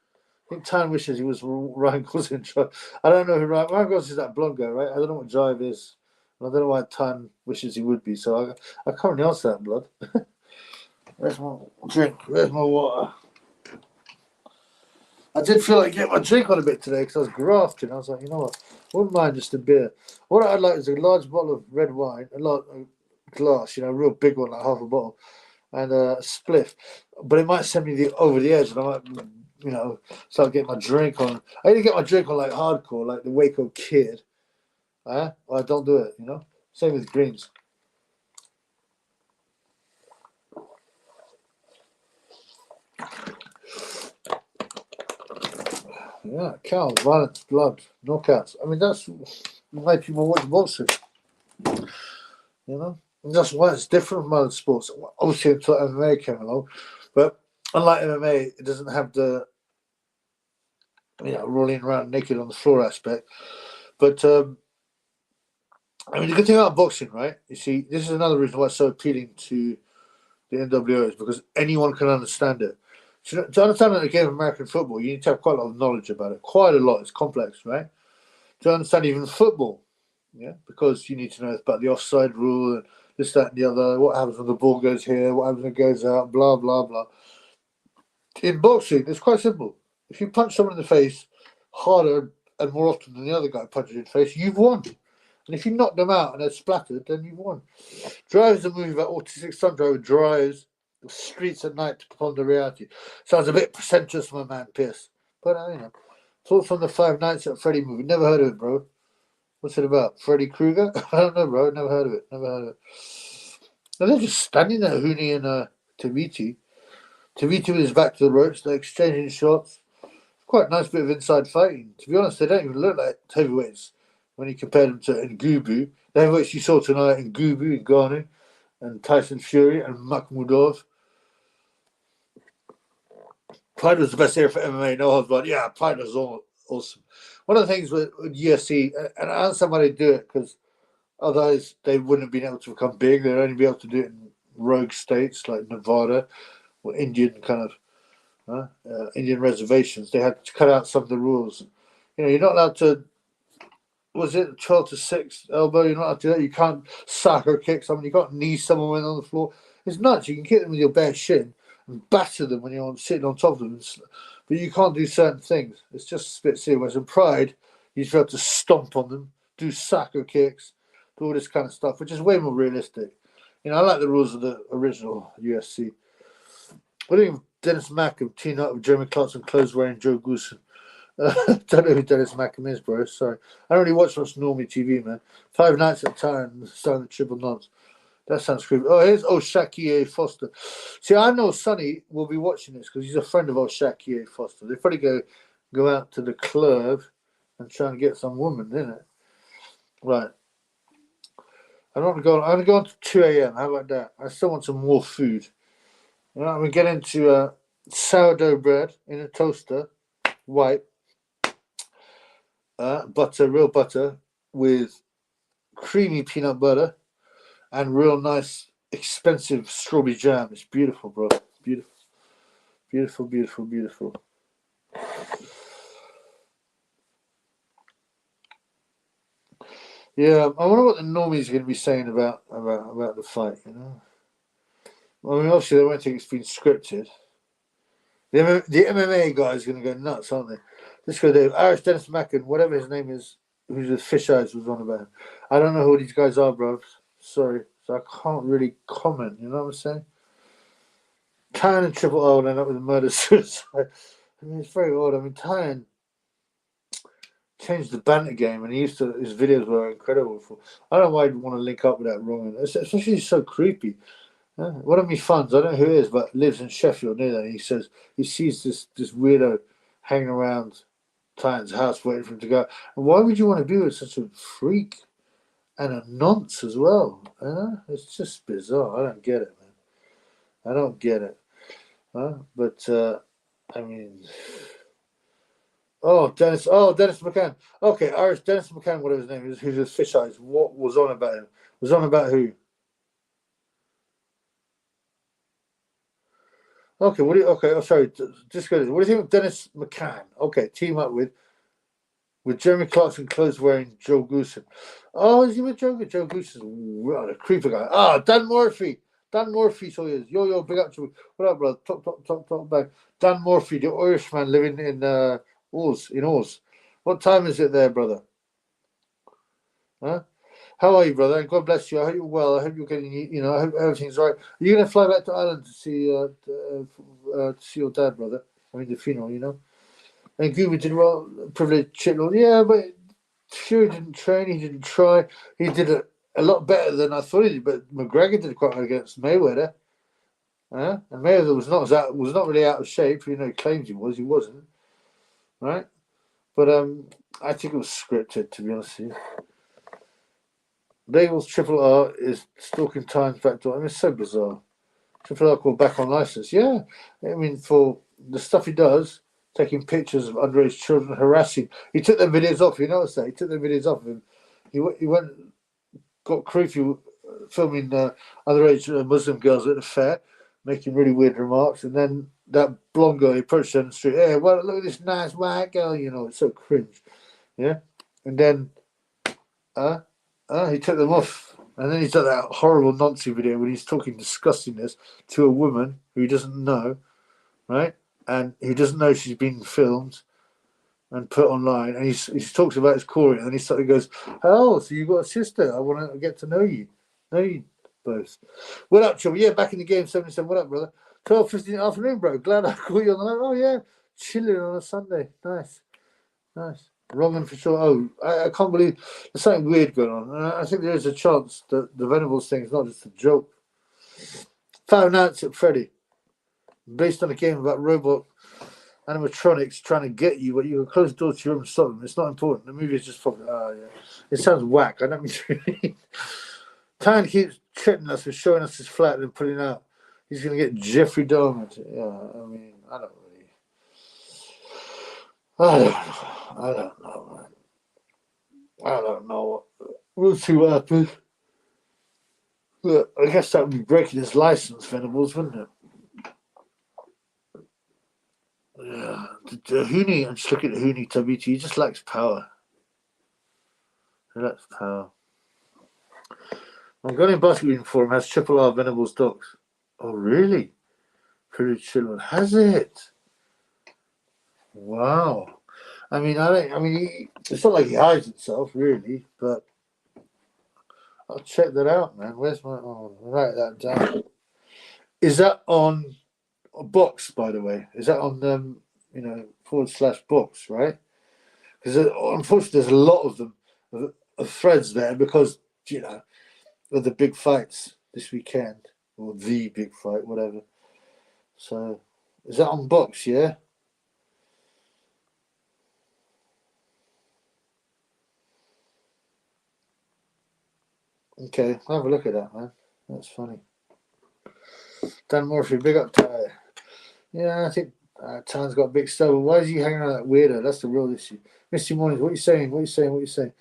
think Tan wishes he was Ryan Gosling. I don't know who Ryan Gosling is, that blonde guy, right? I don't know what Jive is. I don't know why Tan wishes he would be. So I can't answer that, blood. Where's my drink? Where's my water? I did feel like getting my drink on a bit today because I was grafting. I was like, you know what? I wouldn't mind just a beer. What I'd like is a large bottle of red wine, a glass, you know, a real big one, like half a bottle, and a spliff. But it might send me over the edge, and I might, you know, start getting my drink on. I need to get my drink on like hardcore, like the Waco Kid. Or I don't do it, you know? Same with greens. Yeah, cows, violence, blood, knockouts. I mean, that's why people watch boxing. You know? And that's why it's different from other sports. Obviously, until MMA came along. But unlike MMA, it doesn't have the, you know, rolling around naked on the floor aspect. But, I mean, the good thing about boxing, right? You see, this is another reason why it's so appealing to the NWO is because anyone can understand it. So to understand the game of American football, you need to have quite a lot of knowledge about it. Quite a lot. It's complex, right? To understand even football, yeah, because you need to know about the offside rule and this, that, and the other. What happens when the ball goes here? What happens when it goes out? Blah, blah, blah. In boxing, it's quite simple. If you punch someone in the face harder and more often than the other guy punches you in the face, you've won. And if you knock them out and they're splattered, then you've won. Drive is a movie about autistic stunt driver drives the streets at night to ponder reality. Sounds a bit pretentious from a man, Pierce. But, you know, thoughts on the Five Nights at Freddy movie. Never heard of it, bro. What's it about? Freddy Krueger? I don't know, bro. Never heard of it. And they're just standing there, Hooney and Taviti. Taviti with his back to the ropes. They're exchanging shots. Quite a nice bit of inside fighting. To be honest, they don't even look like heavyweights when you compare them to Ngubu. The heavyweights you saw tonight, Ngubu, Ngannou, and Tyson Fury, and Makhmudov. Pride was the best era for MMA, no holds barred. Yeah, Pride was awesome. One of the things with UFC, and I understand why they do it, because otherwise they wouldn't have been able to become big. They'd only be able to do it in rogue states like Nevada or Indian kind of Indian reservations. They had to cut out some of the rules. You know, you're not allowed to was it 12-6 elbow? You're not allowed to do that. You can't soccer kick someone. You can't knee someone on the floor. It's nuts. You can kick them with your bare shin and batter them when you're sitting on top of them. But you can't do certain things. It's just a bit serious. In Pride, you just have to stomp on them, do soccer kicks, do all this kind of stuff, which is way more realistic. You know, I like the rules of the original UFC. What do you think of Dennis Mackham teaming up with Jeremy Clarkson, clothes wearing Joe Goosen? Don't know who Dennis Mackham is, bro. Sorry. I don't really watch much Normie TV, man. 5 Nights at Tyne, starring the Triple Nonce. That sounds creepy. Oh, here's Shaquille A. Foster. See, I know Sonny will be watching this because he's a friend of Shaquille A. Foster. They probably go out to the club and try and get some woman, isn't it? Right. I'm going to go on to 2 a.m. How about that? I still want some more food. You know, I'm going to get into sourdough bread in a toaster, white, butter, real butter, with creamy peanut butter and real nice, expensive strawberry jam. It's beautiful, bro. Beautiful. Beautiful, beautiful, beautiful. Yeah, I wonder what the normies are going to be saying about the fight, you know? I mean, obviously, they won't think it's been scripted. The MMA guys are going to go nuts, aren't they? Let's go there. Irish Dennis Mackin, whatever his name is, who's with Fish Eyes, was on about him. I don't know who these guys are, bro. Sorry. So I can't really comment, you know what I'm saying? Tyne and Triple O will end up with a murder-suicide. I mean, it's very odd. I mean, Tyne changed the banter game, and his videos were incredible. I don't know why you'd want to link up with that wrong, especially he's so creepy. One of my fans, I don't know who it is, but lives in Sheffield near there. He says he sees this weirdo hanging around Tyne's house waiting for him to go. And why would you want to be with such a freak and a nonce as well? It's just bizarre. I don't get it, man. I don't get it. But I mean, Dennis McCann. Okay, Irish Dennis McCann, whatever his name is, who's with Fish Eyes. What was on about him? Was on about who? Okay, sorry, just go. What do you think of Dennis McCann? Okay, team up with Jeremy Clarkson, clothes wearing Joe Goosen. Oh, is he with Joe? Joe Goosen's a creeper guy. Dan Murphy. Dan Murphy, so he is. Yo, big up to you. What up, brother? Top back. Dan Murphy, the Irishman living in Oz. What time is it there, brother? Huh? How are you, brother? And God bless you. I hope you're well. I hope you're getting, I hope everything's right. Are you going to fly back to Ireland to see your dad, brother? I mean, the funeral, you know? And Goober did well, privileged shitload. Yeah, but Fury didn't train. He didn't try. He did a lot better than I thought he did. But McGregor did quite well against Mayweather. And Mayweather was not really out of shape. He claims he was. He wasn't. Right? But I think it was scripted, to be honest with you. Bagels Triple R is stalking Tyne's back door. I mean, it's so bizarre. Triple R called back on license. Yeah. I mean, for the stuff he does, taking pictures of underage children, harassing. He took their videos off. You notice that? He took their videos off of him. He went, got creepy filming underage Muslim girls at the fair, making really weird remarks. And then that blonde girl, he approached her in the street. Hey, well, look at this nice white girl. It's so cringe. Yeah. And then, he took them off. And then he's done that horrible Nazi video when he's talking disgustingness to a woman who he doesn't know, right? And he doesn't know she's been filmed and put online. And he talks about his calling, and then he suddenly goes, "Oh, so you've got a sister? I want to get to know you both." What up, Chum? Yeah, back in the game, 77. What up, brother? 12:15 afternoon, bro. Glad I caught you on the line. Oh yeah, chilling on a Sunday. Nice. Wrong for sure. Oh, I can't believe there's something weird going on. And I think there is a chance that the Venables thing is not just a joke. 5 Nights at Freddy, based on a game about robot animatronics trying to get you, but you can close the door to your room and stop them. It's not important. The movie is just fucking. Yeah. It sounds whack. I don't mean to. Tyne keeps threatening us with showing us his flat and putting out. He's going to get Jeffrey Dahmer. Yeah, I mean, I don't know, man. I don't know. We'll see what happens. But I guess that would be breaking his license, Venables, wouldn't it? Yeah. The Hooney, I'm just looking at Hooney Tabiti. He just lacks power. Relax power. Mongolian Basketball Forum has Triple R Venables docs. Oh, really? Pretty chill. Has it? Wow. I mean, it's not like he hides himself, really, but I'll check that out, man. Where's my? Oh, write that down. Is that on a box, by the way? Is that on /box, right? Because unfortunately, there's a lot of them, of threads there, because of the big fights this weekend, or the big fight, whatever. So, is that on box? Yeah. Okay, I'll have a look at that, man. That's funny. Dan Murphy, big up Ty. Yeah, I think Tan's got a big stubble. Why is he hanging around that weirdo? That's the real issue. Misty Mornings, what are you saying? What are you saying? What are you saying?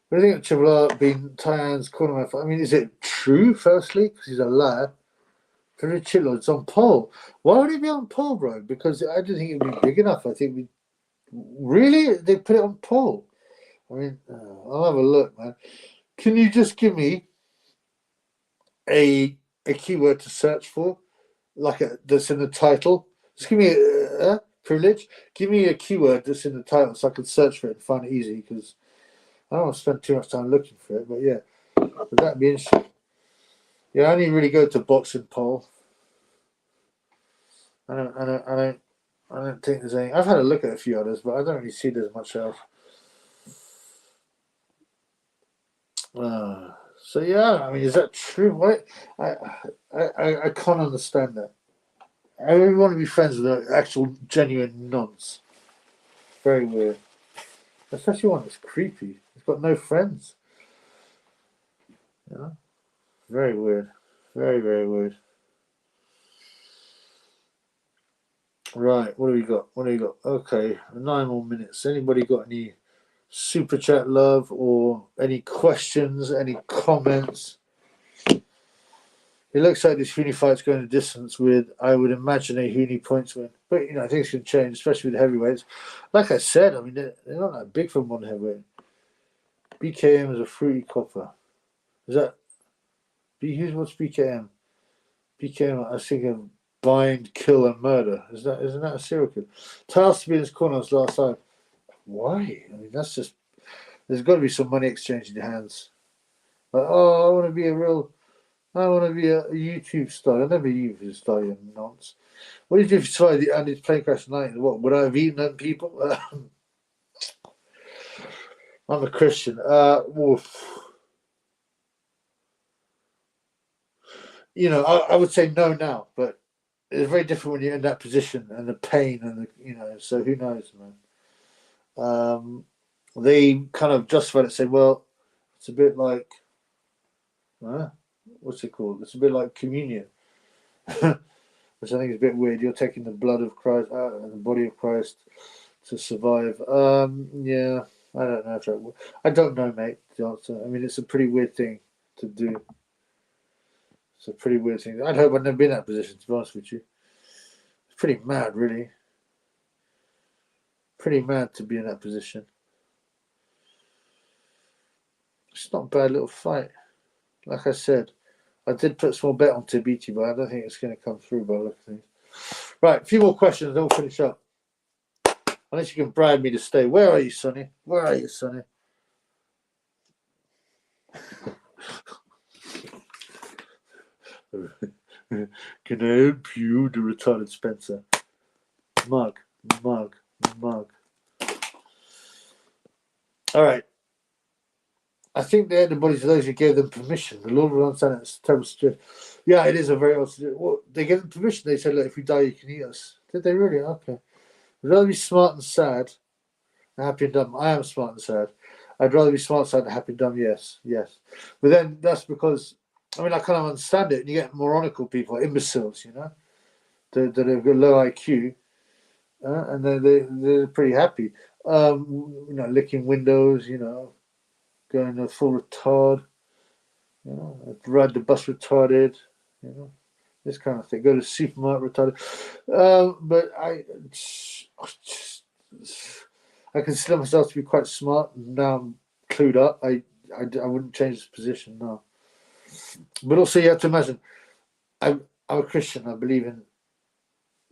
What do you think of Triple R being Tyan's corner? I mean, is it true, firstly? Because he's a liar. Pretty chill. It's on pole. Why would he be on pole, bro? Because I didn't think it would be big enough. I think really? They put it on pole? I mean, I'll have a look, man. Can you just give me a keyword to search for, that's in the title? Just give me a privilege. Give me a keyword that's in the title so I can search for it and find it easy, because I don't want to spend too much time looking for it. But yeah, would that be interesting? Yeah, I only really go to boxing pole. I don't think there's any. I've had a look at a few others, but I don't really see there's much else. So yeah, I mean, is that true? What I can't understand that. I really want to be friends with an actual genuine nonce. Very weird. Especially one that's creepy. He's got no friends. Very weird. Very, very weird. Right, what do we got? Okay, 9 more minutes. Anybody got any super chat love or any questions, any comments? It looks like this Hooney fight's going the distance with, I would imagine, a Hooney points win. But, things can change, especially with the heavyweights. Like I said, I mean, they're not that big for one heavyweight. BKM is a fruity copper. Is that... What's BKM? BKM, I was thinking bind, kill, and murder. Isn't that a serial killer? Tasked to be in his corner on his last side. Why? I mean, that's just... There's got to be some money exchanging hands. Like, I want to be a YouTube star. I'll never be a YouTube star, you nonce. What did you do if you saw the Andy's plane crash tonight? What, would I have eaten them people? I'm a Christian. Oof. I would say no now, but it's very different when you're in that position and the pain and so who knows, man. They kind of justified it, saying, well, it's a bit like, what's it called? It's a bit like communion, which I think is a bit weird. You're taking the blood of Christ and the body of Christ to survive. Yeah, I don't know if that works. I don't know, mate, the answer. I mean, it's a pretty weird thing to do. It's a pretty weird thing. I'd hope I'd never been in that position, to be honest with you. It's pretty mad, really. Pretty mad to be in that position. It's not a bad little fight. Like I said, I did put a small bet on Tabiti, but I don't think it's going to come through by the look of things. Right, a few more questions, then we'll finish up. Unless you can bribe me to stay. Where are you, Sonny? Where are you, Sonny? Can I help you, the retarded Spencer? Mug. All right. I think they're the bodies of those who gave them permission. The Lord will understand it's a terrible situation. Yeah, it is a very odd situation. Well, they gave them permission. They said, look, if we die, you can eat us. Did they really? Okay. I'd rather be smart and sad than happy and dumb. I am smart and sad. I'd rather be smart, sad, and happy and dumb. Yes. But then that's because, I kind of understand it. You get moronical people, imbeciles, that have got low IQ, and they're pretty happy. Licking windows, going full retard, ride the bus retarded, this kind of thing. Go to the supermarket retarded. But I consider myself to be quite smart. And now I'm clued up. I wouldn't change his position, no. But also, you have to imagine, I'm a Christian. I believe in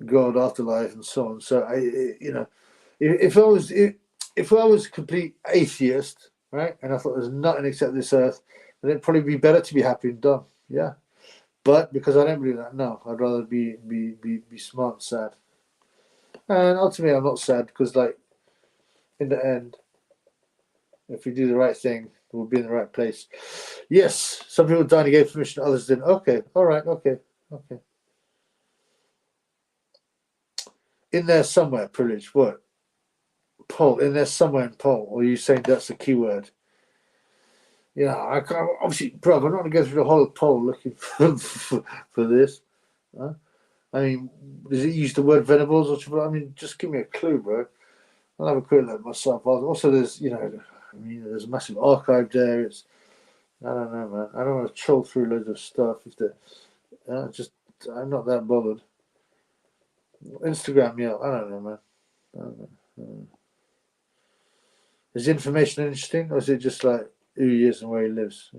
God, afterlife, and so on. So if I was a complete atheist, right, and I thought there's nothing except this earth, then it'd probably be better to be happy and done. Yeah. But because I don't believe that, no, I'd rather be smart and sad. And ultimately, I'm not sad because, like, in the end, if we do the right thing, we'll be in the right place. Yes, some people died and gave permission, others didn't. Okay, all right, okay. In there somewhere, privilege. What? Poll. In there somewhere in poll. Or are you saying that's a keyword? Yeah, I can't, obviously, bro, I'm not going to go through the whole poll looking for this. Huh? I mean, does it use the word venables or something? I mean, just give me a clue, bro. I'll have a quick look myself. Also, there's, there's a massive archive there. It's, I don't know, man. I don't want to troll through loads of stuff. I'm not that bothered. Instagram, yeah, I don't know, man. I don't know. Is the information interesting, or is it just like who he is and where he lives?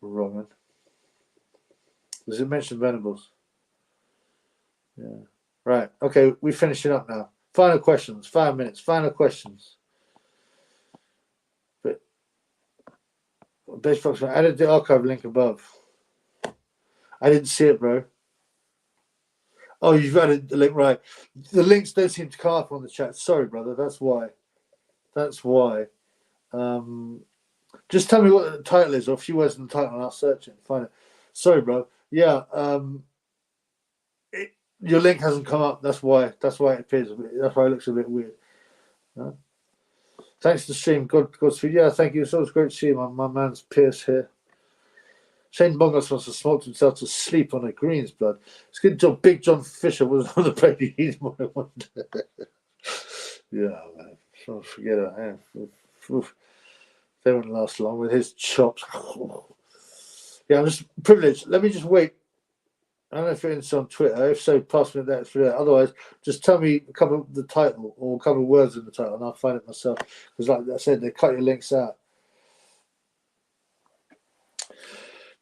Wrong, man. Does it mention Venables? Yeah. Right. Okay, we're finishing up now. Final questions. 5 minutes. Final questions. But Base Fox, I added the archive link above. I didn't see it, bro. Oh, you've added the link, right. The links don't seem to come up on the chat. Sorry, brother. That's why. Just tell me what the title is, or a few words in the title, and I'll search it and find it. Sorry, bro. Yeah. Your link hasn't come up. That's why it appears. That's why it looks a bit weird. Thanks for the stream. Godspeed. Yeah, thank you. It's always great to see you. My man's Pierce here. Shane Bongos wants to smoke himself to sleep on a Greens blood. It's a good job Big John Fisher was on the Brady He's more than one day. Yeah, man. Don't forget it. They won't last long with his chops. Yeah, I'm just privileged. Let me just wait. I don't know if it's on Twitter. If so, pass me that through. Otherwise, just tell me a couple of the title or a couple of words in the title, and I'll find it myself. Because, like I said, they cut your links out.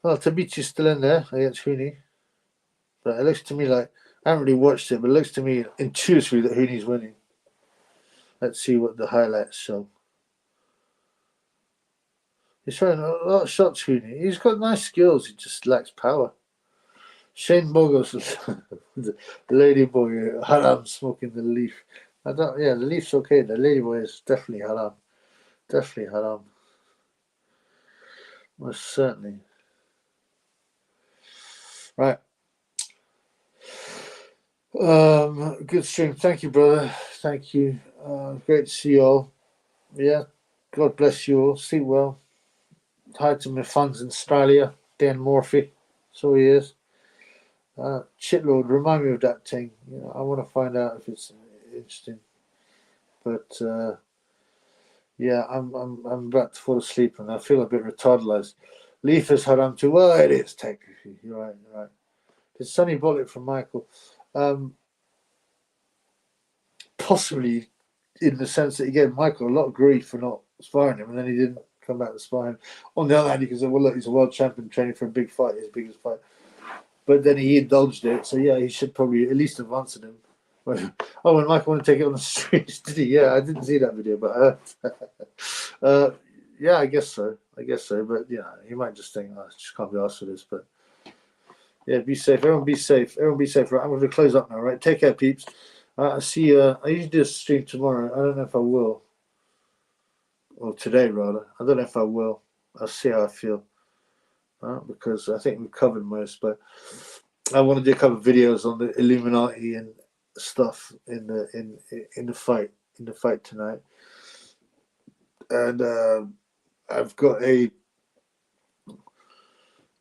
Well, Tabiti's still in there against Hooney. But it looks to me like, I haven't really watched it, but it looks to me intuitively that Hooney's winning. Let's see what the highlights show. He's throwing a lot of shots, Hooney. He's got nice skills, he just lacks power. Shane Bogos, the lady boy, haram smoking the leaf. The leaf's okay. The lady boy is definitely haram. Definitely haram. Most certainly. Right. Good stream. Thank you, brother. Thank you. Great to see you all. Yeah. God bless you all. Sleep well. Hi to my fans in Australia. Dan Morphy. So he is. Chitlord, remind me of that thing. I want to find out if it's interesting. But yeah, I'm about to fall asleep and I feel a bit retarded. Leaf is haram too. Well, it is technically. You're right. It's Sonny Bullet from Michael. Possibly in the sense that he gave Michael a lot of grief for not sparring him, and then he didn't come back to spar him. On the other hand, you can say, well, look, he's a world champion training for a big fight, his biggest fight. But then he indulged it, so yeah, he should probably at least have answered him. When Michael wanted to take it on the streets, did he? Yeah, I didn't see that video, but yeah, I guess so. But yeah, he might just think, I just can't be asked for this. But yeah, be safe. Everyone be safe. Right, I'm going to close up now, right? Take care, peeps. I see you. I usually do a stream tomorrow. I don't know if I will. Or today, rather. I don't know if I will. I'll see how I feel. Because I think we've covered most, but I want to do a couple of videos on the Illuminati and stuff in the fight tonight. And I've got a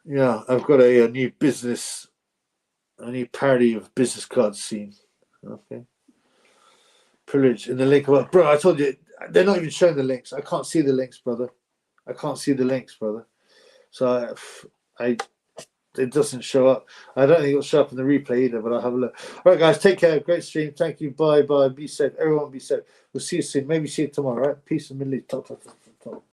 new business, a new parody of business cards scene. Okay. Privilege in the link about, bro. I told you they're not even showing the links. I can't see the links, brother. So I it doesn't show up. I don't think it'll show up in the replay either, but I'll have a look. All right, guys, take care. Great stream. Thank you. Bye. Be safe. Everyone be safe. We'll see you soon. Maybe see you tomorrow, right? Peace and Middle East. Talk.